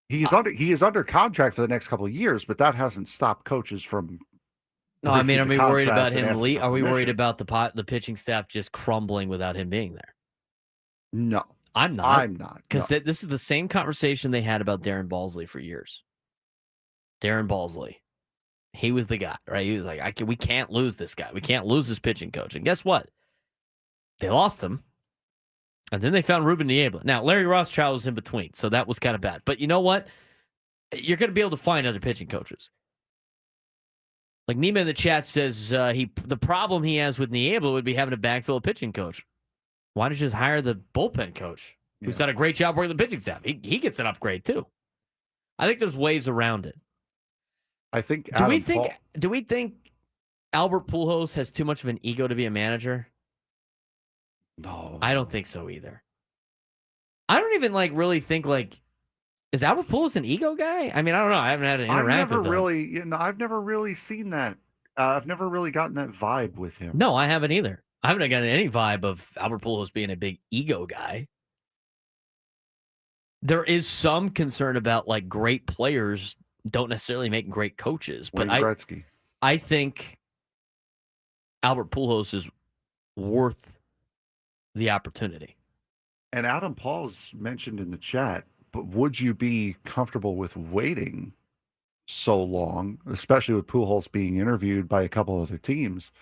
He is under contract for the next couple of years, but that hasn't stopped coaches from.
No, I mean, are we worried about him? Are we worried about the pitching staff just crumbling without him being there?
No,
I'm not. Because
this
is the same conversation they had about Darren Balsley for years. Darren Balsley, he was the guy, right? He was like, we can't lose this guy. We can't lose this pitching coach. And guess what? They lost him. And then they found Ruben Niebla. Now, Larry Rothschild was in between, so that was kind of bad. But you know what? You're going to be able to find other pitching coaches. Like Nima in the chat says, the problem he has with Niebla would be having to backfill a pitching coach. Why don't you just hire the bullpen coach, who's done a great job working the pitching staff? He gets an upgrade too. I think there's ways around it.
I think.
Do we think Albert Pujols has too much of an ego to be a manager?
No,
I don't think so either. I don't even really think is Albert Pujols an ego guy? I mean, I don't know. I haven't had an interaction with him.
I've never really seen that. I've never really gotten that vibe with him.
No, I haven't either. I haven't gotten any vibe of Albert Pujols being a big ego guy. There is some concern about great players don't necessarily make great coaches, but
Wayne Gretzky.
I think Albert Pujols is worth the opportunity.
And Adam Paul's mentioned in the chat, but would you be comfortable with waiting so long, especially with Pujols being interviewed by a couple other teams?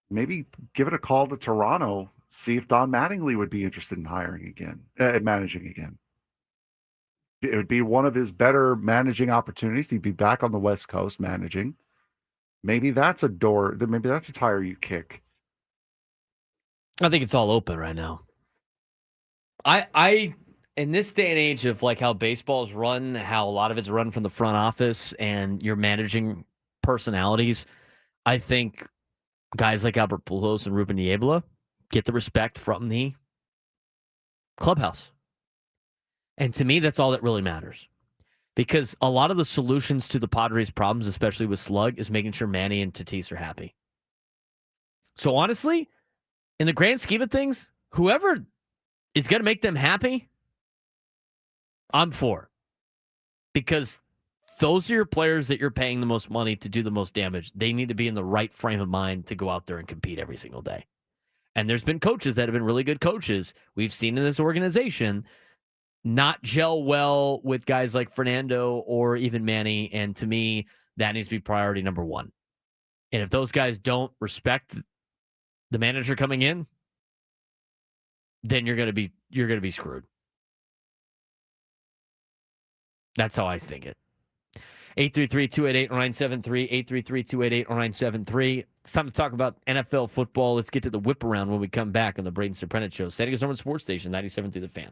Maybe give it a call to Toronto, see if Don Mattingly would be interested in hiring again, managing again. It would be one of his better managing opportunities. He'd be back on the West Coast managing. Maybe that's a door. Maybe that's a tire you kick.
I think it's all open right now. I in this day and age of how baseball is run, how a lot of it's run from the front office and you're managing personalities, I think guys like Albert Pujols and Ruben Niebla get the respect from the clubhouse. And to me, that's all that really matters. Because a lot of the solutions to the Padres' problems, especially with Slug, is making sure Manny and Tatis are happy. So honestly, in the grand scheme of things, whoever is going to make them happy, I'm for. Because those are your players that you're paying the most money to do the most damage. They need to be in the right frame of mind to go out there and compete every single day. And there's been coaches that have been really good coaches we've seen in this organization not gel well with guys like Fernando or even Manny. And to me, that needs to be priority number one. And if those guys don't respect the manager coming in, then you're going to be screwed. That's how I think it. 833-288-0973, 833-288-0973. It's time to talk about NFL football. Let's get to the whip around when we come back on the Braden Surprenant Show. San Diego's number one sports station, 97 through the Fan.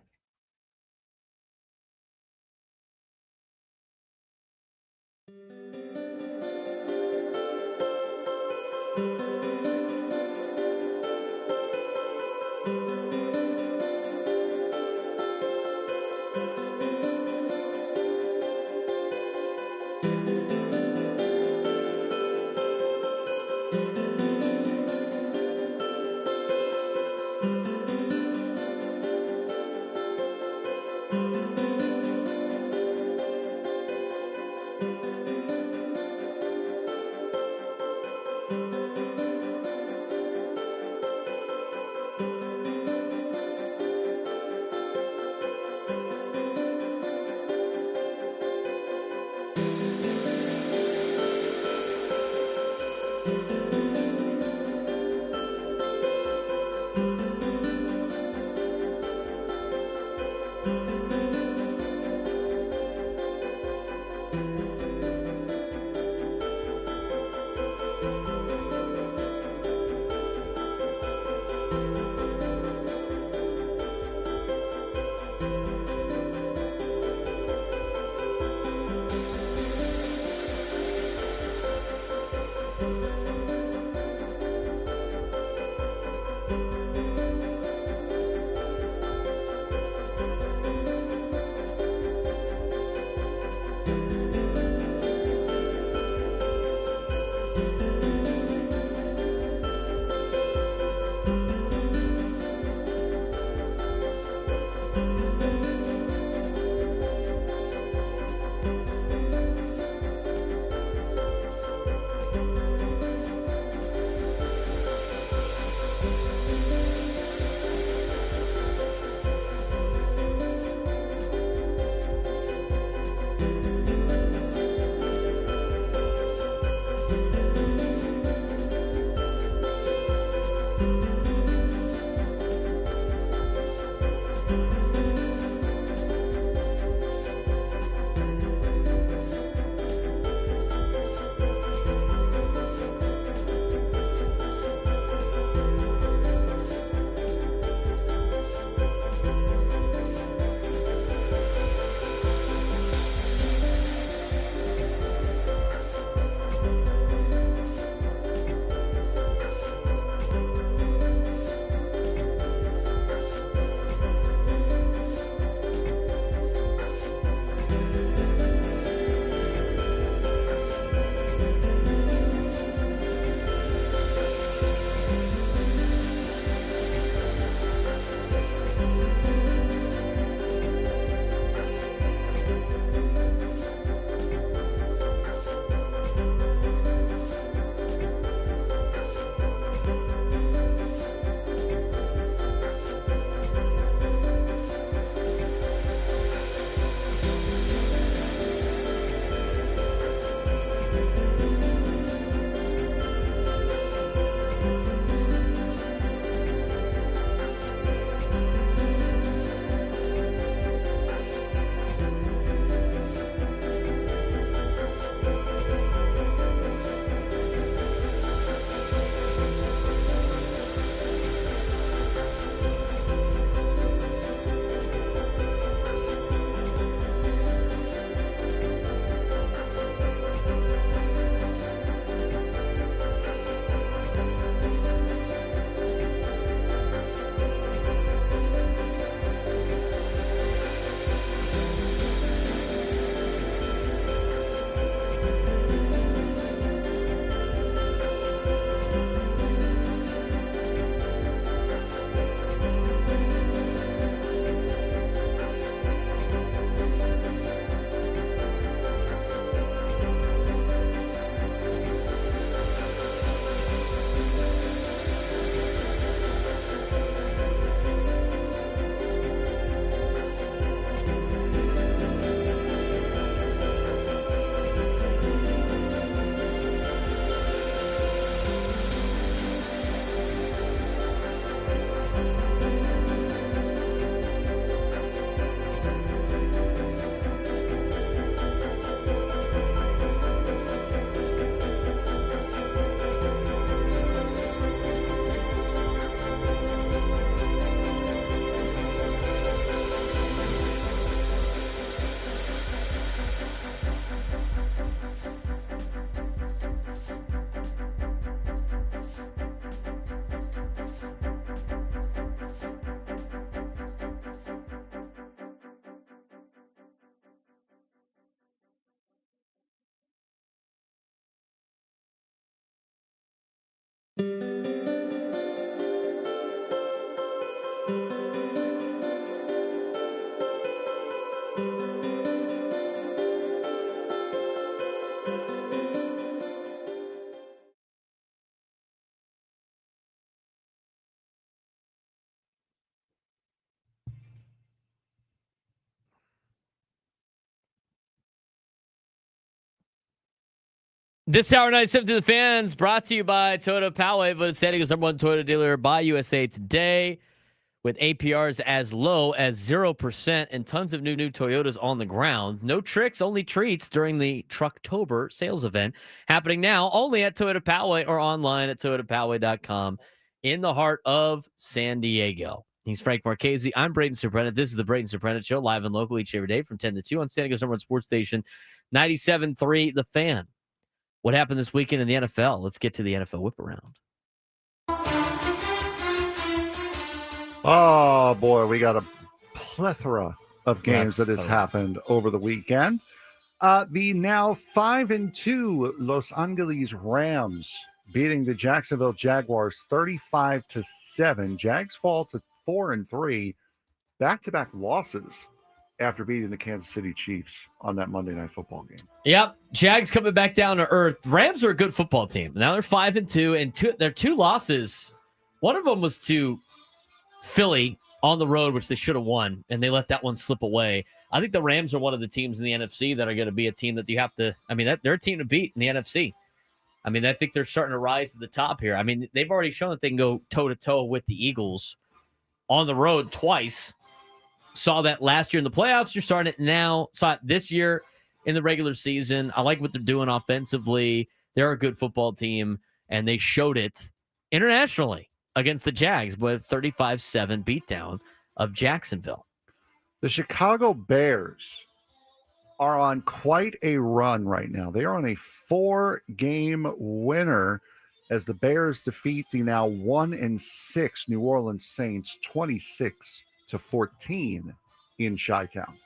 This hour 97 to the fans brought to you by Toyota Poway, but San Diego's #1 Toyota dealer by USA Today, with APRs as low as 0% and tons of new Toyotas on the ground. No tricks, only treats during the Trucktober sales event happening now only at Toyota Poway or online at toyotapoway.com in the heart of San Diego. He's Frank Marchese. I'm Braden Surprenant. This is the Braden Surprenant Show, live and local each and every day from 10 to 2 on San Diego's #1 sports station, 97.3 The Fan. What happened this weekend in the NFL? Let's get to the NFL whip around.
Oh, boy, we got a plethora of games that has happened over the weekend. The now 5-2 Los Angeles Rams beating the Jacksonville Jaguars 35-7. Jags fall to 4-3, back-to-back losses after beating the Kansas City Chiefs on that Monday Night Football game.
Yep, Jags coming back down to earth. Rams are a good football team. Now they're 5-2, and their two losses, one of them was to Philly on the road, which they should have won, and they let that one slip away. I think the Rams are one of the teams in the NFC that are going to be a team that you have to, they're a team to beat in the NFC. I think they're starting to rise to the top here. They've already shown that they can go toe-to-toe with the Eagles on the road twice. Saw that last year in the playoffs. You're starting it now. Saw it this year in the regular season. I like what they're doing offensively. They're a good football team, and they showed it internationally against the Jags with 35-7 beatdown of Jacksonville.
The Chicago Bears are on quite a run right now. They are on a 4-game winner as the Bears defeat the now 1-6 New Orleans Saints 26-14 in Chi-Town.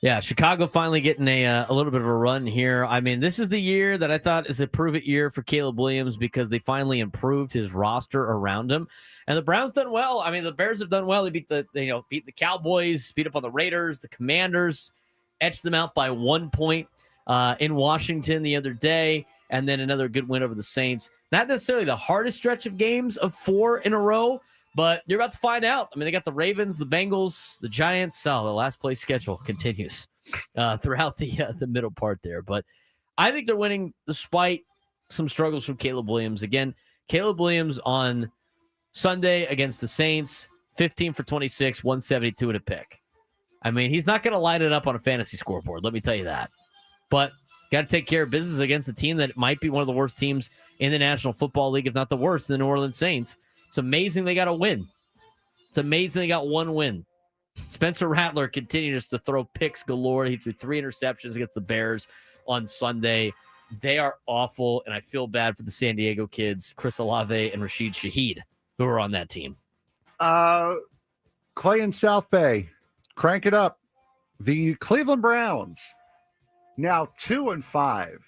Yeah, Chicago finally getting a little bit of a run here. This is the year that I thought is a prove-it year for Caleb Williams because they finally improved his roster around him. And the Browns done well. The Bears have done well. They beat the Cowboys, beat up on the Raiders, the Commanders, etched them out by 1 point in Washington the other day, and then another good win over the Saints. Not necessarily the hardest stretch of games of 4 in a row, but you're about to find out. They got the Ravens, the Bengals, the Giants. The last place schedule continues throughout the middle part there. But I think they're winning despite some struggles from Caleb Williams. Again, Caleb Williams on Sunday against the Saints, 15 for 26, 172 and a pick. He's not going to light it up on a fantasy scoreboard, let me tell you that. But got to take care of business against a team that might be one of the worst teams in the National Football League, if not the worst, the New Orleans Saints. It's amazing they got a win. It's amazing they got one win. Spencer Rattler continues to throw picks galore. He threw 3 interceptions against the Bears on Sunday. They are awful, and I feel bad for the San Diego kids, Chris Olave and Rashid Shaheed, who are on that team.
Clay and South Bay, crank it up. The Cleveland Browns, now 2-5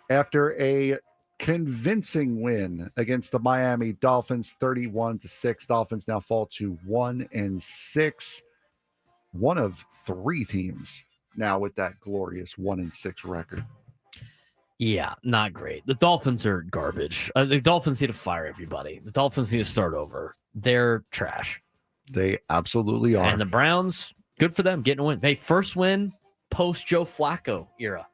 after a convincing win against the Miami Dolphins, 31-6. Dolphins now fall to 1-6. One of 3 teams now with that glorious 1-6 record.
Yeah, not great. The Dolphins are garbage. The Dolphins need to fire everybody. The Dolphins need to start over. They're trash.
They absolutely are.
And the Browns, good for them, getting a win. They first win post Joe Flacco era.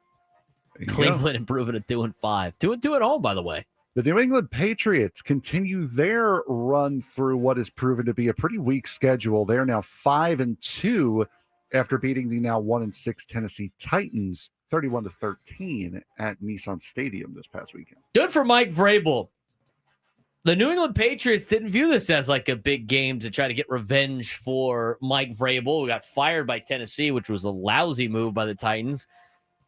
Cleveland improving at 2-5. 2-2 at home, by the way.
The New England Patriots continue their run through what has proven to be a pretty weak schedule. They're now 5-2 after beating the now 1-6 Tennessee Titans 31-13 at Nissan Stadium this past weekend.
Good for Mike Vrabel. The New England Patriots didn't view this as like a big game to try to get revenge for Mike Vrabel, who got fired by Tennessee, which was a lousy move by the Titans.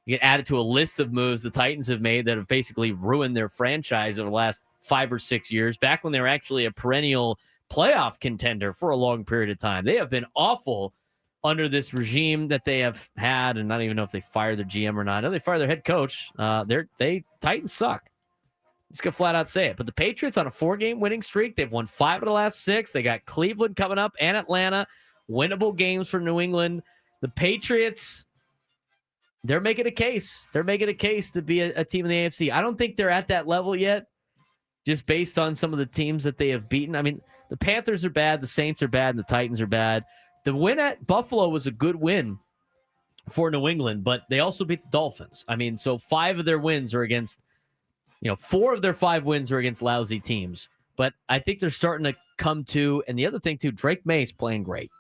You get added to a list of moves the Titans have made that have basically ruined their franchise over the last 5 or 6 years, back when they were actually a perennial playoff contender for a long period of time. They have been awful under this regime that they have had, and I don't even know if they fired their GM or not. I know they fired their head coach. Titans suck. Just gonna flat out say it. But the Patriots on a 4-game winning streak. They've won 5 of the last 6. They got Cleveland coming up and Atlanta. Winnable games for New England. The Patriots, they're making a case. They're making a case to be a team in the AFC. I don't think they're at that level yet, just based on some of the teams that they have beaten. The Panthers are bad, the Saints are bad, and the Titans are bad. The win at Buffalo was a good win for New England, but they also beat the Dolphins. So 5 of their wins are against 4 of their 5 wins are against lousy teams. But I think they're starting to come to, and the other thing too, Drake May's playing great.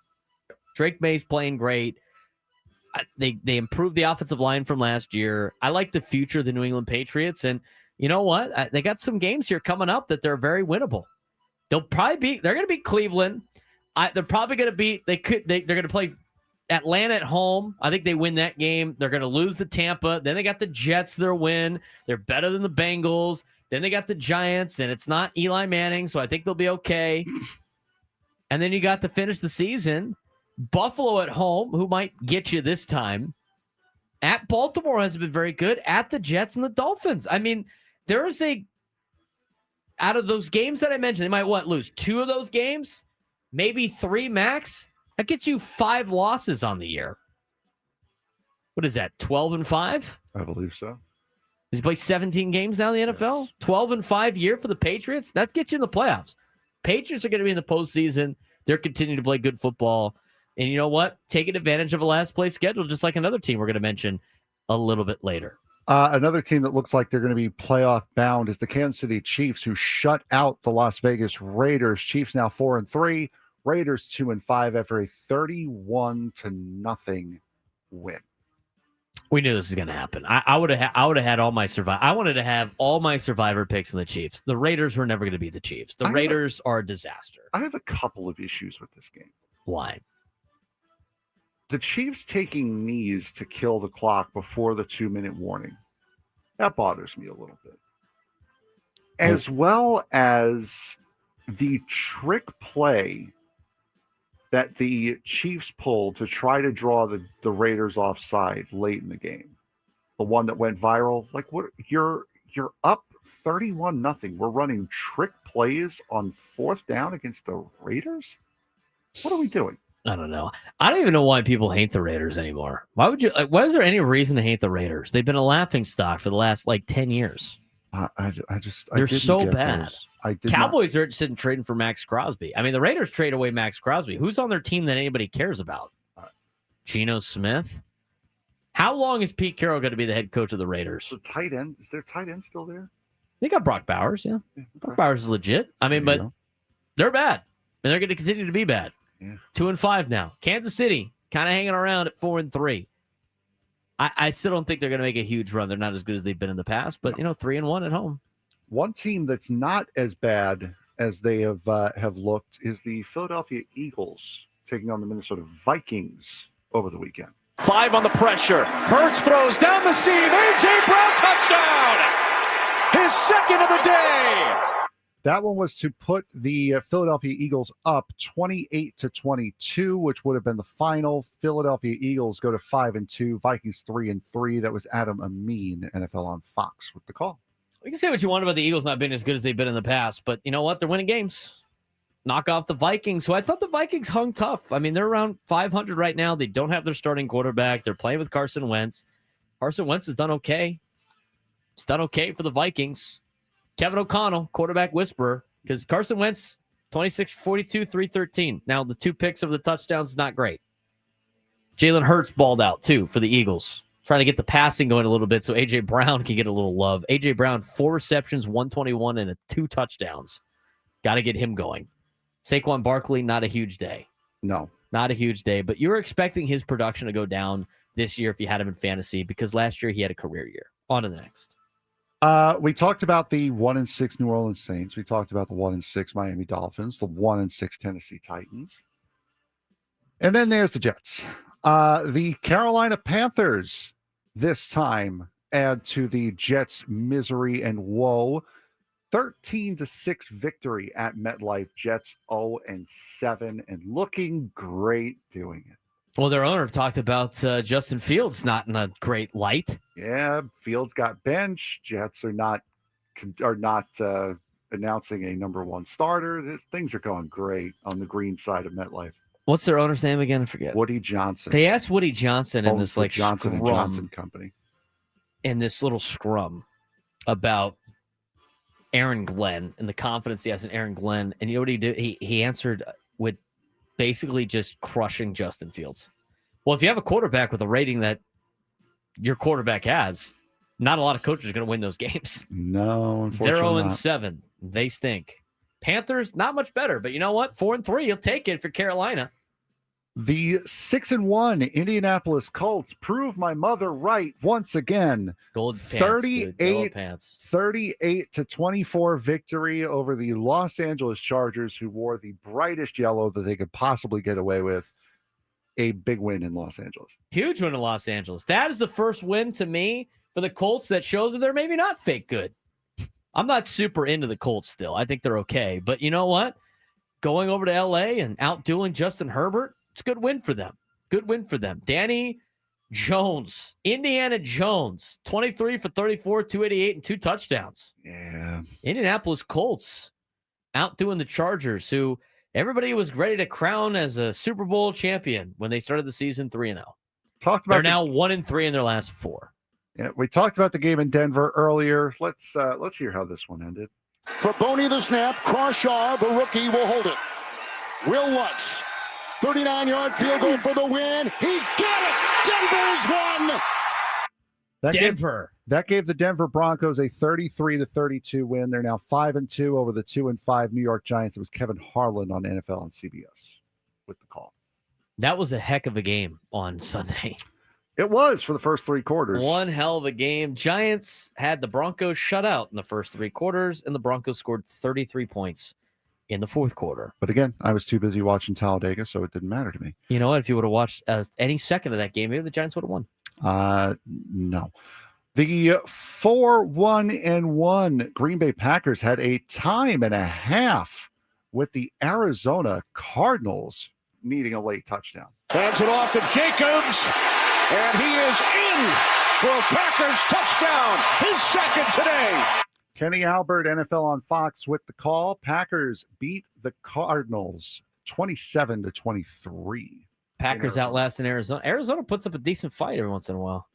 They improved the offensive line from last year. I like the future of the New England Patriots, and you know what? They got some games here coming up that they're very winnable. They're going to beat Cleveland. They're probably going to beat. They're going to play Atlanta at home. I think they win that game. They're going to lose to Tampa. Then they got the Jets. Their win. They're better than the Bengals. Then they got the Giants, and it's not Eli Manning, so I think they'll be okay. And then you got to finish the season, Buffalo at home, who might get you this time. At Baltimore has been very good. At the Jets and the Dolphins. I mean, there is out of those games that I mentioned, they might lose 2 of those games, maybe 3 max. That gets you 5 losses on the year. What is that, 12-5?
I believe so.
Does he play 17 games now in the NFL? Yes. 12-5 year for the Patriots? That gets you in the playoffs. Patriots are going to be in the postseason. They're continuing to play good football. And you know what? Taking advantage of a last place schedule, just like another team we're going to mention a little bit later.
Another team that looks like they're going to be playoff bound is the Kansas City Chiefs, who shut out the Las Vegas Raiders. Chiefs now 4-3, Raiders 2-5 after a 31-0 win.
We knew this was going to happen. I would have had all my survivor. I wanted to have all my survivor picks in the Chiefs. The Raiders were never going to be the Chiefs. The Raiders are a disaster.
I have a couple of issues with this game.
Why?
The Chiefs taking knees to kill the clock before the 2-minute warning. That bothers me a little bit. As well as the trick play that the Chiefs pulled to try to draw the Raiders offside late in the game. The one that went viral. Like, what? You're up 31-0. We're running trick plays on 4th down against the Raiders? What are we doing?
I don't know. I don't even know why people hate the Raiders anymore. Why would you? Why is there any reason to hate the Raiders? They've been a laughingstock for the last 10 years. They're so bad. Cowboys are interested in trading for Max Crosby. I mean, the Raiders trade away Max Crosby. Who's on their team that anybody cares about? Geno Smith. How long is Pete Carroll going to be the head coach of the Raiders?
The tight end, is their tight end still there?
They got Brock Bowers. Yeah, Brock Bowers is legit. I mean, but they're bad, and they're going to continue to be bad.
Yeah.
2-5 now. Kansas City kind of hanging around at 4-3. I still don't think they're going to make a huge run. They're not as good as they've been in the past, but 3-1 at home.
One team that's not as bad as they have looked is the Philadelphia Eagles taking on the Minnesota Vikings over the weekend.
5 on the pressure. Hurts throws down the seam. AJ Preller touchdown. His second of the day.
That one was to put the Philadelphia Eagles up 28-22, which would have been the final. Philadelphia Eagles go to 5-2, Vikings 3-3. That was Adam Amin, NFL on Fox, with the call.
You can say what you want about the Eagles not being as good as they've been in the past, but you know what? They're winning games. Knock off the Vikings, who I thought the Vikings hung tough. I mean, they're around 500 right now. They don't have their starting quarterback. They're playing with Carson Wentz. Carson Wentz has done okay. It's done okay for the Vikings. Kevin O'Connell, quarterback whisperer, because Carson Wentz, 26-42, 313. Now, the 2 picks of the touchdowns is not great. Jalen Hurts balled out, too, for the Eagles. Trying to get the passing going a little bit so A.J. Brown can get a little love. A.J. Brown, 4 receptions, 121, and 2 touchdowns. Got to get him going. Saquon Barkley, not a huge day.
No.
Not a huge day, but you were expecting his production to go down this year if you had him in fantasy, because last year he had a career year. On to the next.
We talked about the 1-6 New Orleans Saints. We talked about the 1-6 Miami Dolphins, the 1-6 Tennessee Titans. And then there's the Jets. The Carolina Panthers this time add to the Jets' misery and woe. 13-6 victory at MetLife. Jets 0-7 and looking great doing it.
Well, their owner talked about Justin Fields not in a great light.
Yeah, Fields got benched. Jets are not announcing a number 1 starter. Things are going great on the green side of MetLife.
What's their owner's name again? I forget.
Woody Johnson.
They asked Woody Johnson in this
Johnson and Johnson company
in this little scrum about Aaron Glenn and the confidence he has in Aaron Glenn. And you know what he did? He answered with basically just crushing Justin Fields. Well, if you have a quarterback with a rating that your quarterback has, Not a lot of coaches are going to win those games.
No,
They're
unfortunately
0-7. They stink. Panthers, not much better, but you know what? 4-3, you'll take it for Carolina.
The 6-1 Indianapolis Colts prove my mother right once again.
Gold pants, dude. Gold pants.
38-24 victory over the Los Angeles Chargers, who wore the brightest yellow that they could possibly get away with. A big win in Los Angeles.
Huge win in Los Angeles. That is the first win to me for the Colts that shows that they're maybe not fake good. I'm not super into the Colts still. I think they're okay. But you know what? Going over to L.A. and outdoing Justin Herbert, it's a good win for them. Good win for them. Danny Jones, Indiana Jones, 23 for 34, 288, and 2 touchdowns.
Yeah.
Indianapolis Colts outdoing the Chargers, who everybody was ready to crown as a Super Bowl champion when they started the season 3-0. They're now 1-3 in their last 4.
Yeah, we talked about the game in Denver earlier. Let's hear how this one ended.
For Boney the snap, Crawshaw, the rookie, will hold it. Will Lutz, 39-yard field goal for the win. He got it! Denver's won!
That gave the Denver Broncos a 33-32 win. They're now 5-2 over the 2-5 New York Giants. It was Kevin Harlan on NFL and CBS with the call.
That was a heck of a game on Sunday.
It was for the first 3 quarters.
One hell of a game. Giants had the Broncos shut out in the first 3 quarters, and the Broncos scored 33 points in the 4th quarter.
But again, I was too busy watching Talladega, so it didn't matter to me.
You know what? If you would have watched any second of that game, maybe the Giants would have won.
No. The 4-1-1 Green Bay Packers had a time and a half with the Arizona Cardinals needing a late touchdown.
Hands it off to Jacobs, and he is in for a Packers touchdown, his second today.
Kenny Albert, NFL on Fox with the call. Packers beat the Cardinals 27-23.
Packers outlasting Arizona. Arizona puts up a decent fight every once in a while.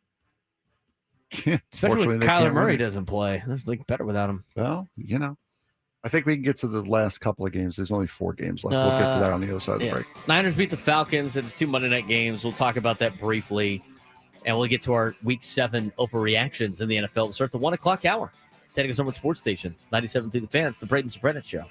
Especially when Kyler Murray doesn't play. It's like better without him.
Well, you know, I think we can get to the last couple of games. There's only 4 games left. We'll get to that on the other side of the break.
Niners beat the Falcons in the 2 Monday night games. We'll talk about that briefly. And we'll get to our Week 7 overreactions in the NFL to start the 1 o'clock hour. San Diego Summer Sports Station, 97 to the Fans, the Braden Surprenant Show.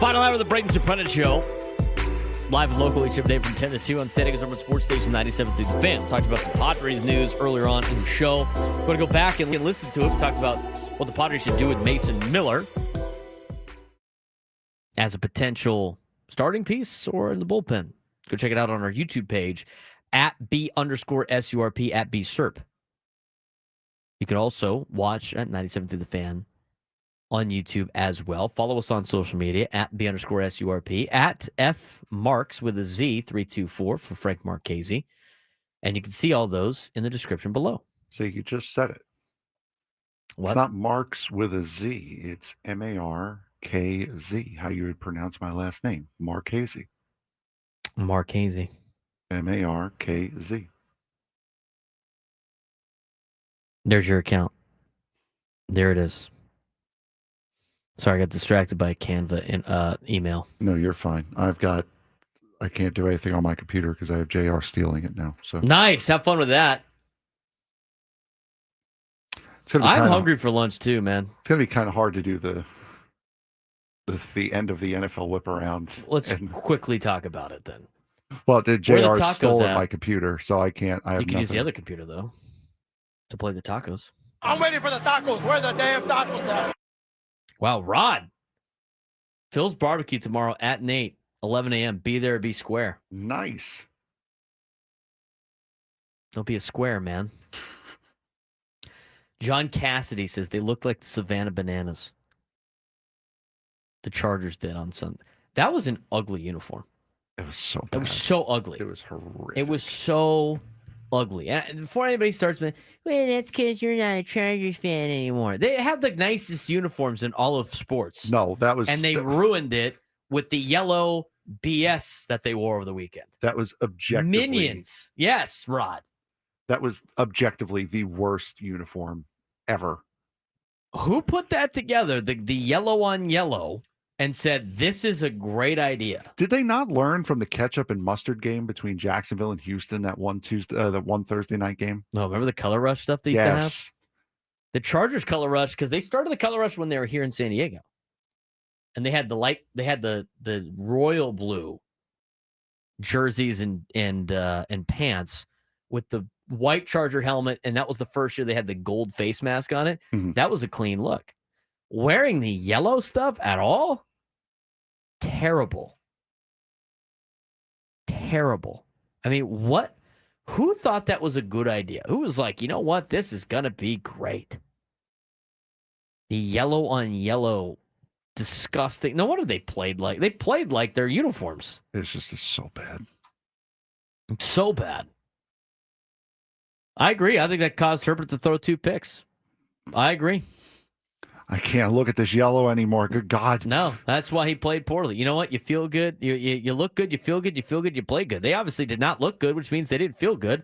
Final hour of the Braden Surprenant Show. Live and local each every day from 10 to 2 on San Diego's Urban Sports Station 97 through the Fan. Talked about some Padres news earlier on in the show. We're going to go back and listen to it. We talked about what the Padres should do with Mason Miller as a potential starting piece or in the bullpen. Go check it out on our YouTube page at B_SURP at BSURP. You can also watch at 97 through the Fan on YouTube as well. Follow us on social media at B_SURP, at FMarks with a Z 324 for Frank Marchese. And you can see all those in the description below.
So you just said it.
What?
It's not Marks with a Z. It's MARKZ, how you would pronounce my last name, Marchese.
Marchese.
MARKZ.
There's your account. There it is. Sorry, I got distracted by a Canva email.
No, you're fine. I can't do anything on my computer because I have JR stealing it now. So
nice. Have fun with that. I'm hungry for lunch too, man.
It's gonna be kind of hard to do the end of the NFL whip around.
Let's quickly talk about it then.
Well, JR stole
at?
my computer, so I can't.
You can use the other computer though to play the tacos.
I'm waiting for the tacos. Where the damn tacos at?
Wow, Rod. Phil's barbecue tomorrow at Nate, 11 a.m. Be there, be square.
Nice.
Don't be a square, man. John Cassidy says they look like the Savannah Bananas. The Chargers did on Sunday. That was an ugly uniform.
It was so bad.
It was so ugly.
It was horrific.
It was so ugly. And before anybody starts, well, that's because you're not a Chargers fan anymore. They have the nicest uniforms in all of sports.
No, that was...
And they ruined it with the yellow BS that they wore over the weekend.
That was objectively...
Minions. Yes, Rod.
That was objectively the worst uniform ever.
Who put that together, the yellow on yellow, and said, this is a great idea?
Did they not learn from the ketchup and mustard game between Jacksonville and Houston, that one Thursday night game?
No, remember the color rush stuff they used to have? The Chargers color rush, because they started the color rush when they were here in San Diego. And they had the royal blue jerseys and pants with the white Charger helmet, and that was the first year they had the gold face mask on it.
Mm-hmm. That
was a clean look. Wearing the yellow stuff at all? Terrible. Terrible. I mean, what? Who thought that was a good idea? Who was like, you know what? This is going to be great. The yellow on yellow, disgusting. No wonder they played like. They played like their uniforms.
It's so bad.
So bad. I agree. I think that caused Herbert to throw 2 picks. I agree.
I can't look at this yellow anymore. Good God.
No, that's why he played poorly. You know what? You feel good. You look good. You feel good. You feel good. You play good. They obviously did not look good, which means they didn't feel good.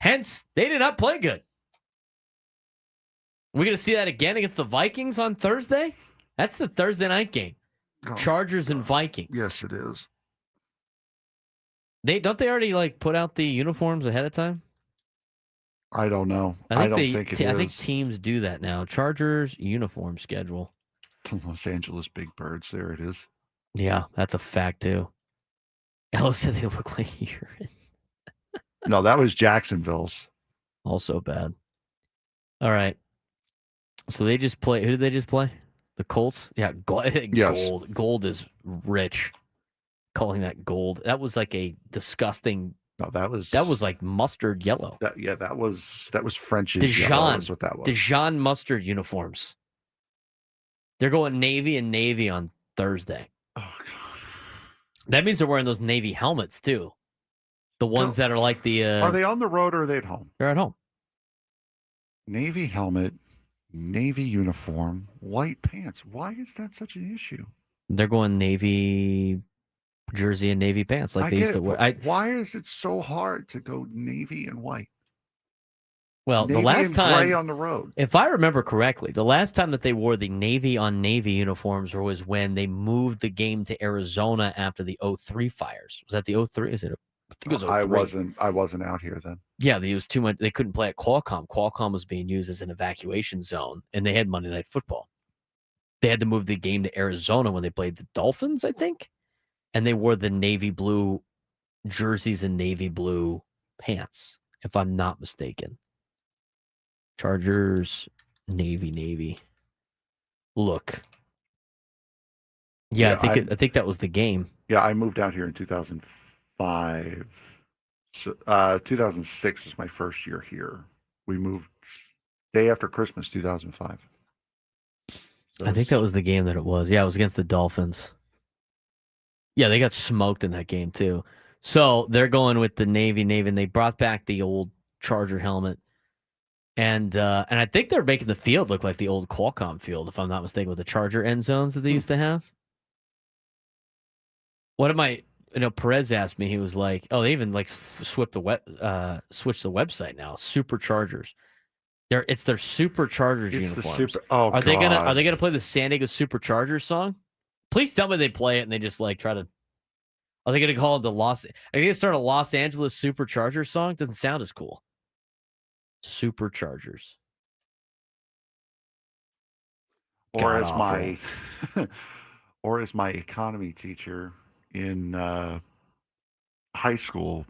Hence, they did not play good. We're going to see that again against the Vikings on Thursday? That's the Thursday night game. Chargers and Vikings.
Yes, it is.
Don't they already put out the uniforms ahead of time?
I don't know. I don't think it is.
I think teams do that now. Chargers uniform schedule.
Los Angeles Big Birds. There it is.
Yeah, that's a fact too. Ello said they look like urine.
No, that was Jacksonville's.
Also bad. All right. So they just play. Who did they just play? The Colts? Yeah,
Yes.
Gold is rich. Calling that gold. That was like a disgusting...
No, that was
like mustard yellow.
That was French's yellow. That's what that was.
Dijon mustard uniforms. They're going navy and navy on Thursday.
Oh God!
That means they're wearing those navy helmets too. The ones that are like the.
Are they on the road or are they at home?
They're at home.
Navy helmet, navy uniform, white pants. Why is that such an issue?
They're going navy jersey and navy pants like they used to wear.
Why is it so hard to go navy and white?
Well,
navy
the last
and
time
gray on the road,
if I remember correctly, the last time that they wore the navy on navy uniforms was when they moved the game to Arizona after the 03 fires. Was that the 03? Is it? I think it was 03.
I wasn't out here then.
Yeah, it was too much. They couldn't play at Qualcomm. Qualcomm was being used as an evacuation zone, and they had Monday Night Football. they had to move the game to Arizona when they played the Dolphins, I think. And they wore the navy blue jerseys and navy blue pants, if I'm not mistaken. Chargers, navy. Look. Yeah, I think that was the game.
Yeah, I moved out here in 2005. So, 2006 is my first year here. We moved day after Christmas, 2005.
I think that was the game that it was. Yeah, it was against the Dolphins. Yeah, they got smoked in that game too. So they're going with the navy, and they brought back the old Charger helmet. And I think they're making the field look like the old Qualcomm field, if I'm not mistaken, with the Charger end zones that they used to have. What am I? Perez asked me. He was like, "Oh, they even like switched the website now. Superchargers. It's their Superchargers uniforms.
The super. Oh,
are they gonna play the San Diego Superchargers song? Please tell me they play it and they just like try to. Are they gonna call it the Los? Are they gonna start a Los Angeles Superchargers song? Doesn't sound as cool. Superchargers.
Or as my economy teacher in high school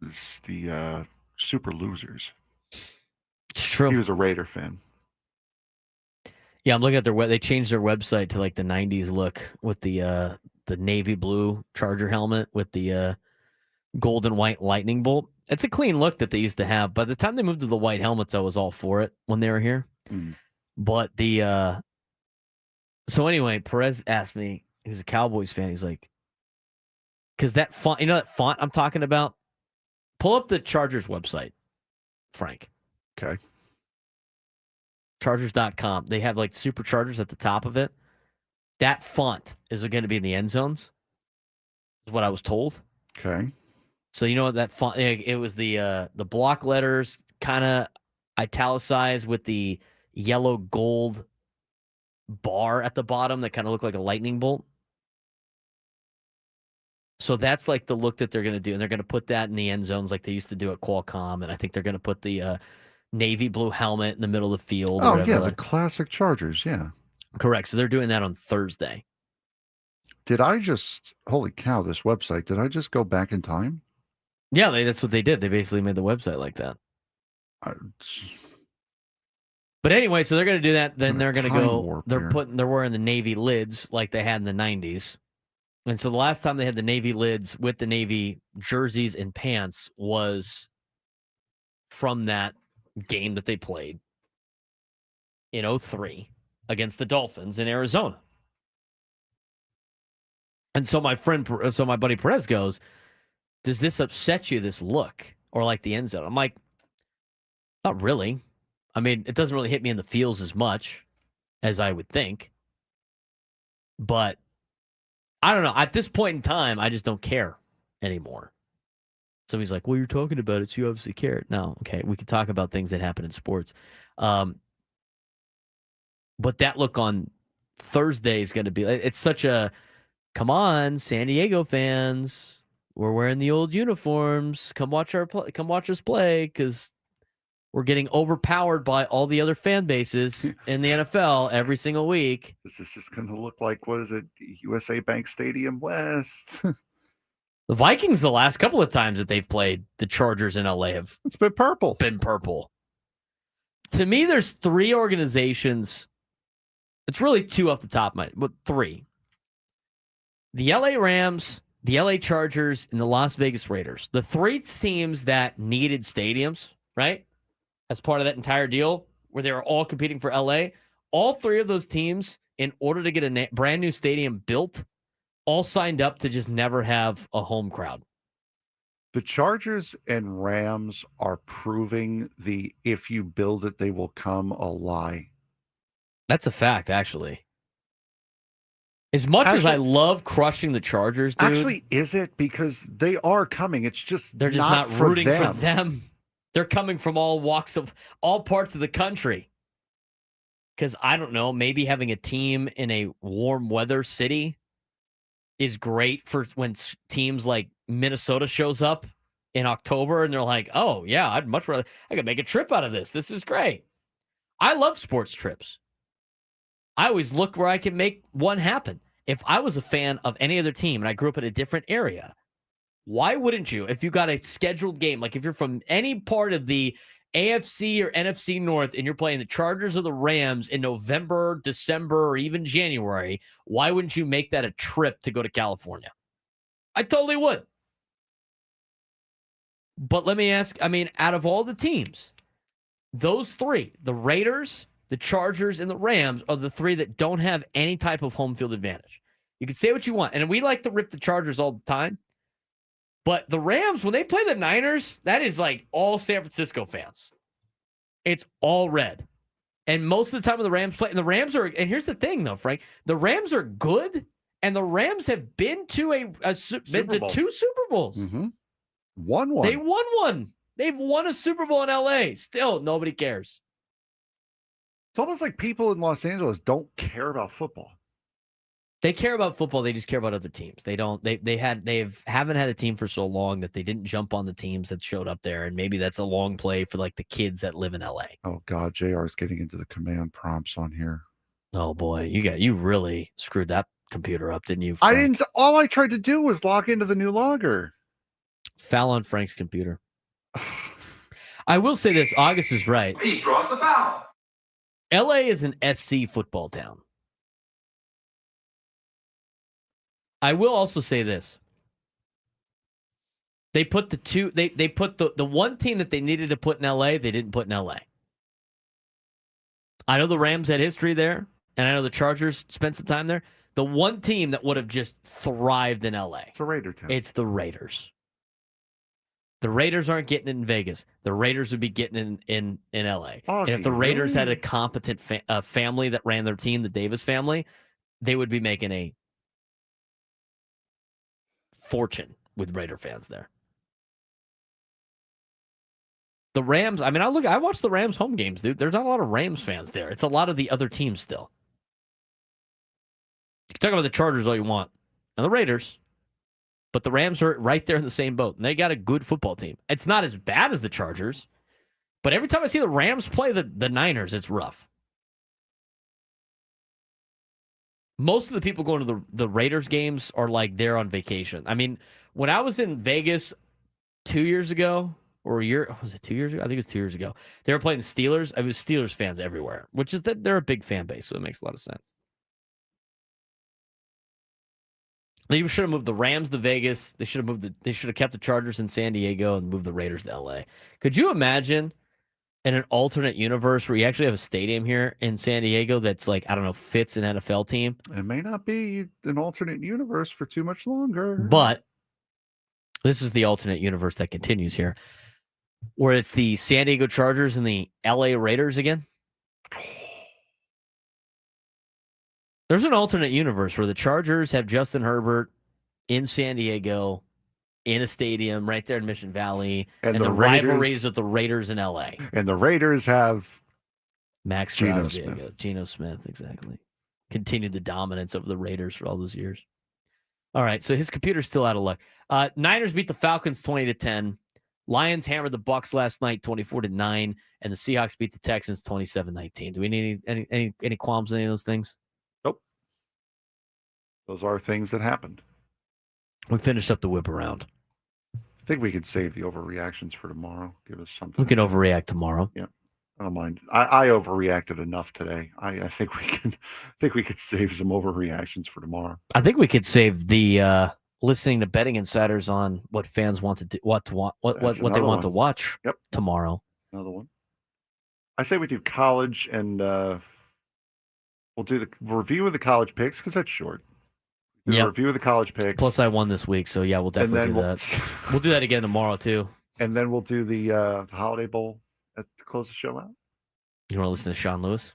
is the Super Losers.
It's true.
He was a Raider fan.
Yeah, I'm looking at they changed their website to like the 90s look with the navy blue Charger helmet with the gold and white lightning bolt. It's a clean look that they used to have. By the time they moved to the white helmets, I was all for it when they were here. But so anyway, Perez asked me, he's a Cowboys fan. He's like, because that font, that font I'm talking about? Pull up the Chargers website, Frank.
Okay.
Chargers.com. They have like Superchargers at the top of it. That font is going to be in the end zones, is what I was told.
Okay.
So you know what that font? It was the block letters, kind of italicized with the yellow gold bar at the bottom that kind of looked like a lightning bolt. So that's like the look that they're going to do, and they're going to put that in the end zones like they used to do at Qualcomm, and I think they're going to put the navy blue helmet in the middle of the field.
Oh yeah, the classic Chargers. Yeah,
correct. So they're doing that on Thursday.
Holy cow, this website, did I just go back in time?
Yeah, that's what they did. They basically made the website like that. But anyway, so they're going to do that. Then they're going to go. They're wearing the navy lids like they had in the 90s. And so the last time they had the navy lids with the navy jerseys and pants was from that game that they played in 2003 against the Dolphins in Arizona. And so my buddy Perez goes, does this upset you, this look, or like the end zone? I'm like, not really. I mean, it doesn't really hit me in the feels as much as I would think. But I don't know. At this point in time, I just don't care anymore. Somebody's like, well, you're talking about it, so you obviously care. No, okay. We can talk about things that happen in sports. But that look on Thursday is going to be, it's such a, come on, San Diego fans. We're wearing the old uniforms. Come watch us play, because we're getting overpowered by all the other fan bases in the NFL every single week.
This is just going to look like, what is it, USA Bank Stadium West?
The Vikings, the last couple of times that they've played the Chargers in LA
it's been purple.
To me, there's three organizations. It's really two off the top of my, but three. The LA Rams, the LA Chargers, and the Las Vegas Raiders. The three teams that needed stadiums, right? As part of that entire deal where they were all competing for LA. All three of those teams, in order to get a brand new stadium built, all signed up to just never have a home crowd.
The Chargers and Rams are proving the if you build it, they will come a lie.
That's a fact, actually. As much as I love crushing the Chargers, dude.
Actually, is it? Because they are coming. It's just
they're just not rooting for them. They're coming from all parts of the country. Because I don't know, maybe having a team in a warm weather city is great for when teams like Minnesota shows up in October and they're like, oh yeah, I'd much rather, I could make a trip out of this. This is great. I love sports trips. I always look where I can make one happen. If I was a fan of any other team and I grew up in a different area, why wouldn't you? If you got a scheduled game, like if you're from any part of the AFC or NFC North and you're playing the Chargers or the Rams in November, December, or even January, why wouldn't you make that a trip to go to California? I totally would. But let me ask, out of all the teams, those three, the Raiders, the Chargers, and the Rams, are the three that don't have any type of home field advantage. You can say what you want, and we like to rip the Chargers all the time. But the Rams, when they play the Niners, that is like all San Francisco fans. It's all red. And most of the time when the Rams play, and the Rams are, and here's the thing though, Frank, the Rams are good, and the Rams have been to two Super Bowls.
Mm-hmm. Won one.
They won one. They've won a Super Bowl in LA. Still, nobody cares.
It's almost like people in Los Angeles don't care about football.
They care about football. They just care about other teams. They don't. Haven't had a team for so long that they didn't jump on the teams that showed up there. And maybe that's a long play for like the kids that live in LA.
Oh God, JR is getting into the command prompts on here.
Oh boy, you really screwed that computer up, didn't you, Frank?
I didn't. All I tried to do was log into the new logger.
Foul on Frank's computer. I will say this: August is right.
He draws the foul.
LA is an SC football town. I will also say this. They put they put the one team that they needed to put in LA, they didn't put in LA. I know the Rams had history there, and I know the Chargers spent some time there. The one team that would have just thrived in LA.
It's a Raider town.
It's the Raiders. The Raiders aren't getting it in Vegas. The Raiders would be getting it in LA. And if the Raiders had a competent family that ran their team, the Davis family, they would be making a fortune with Raider fans there. The Rams, I watch the Rams home games, dude. There's not a lot of Rams fans there. It's a lot of the other teams still. You can talk about the Chargers all you want and the Raiders, but the Rams are right there in the same boat, and they got a good football team. It's not as bad as the Chargers, but every time I see the Rams play the Niners, it's rough. Most of the people going to the Raiders games are like they're on vacation. When I was in Vegas 2 years ago, or a year, was it 2 years ago? I think it was 2 years ago. They were playing the Steelers. It was Steelers fans everywhere, which is that they're a big fan base, so it makes a lot of sense. They should have moved the Rams to Vegas. They should have kept the Chargers in San Diego and moved the Raiders to LA. Could you imagine in an alternate universe where you actually have a stadium here in San Diego that's like, I don't know, fits an NFL team?
It may not be an alternate universe for too much longer.
But this is the alternate universe that continues here, where it's the San Diego Chargers and the LA Raiders again. There's an alternate universe where the Chargers have Justin Herbert in San Diego in a stadium right there in Mission Valley, and the rivalries with the Raiders in LA.
And the Raiders have
Max
Geno
Crosby,
Smith.
Geno Smith, exactly. Continued the dominance over the Raiders for all those years. All right, so his computer's still out of luck. Niners beat the Falcons 20-10. Lions hammered the Bucks last night 24-9, and the Seahawks beat the Texans 27-19. Do we need any qualms on any of those things?
Nope. Those are things that happened.
We finished up the whip around.
I think we could save the overreactions for tomorrow. Give us something.
We can overreact tomorrow.
Yeah, I don't mind. I overreacted enough today. I think we can. I think we could save some overreactions for tomorrow.
I think we could save the listening to betting insiders on what fans want to do, what they want to watch.
Yep.
Tomorrow.
Another one. I say we do college, and we'll do the review of the college picks because that's short.
Yeah.
Review of the college picks.
Plus, I won this week, so yeah, we'll definitely do that. We'll do that again tomorrow too.
And then we'll do the Holiday Bowl to close the show out.
You want to listen to Sean Lewis?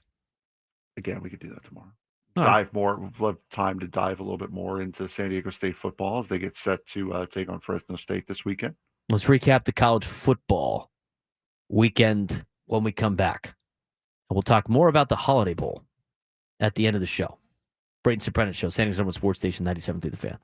Again, we could do that tomorrow.
All
Dive more. We'll have time to dive a little bit more into San Diego State football as they get set to take on Fresno State this weekend.
Let's recap the college football weekend when we come back. And we'll talk more about the Holiday Bowl at the end of the show. Braden Surprenant Show, San Diego Sports Station 97.3 The Fan.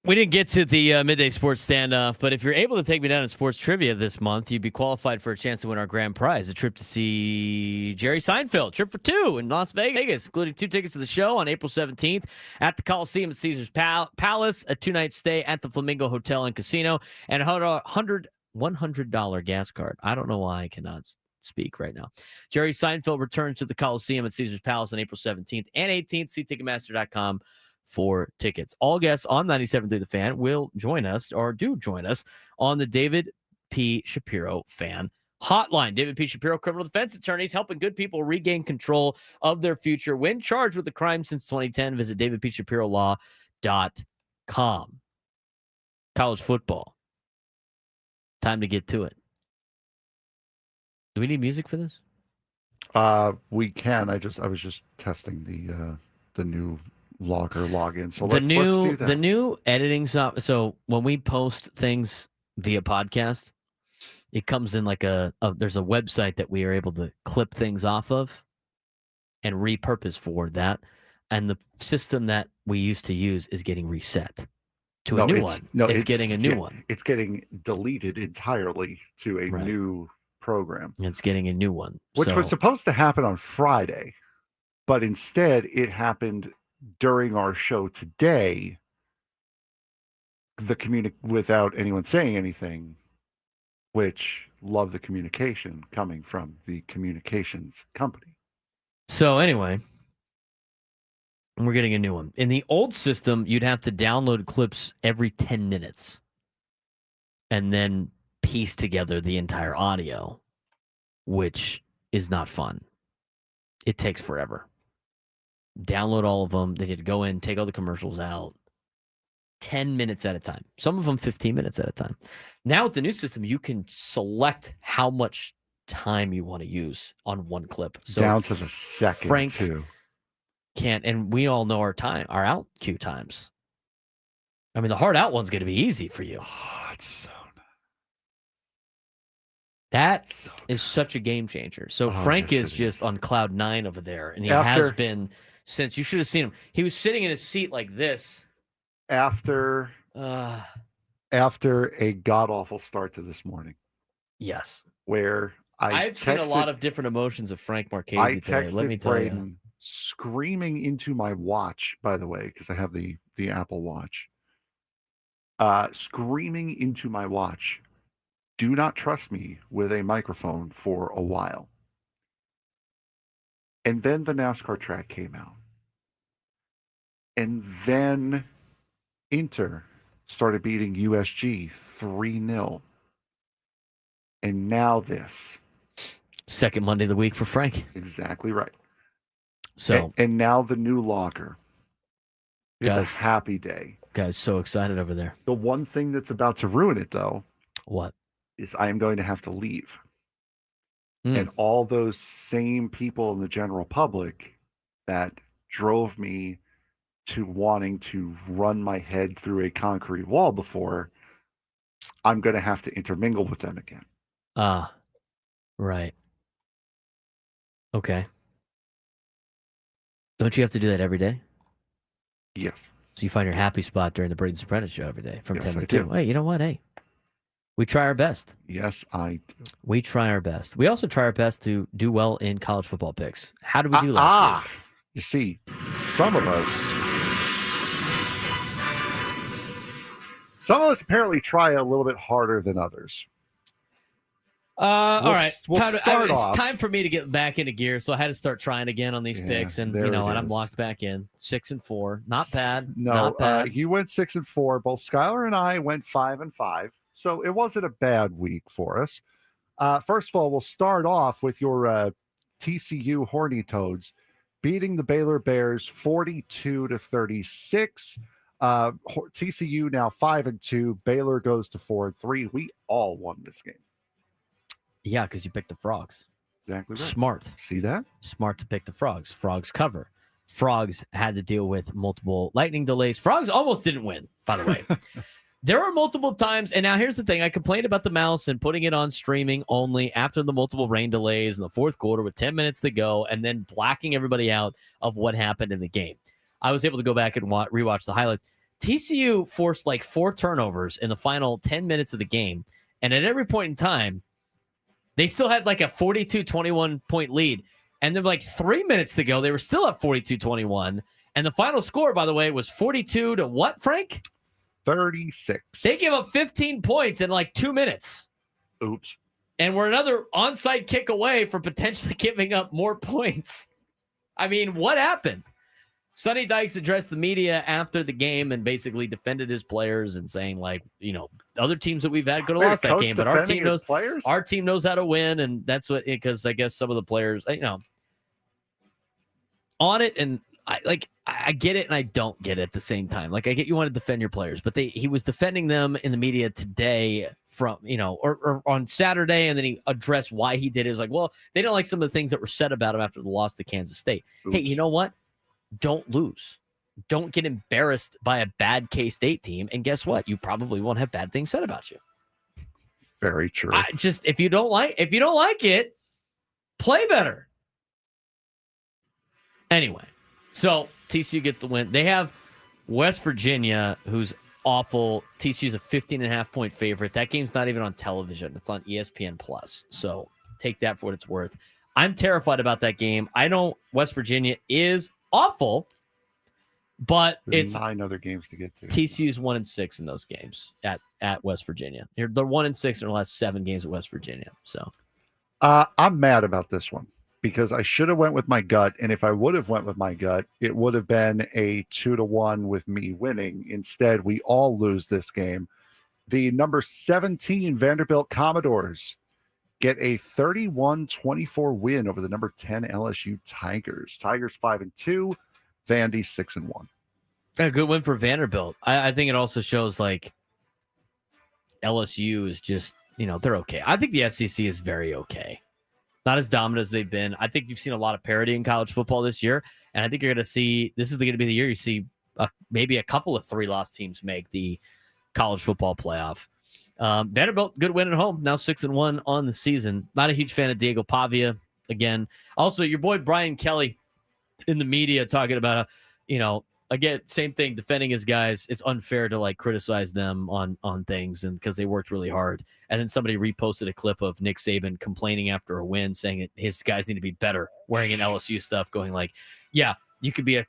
We didn't get to the midday sports standoff, but if you're able to take me down in sports trivia this month, you'd be qualified for a chance to win our grand prize, a trip to see Jerry Seinfeld, trip for 2 in Las Vegas, including 2 tickets to the show on April 17th at the Coliseum at Caesars Palace, a 2-night stay at the Flamingo Hotel and Casino, and a $100 gas card. I don't know why I cannot speak right now. Jerry Seinfeld returns to the Coliseum at Caesars Palace on April 17th and 18th. See Ticketmaster.com for tickets. All guests on 97.3 The Fan will join us on the David P. Shapiro Fan Hotline. David P. Shapiro, criminal defense attorneys, helping good people regain control of their future when charged with a crime since 2010. Visit davidpshapirolaw.com. College football. Time to get to it. Do we need music for this?
We can. I was just testing the new login. So let's do that.
The new editing software. So when we post things via podcast, it comes in like there's a website that we are able to clip things off of and repurpose for that. And the system that we used to use is getting reset to a new one. It's getting a new one.
It's getting deleted entirely to a new program.
It's getting a new one.
Which was supposed to happen on Friday, but instead it happened during our show today, without anyone saying anything, which love the communication coming from the communications company.
So anyway, we're getting a new one. In the old system, you'd have to download clips every 10 minutes and then piece together the entire audio, which is not fun. It takes forever. Download all of them. They had to go in, take all the commercials out 10 minutes at a time. Some of them 15 minutes at a time. Now with the new system, you can select how much time you want to use on one clip. So
down to the second,
Frank
too.
Can't, and we all know our out cue times. I mean, the hard out one's going to be easy for you.
Oh, it's so nice.
That is such a game changer. So Frank is just on cloud 9 over there, and he has been since. You should have seen him. He was sitting in his seat like this.
After a god-awful start to this morning.
Yes.
Where
I've seen a lot of different emotions of Frank Marchese today. Let me tell
Braden,
you.
Screaming into my watch, by the way, because I have the Apple Watch. Screaming into my watch. Do not trust me with a microphone for a while. And then the NASCAR track came out. And then Inter started beating USG 3-0. And now this.
Second Monday of the week for Frank.
Exactly right.
So
and now the new locker. It's a happy day.
Guys, so excited over there.
The one thing that's about to ruin it, though.
What?
Is I am going to have to leave. And all those same people in the general public that drove me to wanting to run my head through a concrete wall before, I'm going to have to intermingle with them again.
Right. Okay. Don't you have to do that every day?
Yes.
So you find your happy spot during the Braden Surprenant show every day from 10 to 2.
Do.
Hey, you know what? Hey, we try our best.
Yes, I do.
We try our best. We also try our best to do well in college football picks. How did we do last week?
You see, some of us apparently try a little bit harder than others.
All right.
It's
time for me to get back into gear, so I had to start trying again on these picks, and and I'm locked back in 6-4. Not bad.
No,
not bad.
You went 6-4. Both Skylar and I went 5-5, so it wasn't a bad week for us. First of all, we'll start off with your TCU Horny Toads beating the Baylor Bears 42-36. TCU now 5-2. Baylor goes to 4-3. We all won this game.
Yeah, because you picked the Frogs.
Exactly right.
Smart.
See that?
Smart to pick the Frogs. Frogs cover. Frogs had to deal with multiple lightning delays. Frogs almost didn't win, by the way. There were multiple times, and now here's the thing. I complained about the mouse and putting it on streaming only after the multiple rain delays in the fourth quarter with 10 minutes to go and then blacking everybody out of what happened in the game. I was able to go back and rewatch the highlights. TCU forced like 4 turnovers in the final 10 minutes of the game. And at every point in time, they still had like a 42-21 point lead. And then like 3 minutes to go, they were still up 42-21. And the final score, by the way, was 42 to what, Frank?
36.
They gave up 15 points in like 2 minutes.
Oops.
And we're another onside kick away from potentially giving up more points. I mean, what happened? Sonny Dykes addressed the media after the game and basically defended his players and saying, like, other teams that we've had could have lost that game, but our team knows how to win, and that's what. Because I guess some of the players, on it, and I get it and I don't get it at the same time. Like, I get you want to defend your players, but he was defending them in the media today from or on Saturday, and then he addressed why he did it. It was like, well, they didn't like some of the things that were said about him after the loss to Kansas State. Oops. Hey, you know what? Don't lose. Don't get embarrassed by a bad K-State team. And guess what? You probably won't have bad things said about you.
Very true.
If you don't like it, play better. Anyway, so TCU gets the win. They have West Virginia, who's awful. TCU's a 15.5 point favorite. That game's not even on television. It's on ESPN Plus. So take that for what it's worth. I'm terrified about that game. I know West Virginia is awful, but it's
9 other games to get to.
TCU's 1-6 in those games at West Virginia. They're 1-6 in the last 7 games at West Virginia. So
I'm mad about this one because I should have went with my gut, and if I would have went with my gut, it would have been a 2-1 with me winning. Instead, we all lose this game. The number 17 Vanderbilt Commodores get a 31-24 win over the number 10 LSU Tigers. Tigers 5-2, Vandy 6-1.
A good win for Vanderbilt. I think it also shows like LSU is just, they're okay. I think the SEC is very okay. Not as dominant as they've been. I think you've seen a lot of parity in college football this year, and I think you're going to see, this is going to be the year you see maybe a couple of 3-loss teams make the college football playoff. Vanderbilt, good win at home. Now 6-1 on the season. Not a huge fan of Diego Pavia again. Also, your boy Brian Kelly in the media talking about, again, same thing, defending his guys. It's unfair to criticize them on things, and because they worked really hard. And then somebody reposted a clip of Nick Saban complaining after a win, saying that his guys need to be better, wearing an LSU stuff, going like, yeah, you could be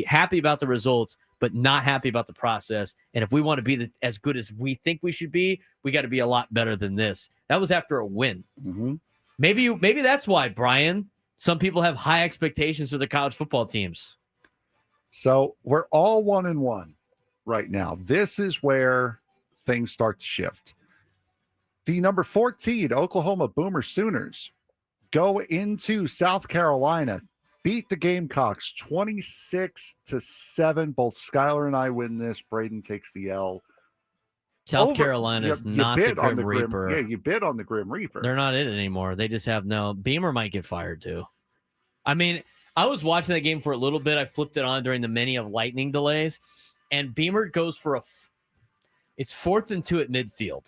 happy about the results, but not happy about the process. And if we want to be as good as we think we should be, we got to be a lot better than this. That was after a win.
Mm-hmm.
Maybe that's why, Brian, some people have high expectations for the college football teams.
So we're all 1-1 right now. This is where things start to shift. The number 14 Oklahoma Boomer Sooners go into South Carolina, beat the Gamecocks 26-7. Both Skylar and I win this. Braden takes the L.
South Carolina is not the Grim Reaper.
Yeah, you bid on the Grim Reaper.
They're not in it anymore. They just have no. Beamer might get fired too. I mean, I was watching that game for a little bit. I flipped it on during the many of lightning delays, and Beamer goes for it's 4th and 2 at midfield.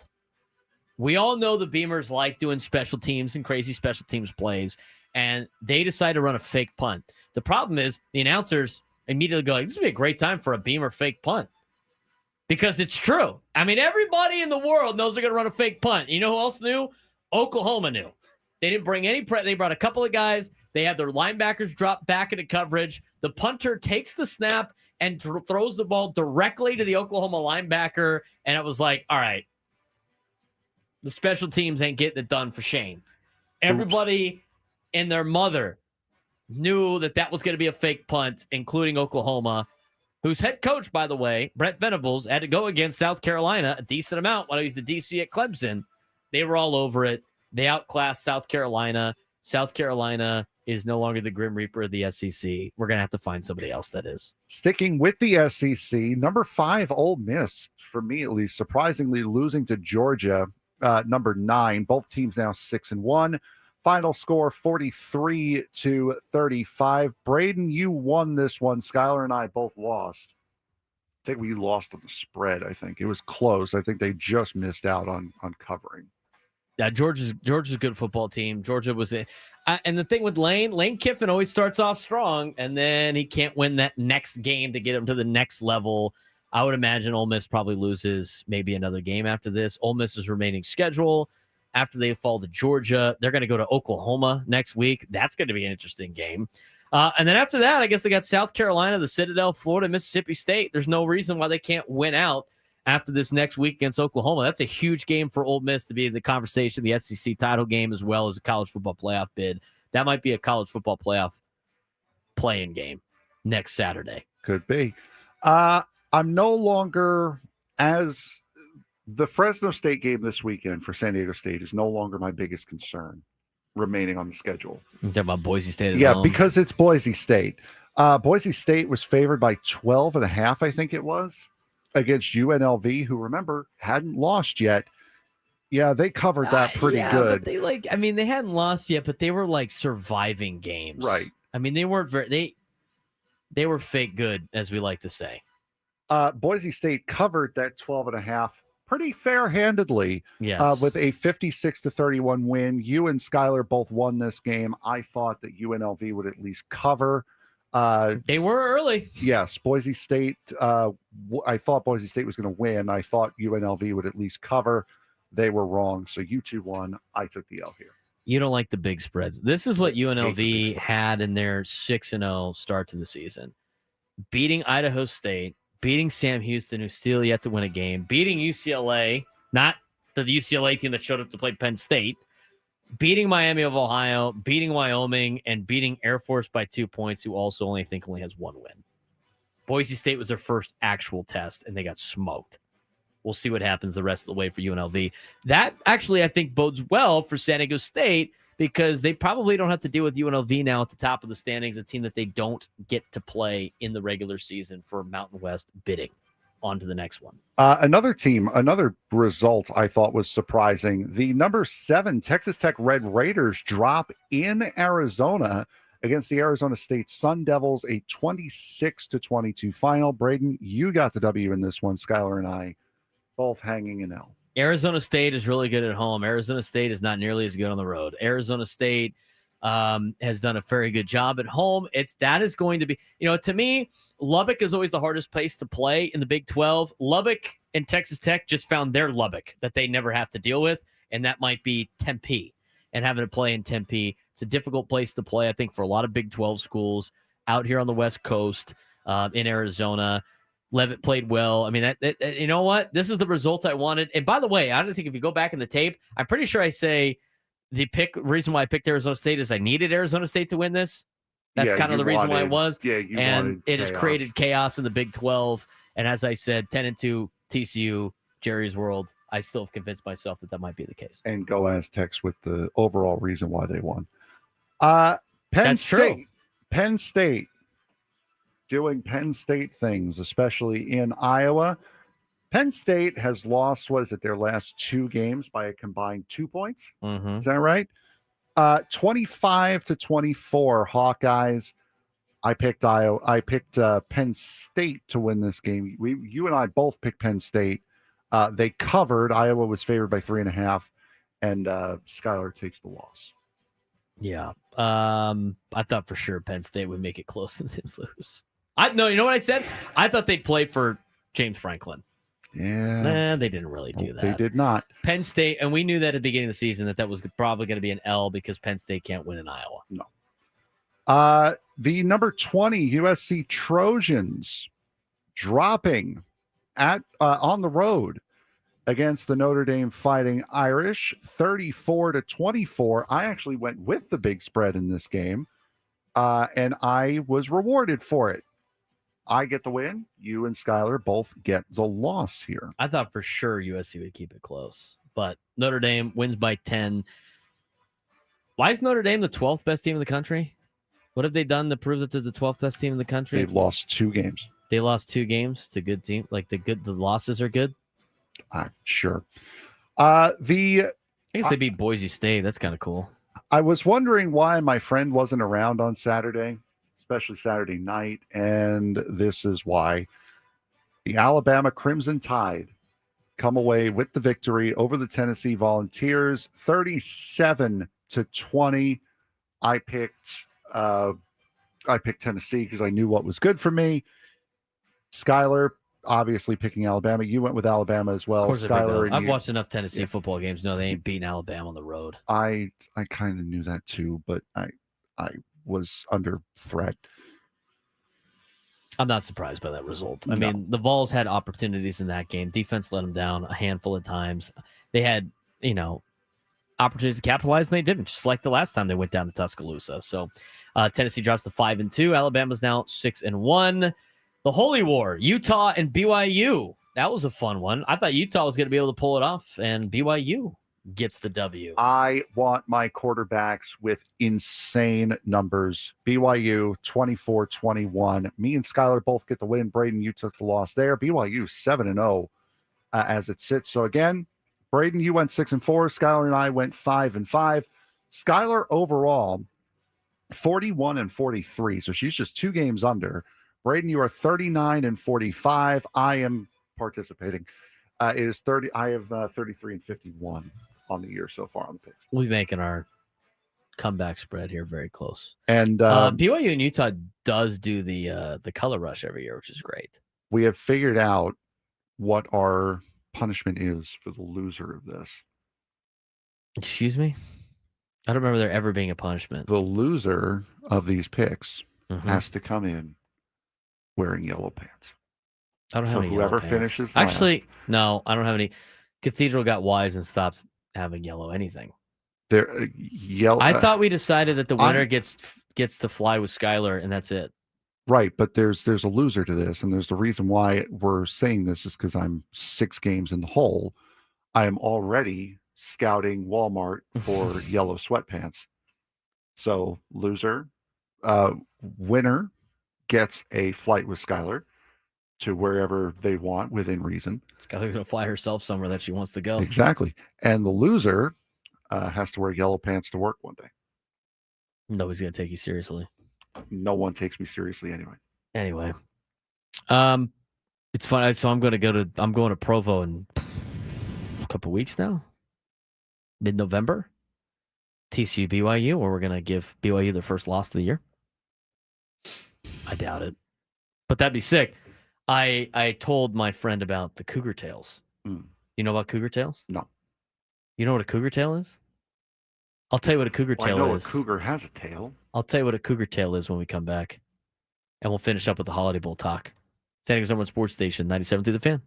We all know the Beamers like doing special teams and crazy special teams plays, and they decide to run a fake punt. The problem is the announcers immediately go, this would be a great time for a Beamer fake punt. Because it's true. I mean, everybody in the world knows they're going to run a fake punt. You know who else knew? Oklahoma knew. They didn't bring any they brought a couple of guys. They had their linebackers drop back into coverage. The punter takes the snap and throws the ball directly to the Oklahoma linebacker. And it was like, all right, the special teams ain't getting it done for Shane. Everybody and their mother knew that was going to be a fake punt, including Oklahoma, whose head coach, by the way, Brent Venables, had to go against South Carolina a decent amount while he was the DC at Clemson. They were all over it. They outclassed South Carolina. South Carolina is no longer the Grim Reaper of the SEC. We're going to have to find somebody else that is.
Sticking with the SEC, number 5 Ole Miss, for me at least, surprisingly losing to Georgia, number 9. Both teams now 6-1. Final score 43-35. Braden, you won this one. Skylar and I both lost. I think we lost on the spread. I think it was close. I think they just missed out on covering.
Yeah, Georgia's a good football team. Georgia was And the thing with Lane Kiffin always starts off strong, and then he can't win that next game to get him to the next level. I would imagine Ole Miss probably loses maybe another game after this. Ole Miss's remaining schedule, after they fall to Georgia, they're going to go to Oklahoma next week. That's going to be an interesting game. And then after that, I guess they got South Carolina, the Citadel, Florida, Mississippi State. There's no reason why they can't win out after this next week against Oklahoma. That's a huge game for Ole Miss to be in the conversation, the SEC title game, as well as a college football playoff bid. That might be a college football playoff play-in game next Saturday.
Could be. I'm no longer, as the Fresno State game this weekend for San Diego State is no longer my biggest concern remaining on the schedule.
You're talking about Boise State?
Yeah, because it's Boise State. Boise State was favored by 12.5, I think it was, against UNLV, who, remember, hadn't lost yet. Yeah, they covered that pretty good.
But they hadn't lost yet, but they were like surviving games.
Right.
I mean, they weren't they were fake good, as we like to say.
Boise State covered that 12.5 pretty fair-handedly.
Yes.
With a 56-31 win. You and Skyler both won this game. I thought that UNLV would at least cover.
They were early.
Yes, Boise State. I thought Boise State was going to win. I thought UNLV would at least cover. They were wrong. So you two won. I took the L here.
You don't like the big spreads. This is what UNLV had in their 6-0 start to the season. Beating Idaho State, beating Sam Houston, who's still yet to win a game, beating UCLA, not the UCLA team that showed up to play Penn State, beating Miami of Ohio, beating Wyoming, and beating Air Force by 2 points, who also only has one win. Boise State was their first actual test, and they got smoked. We'll see what happens the rest of the way for UNLV. That actually, I think, bodes well for San Diego State because they probably don't have to deal with UNLV now at the top of the standings, a team that they don't get to play in the regular season for Mountain West bidding. On to the next one.
Another result I thought was surprising. The number 7 Texas Tech Red Raiders drop in Arizona against the Arizona State Sun Devils, a 26-22 final. Braden, you got the W in this one. Skylar and I both hanging an L.
Arizona State is really good at home. Arizona State is not nearly as good on the road. Arizona State has done a very good job at home. That is going to be, to me, Lubbock is always the hardest place to play in the Big 12. Lubbock and Texas Tech just found their Lubbock that they never have to deal with, and that might be Tempe and having to play in Tempe. It's a difficult place to play, I think, for a lot of Big 12 schools out here on the West Coast in Arizona. Levitt played well. I mean, you know what? This is the result I wanted. And by the way, I don't think if you go back in the tape, I'm pretty sure I say the reason why I picked Arizona State is I needed Arizona State to win this. That's kind of the reason why it was.
Yeah,
and it has created chaos in the Big 12. And as I said, 10-2 TCU, Jerry's World. I still have convinced myself that might be the case.
And go Aztecs with the overall reason why they won. Penn State doing Penn State things, especially in Iowa. Penn State has lost, their last 2 games by a combined 2 points?
Mm-hmm.
Is that right? 25-24 Hawkeyes. I picked Iowa. I picked Penn State to win this game. You and I both picked Penn State. They covered. Iowa was favored by 3.5, and Skylar takes the loss.
Yeah. I thought for sure Penn State would make it close and then lose. No, you know what I said? I thought they'd play for James Franklin.
Yeah.
They didn't really do that.
They did not.
Penn State, and we knew that at the beginning of the season that was probably going to be an L because Penn State can't win in Iowa.
No. The number 20 USC Trojans dropping on the road against the Notre Dame Fighting Irish, 34-24. I actually went with the big spread in this game, and I was rewarded for it. I get the win. You and Skylar both get the loss here.
I thought for sure USC would keep it close, but Notre Dame wins by 10. Why is Notre Dame the 12th best team in the country? What have they done to prove that they're the 12th best team in the country?
They've lost 2 games.
They lost 2 games to good team. Like the losses are good.
Sure.
I guess they beat Boise State. That's kind of cool.
I was wondering why my friend wasn't around on Saturday, especially Saturday night, and this is why. The Alabama Crimson Tide come away with the victory over the Tennessee Volunteers, 37-20. I picked Tennessee because I knew what was good for me. Skylar, obviously picking Alabama. You went with Alabama as well.
Of course,
Skylar,
I've watched enough Tennessee football games. No, they ain't beating Alabama on the road.
I kind of knew that too, but I was under threat.
I'm not surprised by that result. I mean, the Vols had opportunities in that game. Defense let them down a handful of times. They had, opportunities to capitalize, and they didn't, just like the last time they went down to Tuscaloosa. So Tennessee drops to 5-2. Alabama's now 6-1. The Holy War, Utah and BYU. That was a fun one. I thought Utah was going to be able to pull it off, and BYU gets the W.
I want my quarterbacks with insane numbers. BYU 24-21. Me and Skylar both get the win. Braden, you took the loss there. BYU 7-0 as it sits. So again, Braden, you went 6-4. Skylar and I went 5-5. Skylar overall 41-43. So she's just 2 games under. Braden, you are 39-45. I am participating. It is 30. I have 33-51 on the year so far on the picks.
We'll be making our comeback spread here very close.
And
BYU and Utah does do the color rush every year, which is great.
We have figured out what our punishment is for the loser of this.
Excuse me? I don't remember there ever being a punishment.
The loser of these picks has to come in wearing yellow pants.
I don't have any
whoever
yellow pants.
finishes last.
Actually, no, I don't have any. Cathedral got wise and stopped having yellow anything.
There, yellow.
I thought we decided that the winner gets to fly with Skylar, and that's it.
Right, but there's a loser to this, and there's the reason why we're saying this is because I'm 6 games in the hole. I am already scouting Walmart for yellow sweatpants. So loser, winner gets a flight with Skylar to wherever they want within reason.
Skylar's gonna fly herself somewhere that she wants to go.
Exactly, and the loser has to wear yellow pants to work one day.
Nobody's gonna take you seriously.
No one takes me seriously anyway.
Anyway, it's fun. So I'm going to Provo in a couple weeks now, mid-November. TCU BYU, or we're going to give BYU their first loss of the year. I doubt it, but that'd be sick. I told my friend about the cougar tails. You know about cougar tails?
No.
You know what a cougar tail is? I'll tell you what a cougar tail is.
I know a cougar has a tail.
I'll tell you what a cougar tail is when we come back. And we'll finish up with the Holiday Bowl talk. San Diego's #1 sports station, 97.3 The Fan.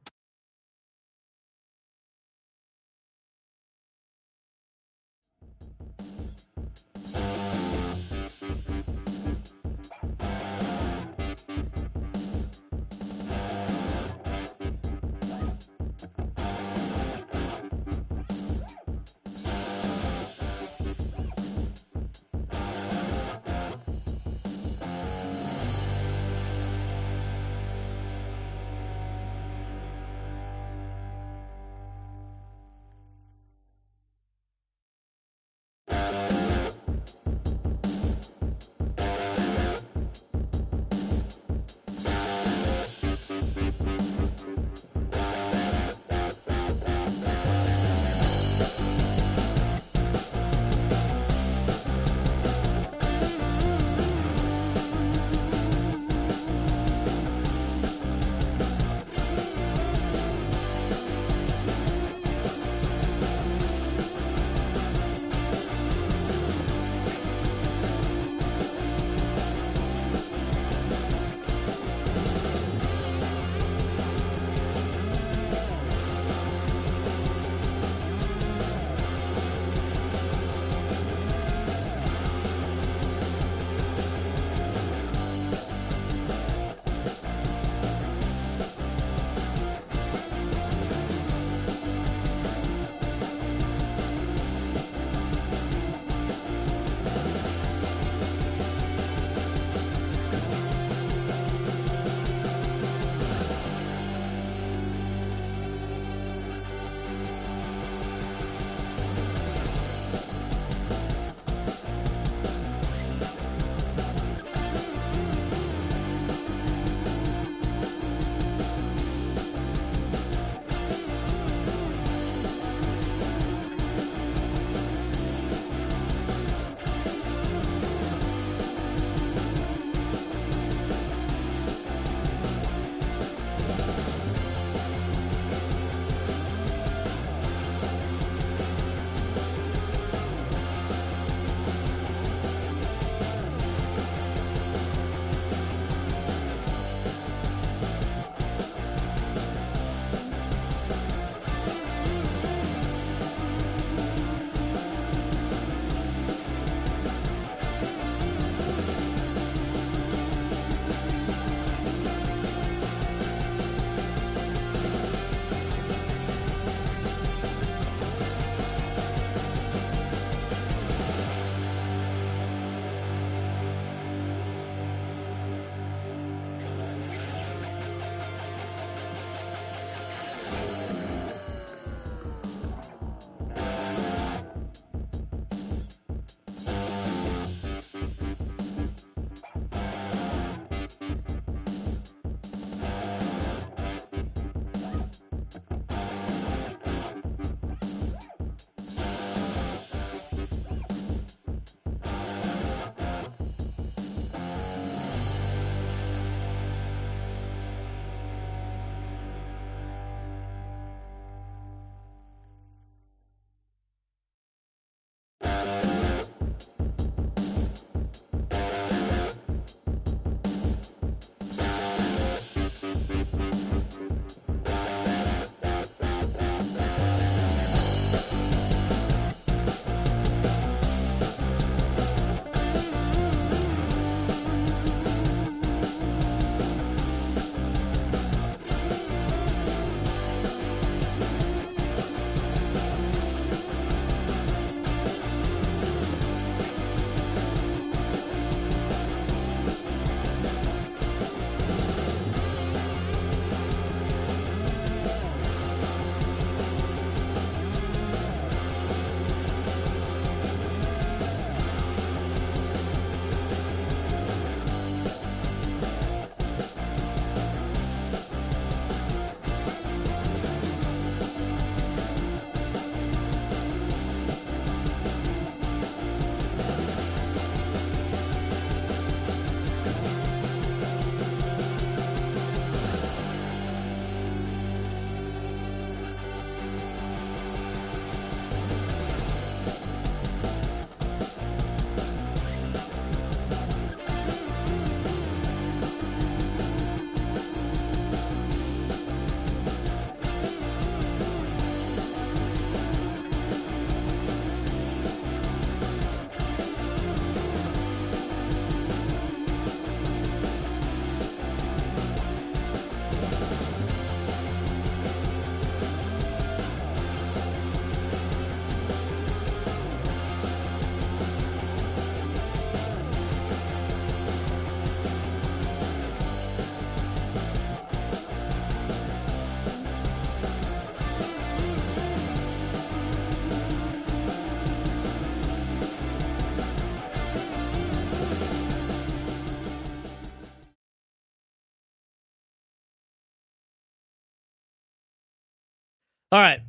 All right.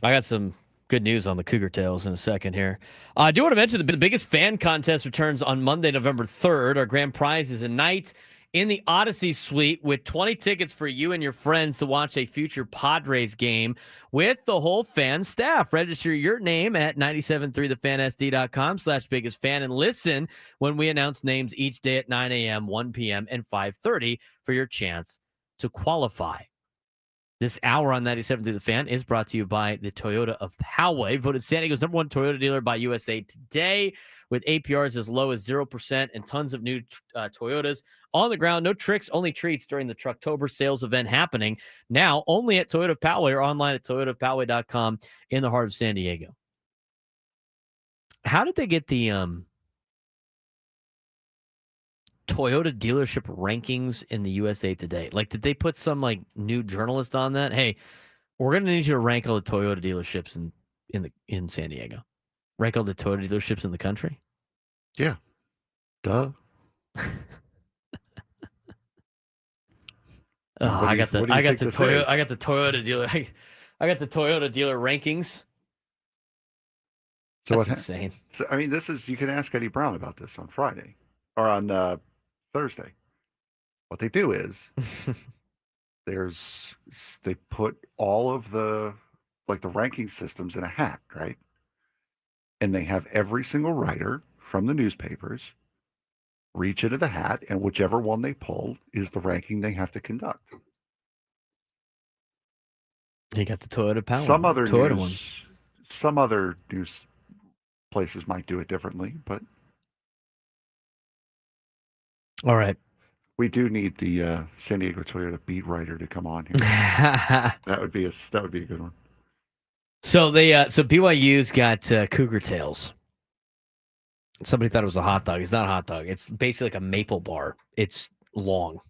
I got some good news on the Cougar Tales in a second here. I do want to mention the biggest fan contest returns on Monday, November 3rd. Our grand prize is a night in the Odyssey Suite with 20 tickets for you and your friends to watch a future Padres game with the whole fan staff. Register your name at 973thefansd.com/biggest-fan and listen when we announce names each day at 9 a.m., 1 p.m., and 5:30 for your chance to qualify. This hour on 97 through the Fan is brought to you by the Toyota of Poway, voted San Diego's #1 Toyota dealer by USA Today, with APRs as low as 0% and tons of new Toyotas on the ground. No tricks, only treats during the Trucktober sales event happening now only at Toyota of Poway or online at toyotaofpoway.com in the heart of San Diego. How did they get the Toyota dealership rankings in the USA Today? Like, did they put some like new journalist on that? Hey, we're gonna need you to rank all the Toyota dealerships in San Diego. Rank all the Toyota dealerships in the country.
Yeah, duh.
I got the Toyota dealer. I got the Toyota dealer rankings.
So
That's insane.
So, I mean, you can ask Eddie Brown about this on Friday or on Thursday. What they do is they put all of the ranking systems in a hat, right? And they have every single writer from the newspapers reach into the hat, and whichever one they pull is the ranking they have to conduct.
You got the Toyota Power.
Some other news places might do it differently, but
all right.
We do need the San Diego Toyota beat writer to come on here. That would be a good one.
So BYU's got Cougar Tails. Somebody thought it was a hot dog. It's not a hot dog. It's basically like a maple bar. It's long.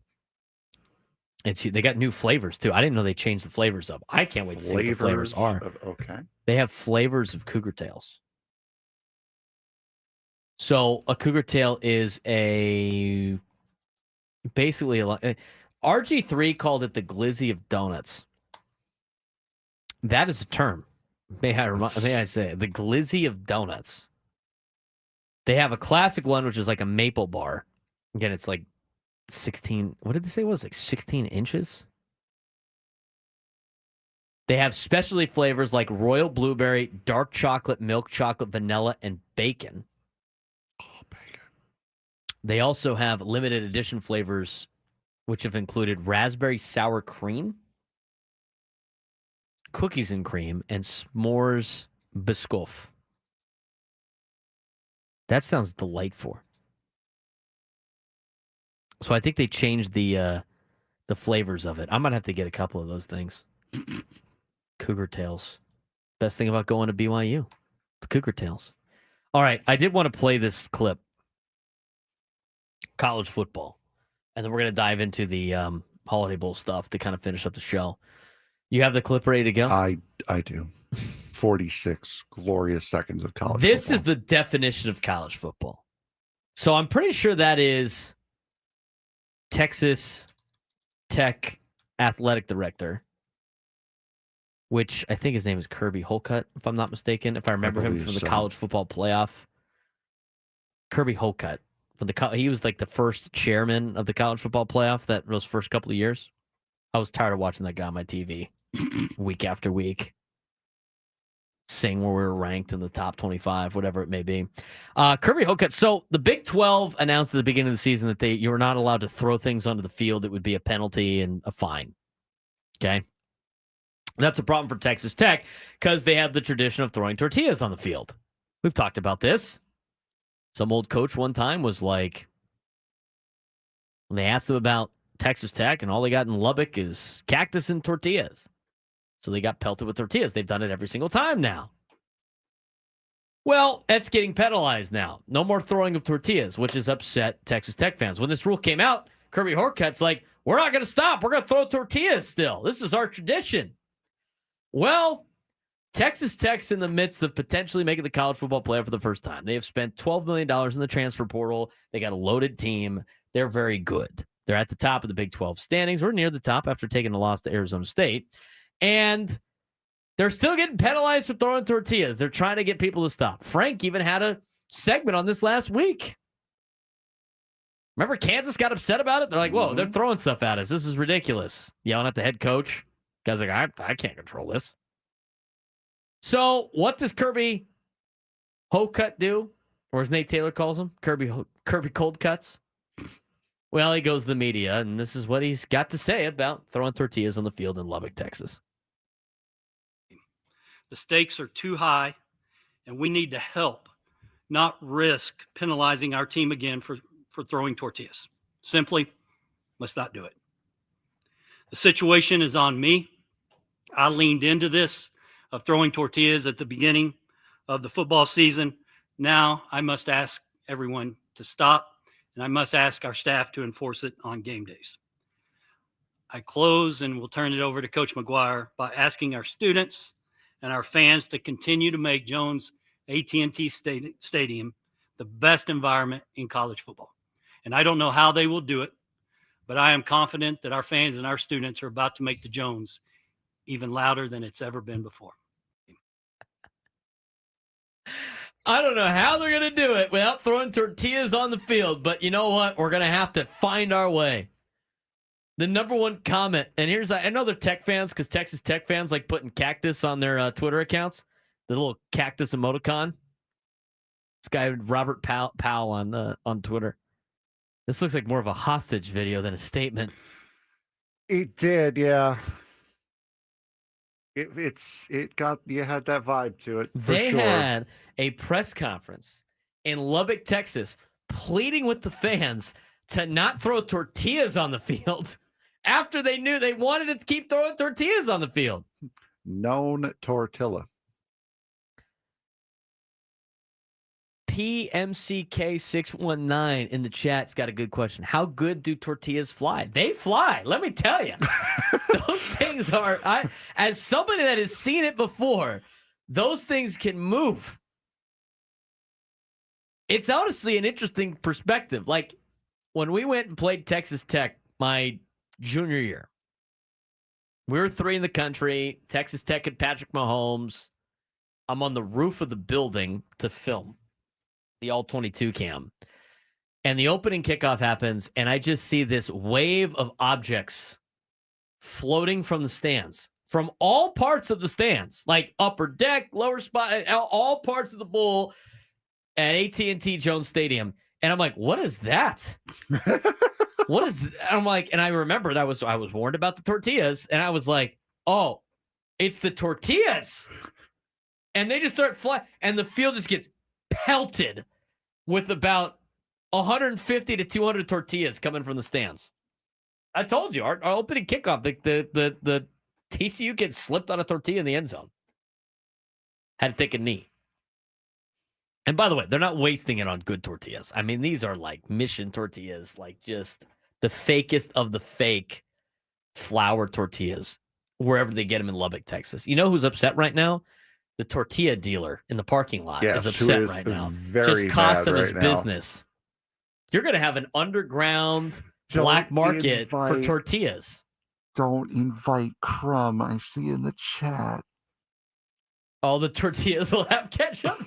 They got new flavors too. I didn't know they changed the flavors up. I can't wait to see what the flavors are.
Okay.
They have flavors of Cougar Tails. So a Cougar Tail is basically RG3 called it the glizzy of donuts. That is a term. May I say it? The glizzy of donuts. They have a classic one, which is like a maple bar. Again, it's like 16. What did they say it was? Like 16 inches? They have specialty flavors like royal blueberry, dark chocolate, milk chocolate, vanilla, and bacon.
Oh, bacon.
They also have limited edition flavors, which have included raspberry sour cream, cookies and cream, and s'mores biscoff. That sounds delightful. So I think they changed the flavors of it. I might have to get a couple of those things. Cougar Tails. Best thing about going to BYU. The Cougar Tails. All right. I did want to play this clip. College football. And then we're going to dive into the Holiday Bowl stuff to kind of finish up the show. You have the clip ready to go?
I do. 46 glorious seconds of college
This
football.
is the definition of college football. So I'm pretty sure that is Texas Tech athletic director, which I think his name is Kirby Holcutt, if I'm not mistaken, if I remember him from the college football playoff. Kirby Holcutt. He was like the first chairman of the college football playoff those first couple of years. I was tired of watching that guy on my TV week after week, saying where we were ranked in the top 25, whatever it may be. Kirby Holcutt. So the Big 12 announced at the beginning of the season that you were not allowed to throw things onto the field. It would be a penalty and a fine. Okay. That's a problem for Texas Tech because they have the tradition of throwing tortillas on the field. We've talked about this. Some old coach one time was like, when they asked him about Texas Tech, and all they got in Lubbock is cactus and tortillas. So they got pelted with tortillas. They've done it every single time now. Well, that's getting penalized now. No more throwing of tortillas, which has upset Texas Tech fans. When this rule came out, Kirby Holcutt's like, we're not going to stop. We're going to throw tortillas still. This is our tradition. Well, Texas Tech's in the midst of potentially making the college football playoff for the first time. They have spent $12 million in the transfer portal. They got a loaded team. They're very good. They're at the top of the Big 12 standings. We're near the top after taking a loss to Arizona State. And they're still getting penalized for throwing tortillas. They're trying to get people to stop. Frank even had a segment on this last week. Remember Kansas got upset about it? They're like, whoa, they're throwing stuff at us. This is ridiculous. Yelling at the head coach. Guy's like, I can't control this. So what does Kirby Hocut do? Or as Nate Taylor calls him, Kirby Cold Cuts. Well, he goes to the media, and this is what he's got to say about throwing tortillas on the field in Lubbock, Texas.
The stakes are too high, and we need to help, not risk penalizing our team again for throwing tortillas. Simply, let's not do it. The situation is on me. I leaned into this of throwing tortillas at the beginning of the football season. Now I must ask everyone to stop, and I must ask our staff to enforce it on game days. I close and will turn it over to Coach McGuire by asking our students and our fans to continue to make Jones AT&T Stadium the best environment in college football. And I don't know how they will do it, but I am confident that our fans and our students are about to make the Jones even louder than it's ever been before.
I don't know how they're going to do it without throwing tortillas on the field, but you know what? We're going to have to find our way. The number one comment, and here's, I know they're Tech fans because Texas Tech fans like putting cactus on their Twitter accounts, the little cactus emoticon. This guy, Robert Powell on Twitter. This looks like more of a hostage video than a statement.
It did, yeah. You had that vibe to it.
They had a press conference in Lubbock, Texas, pleading with the fans to not throw tortillas on the field after they knew they wanted to keep throwing tortillas on the field.
Known tortilla.
PMCK619 in the chat's got a good question. How good do tortillas fly? They fly. Let me tell you. Those things are, as somebody that has seen it before, those things can move. It's honestly an interesting perspective. Like when we went and played Texas Tech my junior year, we were 3 in the country. Texas Tech and Patrick Mahomes. I'm on the roof of the building to film the All-22 cam. And the opening kickoff happens, and I just see this wave of objects floating from the stands, from all parts of the stands, like upper deck, lower spot, all parts of the bowl at AT&T Jones Stadium. And I'm like, what is that? What is that? I'm like, and I remember that I was warned about the tortillas, and I was like, oh, it's the tortillas. And they just start flying, and the field just gets pelted with about 150 to 200 tortillas coming from the stands. I told you, our opening kickoff, the TCU kid slipped on a tortilla in the end zone. Had to take a knee. And by the way, they're not wasting it on good tortillas. I mean, these are like mission tortillas, like just the fakest of the fake flour tortillas, wherever they get them in Lubbock, Texas. You know who's upset right now? The tortilla dealer in the parking lot is upset right now. Just cost him his business. You're going to have an underground black market for tortillas.
Don't invite Crumb. I see in the chat.
All the tortillas will have ketchup.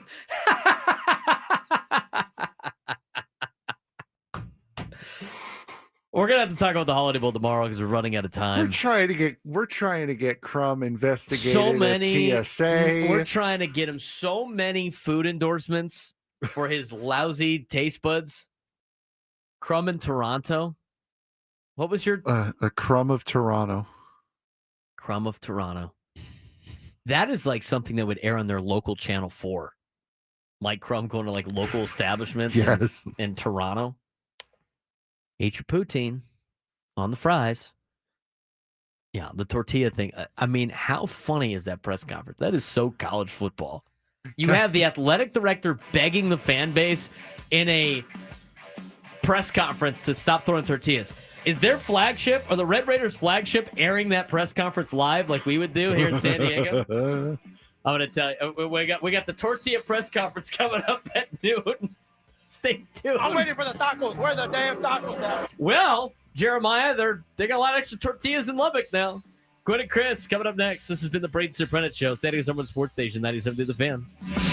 We're gonna have to talk about the Holiday Bowl tomorrow because we're running out of time.
We're trying to get Crumb investigated. So many at TSA.
We're trying to get him so many food endorsements for his lousy taste buds. Crumb in Toronto. What was your
a Crumb of Toronto?
Crumb of Toronto. That is like something that would air on their local Channel 4. Mike Crumb going to like local establishments in Toronto. Eat your poutine on the fries. Yeah, the tortilla thing. I mean, how funny is that press conference? That is so college football. You have the athletic director begging the fan base in a press conference to stop throwing tortillas. Is their flagship or the Red Raiders flagship airing that press conference live like we would do here in San Diego? I'm going to tell you, we got the tortilla press conference coming up at noon. Stay tuned.
I'm waiting for the tacos. Where are the damn tacos at?
Well, Jeremiah, they got a lot of extra tortillas in Lubbock now. Quinn and Chris coming up next. This has been the Braden Surprenant Show, San Diego Summer Sports Station, 97 to the Fan.